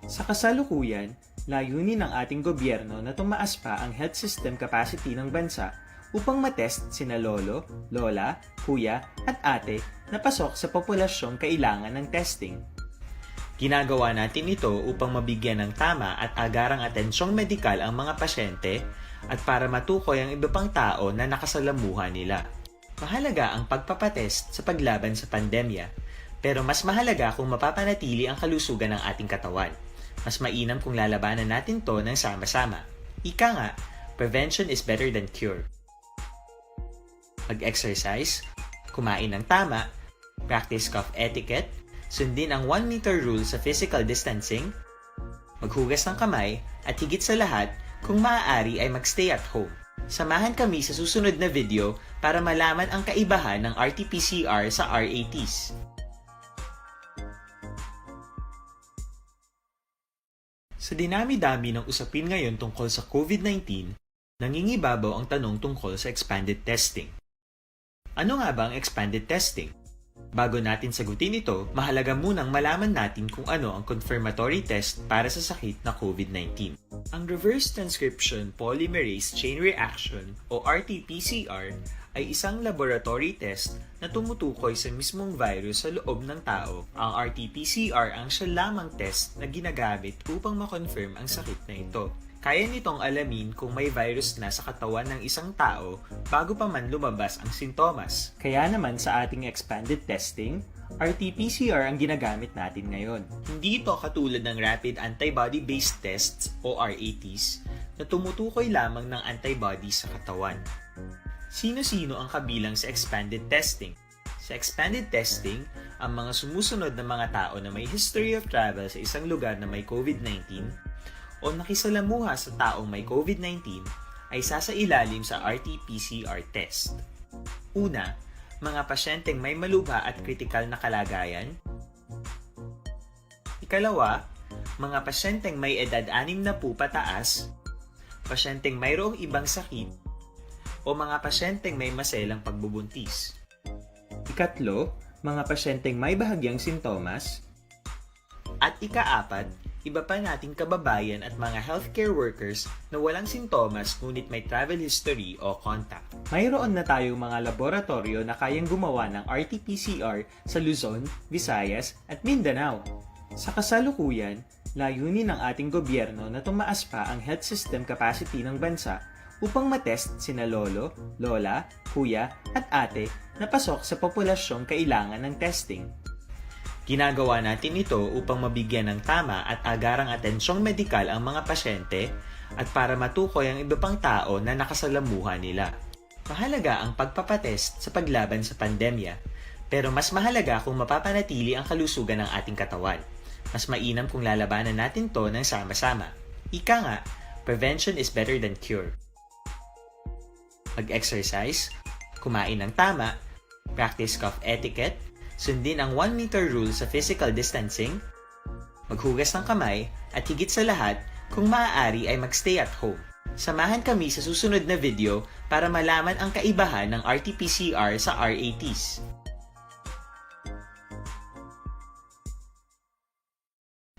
Sa kasalukuyan, layunin ng ating gobyerno na tumaas pa ang health system capacity ng bansa upang matest sina lolo, lola, kuya at ate na pasok sa populasyong kailangan ng testing. Ginagawa natin ito upang mabigyan ng tama at agarang atensyong medikal ang mga pasyente at para matukoy ang iba pang tao na nakasalamuha nila. Mahalaga ang pagpapatest sa paglaban sa pandemya, pero mas mahalaga kung mapapanatili ang kalusugan ng ating katawan. Mas mainam kung lalabanan natin to ng sama-sama. Ika nga, prevention is better than cure. Mag-exercise, kumain ng tama, practice cough etiquette, sundin ang 1 meter rule sa physical distancing, maghugas ng kamay, at higit sa lahat, kung maaari ay magstay at home. Samahan kami sa susunod na video para malaman ang kaibahan ng RT-PCR sa RATs. Sa dinami-dami ng usapin ngayon tungkol sa COVID-19, nangingibabaw ang tanong tungkol sa expanded testing. Ano nga ba ang expanded testing? Bago natin sagutin ito, mahalaga munang malaman natin kung ano ang confirmatory test para sa sakit na COVID-19. Ang reverse transcription polymerase chain reaction o RT-PCR ay isang laboratory test na tumutukoy sa mismong virus sa loob ng tao. Ang RT-PCR ang siya lamang test na ginagamit upang makonfirm ang sakit na ito. Kaya nitong alamin kung may virus na sa katawan ng isang tao bago pa man lumabas ang sintomas. Kaya naman sa ating expanded testing, RT-PCR ang ginagamit natin ngayon. Hindi ito katulad ng rapid antibody-based tests o RATs na tumutukoy lamang ng antibodies sa katawan. Sino-sino ang kabilang sa expanded testing? Sa expanded testing, ang mga sumusunod na mga tao na may history of travel sa isang lugar na may COVID-19 o nakisalamuha sa taong may COVID-19 ay sasailalim sa RT-PCR test. Una, mga pasyenteng may malubha at kritikal na kalagayan. Ikalawa, mga pasyenteng may edad 60 pataas, pasyenteng mayroong ibang sakit, o mga pasyenteng may maselang pagbubuntis. Ikatlo, mga pasyenteng may bahagyang sintomas. At ikaapat, iba pa nating kababayan at mga healthcare workers na walang sintomas ngunit may travel history o contact. Mayroon na tayong mga laboratorio na kayang gumawa ng RT-PCR sa Luzon, Visayas at Mindanao. Sa kasalukuyan, layunin ng ating gobyerno na tumaas pa ang health system capacity ng bansa upang matest sina lolo, lola, kuya at ate na pasok sa populasyong kailangan ng testing. Ginagawa natin ito upang mabigyan ng tama at agarang atensyong medikal ang mga pasyente at para matukoy ang iba pang tao na nakasalamuha nila. Mahalaga ang pagpapatest sa paglaban sa pandemya, pero mas mahalaga kung mapapanatili ang kalusugan ng ating katawan. Mas mainam kung lalabanan natin to ng sama-sama. Ika nga, prevention is better than cure. Mag-exercise, kumain ng tama, practice cough etiquette, sundin ang 1 meter rule sa physical distancing, maghugas ng kamay, at higit sa lahat, kung maaari ay magstay at home. Samahan kami sa susunod na video para malaman ang kaibahan ng RT-PCR sa RATs.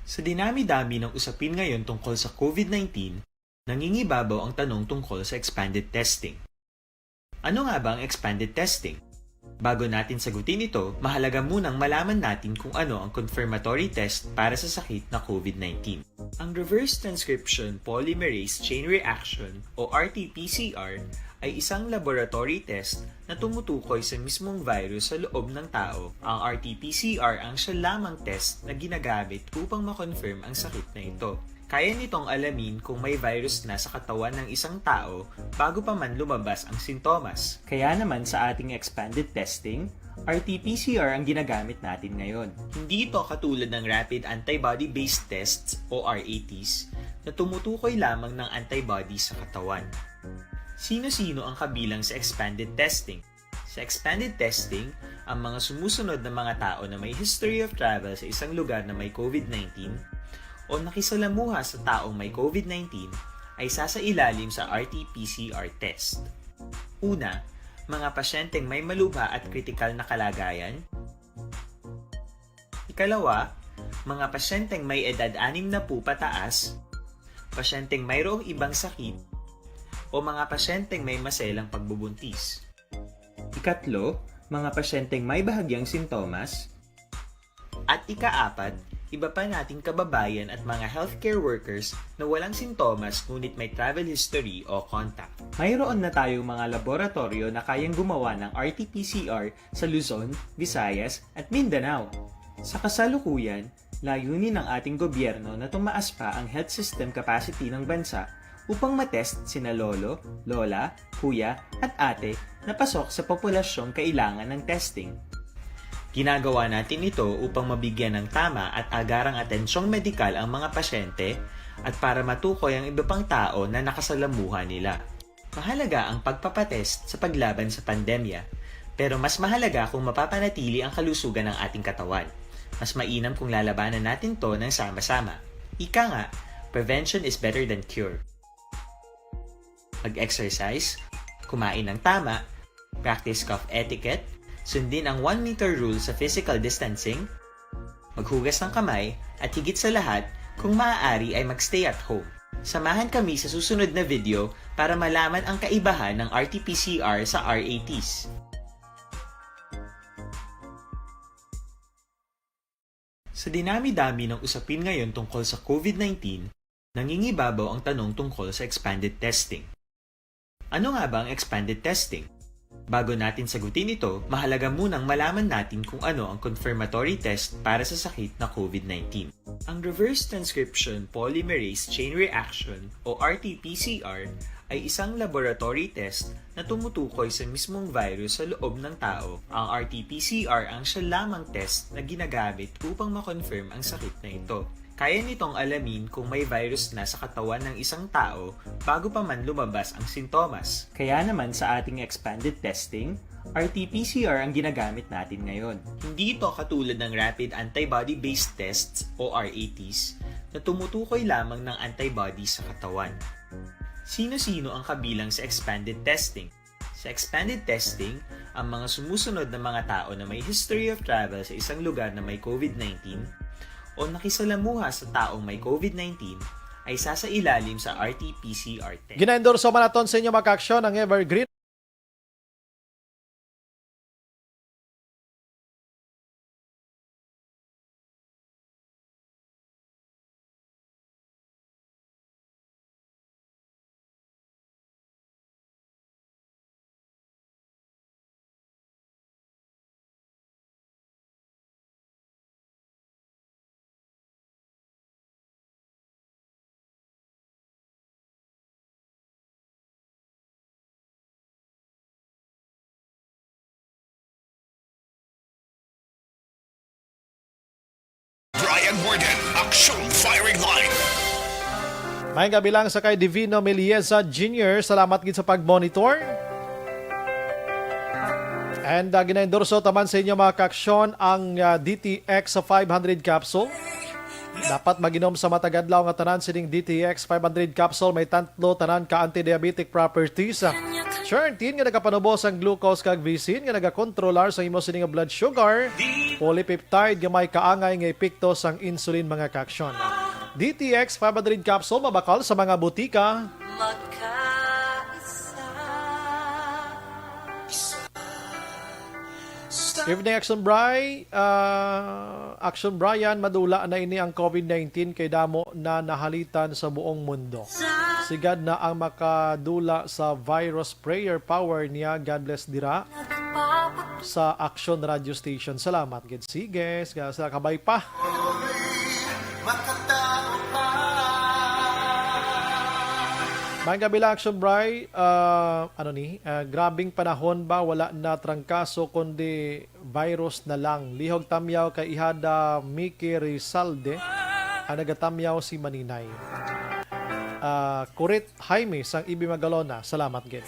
Sa dinami-dami ng usapin ngayon tungkol sa COVID-19, nangingibabaw ang tanong tungkol sa expanded testing. Ano nga ba ang expanded testing? Bago natin sagutin ito, mahalaga munang malaman natin kung ano ang confirmatory test para sa sakit na COVID-19. Ang reverse transcription polymerase chain reaction o RT-PCR ay isang laboratory test na tumutukoy sa mismong virus sa loob ng tao. Ang RT-PCR ang siya lamang test na ginagamit upang makonfirm ang sakit na ito. Kaya nitong alamin kung may virus na sa katawan ng isang tao bago pa man lumabas ang sintomas. Kaya naman sa ating expanded testing, RT-PCR ang ginagamit natin ngayon. Hindi ito katulad ng Rapid Antibody-Based Tests o RATs na tumutukoy lamang ng antibodies sa katawan. Sino-sino ang kabilang sa expanded testing? Sa expanded testing, ang mga sumusunod na mga tao na may history of travel sa isang lugar na may COVID-19 o nakisalamuha sa taong may COVID-19 ay sasailalim sa RT-PCR test. Una, mga pasyenteng may malubha at kritikal na kalagayan. Ikalawa, mga pasyenteng may edad 60 pataas, pasyenteng mayroong ibang sakit, o mga pasyenteng may maselang pagbubuntis. Ikatlo, mga pasyenteng may bahagyang sintomas. At ikaapat, iba pa nating kababayan at mga healthcare workers na walang sintomas ngunit may travel history o contact. Mayroon na tayong mga laboratorio na kayang gumawa ng RT-PCR sa Luzon, Visayas at Mindanao. Sa kasalukuyan, layunin ng ating gobyerno na tumaas pa ang health system capacity ng bansa upang matest sina lolo, lola, kuya at ate na pasok sa populasyong kailangan ng testing. Ginagawa natin ito upang mabigyan ng tama at agarang atensyong medikal ang mga pasyente at para matukoy ang iba pang tao na nakasalamuha nila. Mahalaga ang pagpapatest sa paglaban sa pandemya, pero mas mahalaga kung mapapanatili ang kalusugan ng ating katawan. Mas mainam kung lalabanan natin to ng sama-sama. Ika nga, prevention is better than cure. Mag-exercise, kumain ng tama, practice cough etiquette, sundin ang 1 meter rule sa physical distancing, maghugas ng kamay, at higit sa lahat, kung maaari ay magstay at home. Samahan kami sa susunod na video para malaman ang kaibahan ng RT-PCR sa RATs. Sa dinami-dami ng usapin ngayon tungkol sa COVID-19, nangingibabaw ang tanong tungkol sa expanded testing. Ano nga ba ang expanded testing? Bago natin sagutin ito, mahalaga munang malaman natin kung ano ang confirmatory test para sa sakit na COVID-19. Ang reverse transcription polymerase chain reaction o RT-PCR ay isang laboratory test na tumutukoy sa mismong virus sa loob ng tao. Ang RT-PCR ang siya lamang test na ginagamit upang makonfirm ang sakit na ito. Kaya nitong alamin kung may virus na sa katawan ng isang tao bago pa man lumabas ang sintomas. Kaya naman sa ating expanded testing, RT-PCR ang ginagamit natin ngayon. Hindi ito katulad ng Rapid Antibody-Based Tests o RATs na tumutukoy lamang ng antibodies sa katawan. Sino-sino ang kabilang sa expanded testing? Sa expanded testing, ang mga sumusunod na mga tao na may history of travel sa isang lugar na may COVID-19 o nakisalamuha sa taong may COVID-19 ay sasailalim sa RT-PCR test. Gina-endorso manaton sa inyo mga aksyon ng Evergreen Morgan Action Firing Line. May gabi lang sa kay Divino Melieza Jr. Salamat gid sa pag-monitor. And gina-endorso taman sa inyo mga kaaksyon ang DTX sa 500 capsule. Dapat maginom sa matagadlaw nga tanan sining DTX 500 capsule may tantlo tanan ka anti-diabetic properties. Certain nga nagapanubos ang glucose kag visin nga nagakontrolar sa imo sining blood sugar. Polypeptide nga may kaangay nga epekto sang insulin mga kaaksyon. DTX 500 capsule mabakal sa mga butika. Evening Action Action Brian, madula na ini ang COVID-19 kay damo na nahalitan sa buong mundo. Sigad na ang makadula sa virus prayer power niya. God bless dira sa Action Radio Station. Salamat gid sige sa kabay pa. Mga kabila Action Bri, grabing panahon ba wala na trangkaso kundi virus na lang. Lihog tamyaw kay ihada Mickey Rizalde ang nagatamyaw si Maninay. Kurit Jaime sang Ibi Magalona, salamat gid.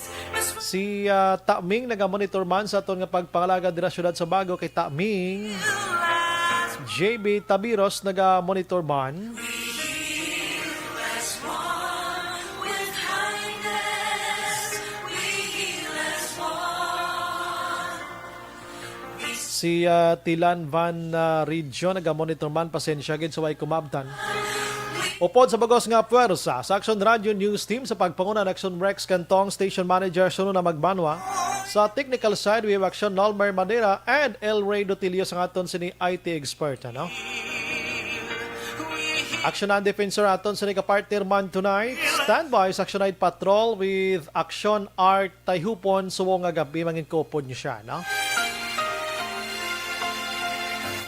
Si Taming nagamonitor man sa aton nga pagpangalaga dira syudad sa Bago kay Taming. JB Tabiros nagamonitor man. Si Tilan Van Region nagamonitor man pasensya gid sa way kumabtan. Upod sa bagos nga puwersa sa Action Radio News Team sa pagpanguna ng Action Rex Cantong Station Manager Suno na Magbanwa. Sa technical side we have Action Nolmer Madera and El Rey Dotilio sa aton sini IT expert Action and Defensor aton sini ka-partner man tonight. Standby sa Action Night Patrol with Action Art Tayhupon suwo nga gabi mangin kopod niyo siya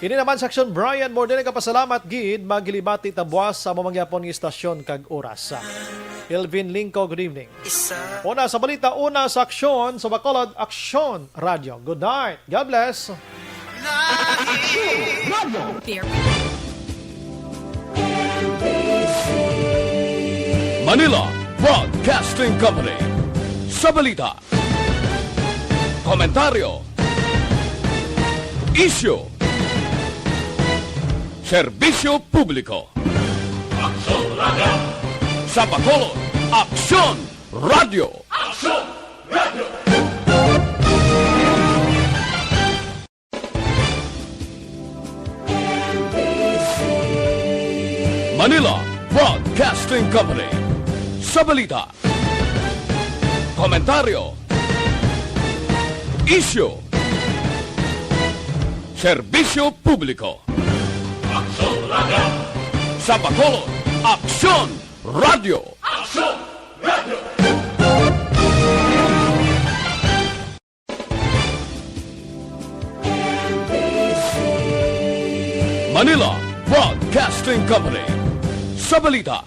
Ini naman sa Action Brian, more din kapasalamat gid magilibati tabuas sa mamangyapon ng istasyon kag oras. Elvin Linco, good evening. Una sa balita, una sa aksyon sa Bacolod Action Radio. Good night. God bless. Manila Broadcasting Company. Sa balita, komentaryo, issue, serbisyo publiko. Action Radio. Sa Bacolod, Action Radio. Action Radio. Manila Broadcasting Company. Sa balita, komentaryo, issue, serbisyo publiko. Action Radio. Sa Bacolod, Action Radio. Action Radio. Manila Broadcasting Company. Sa balita,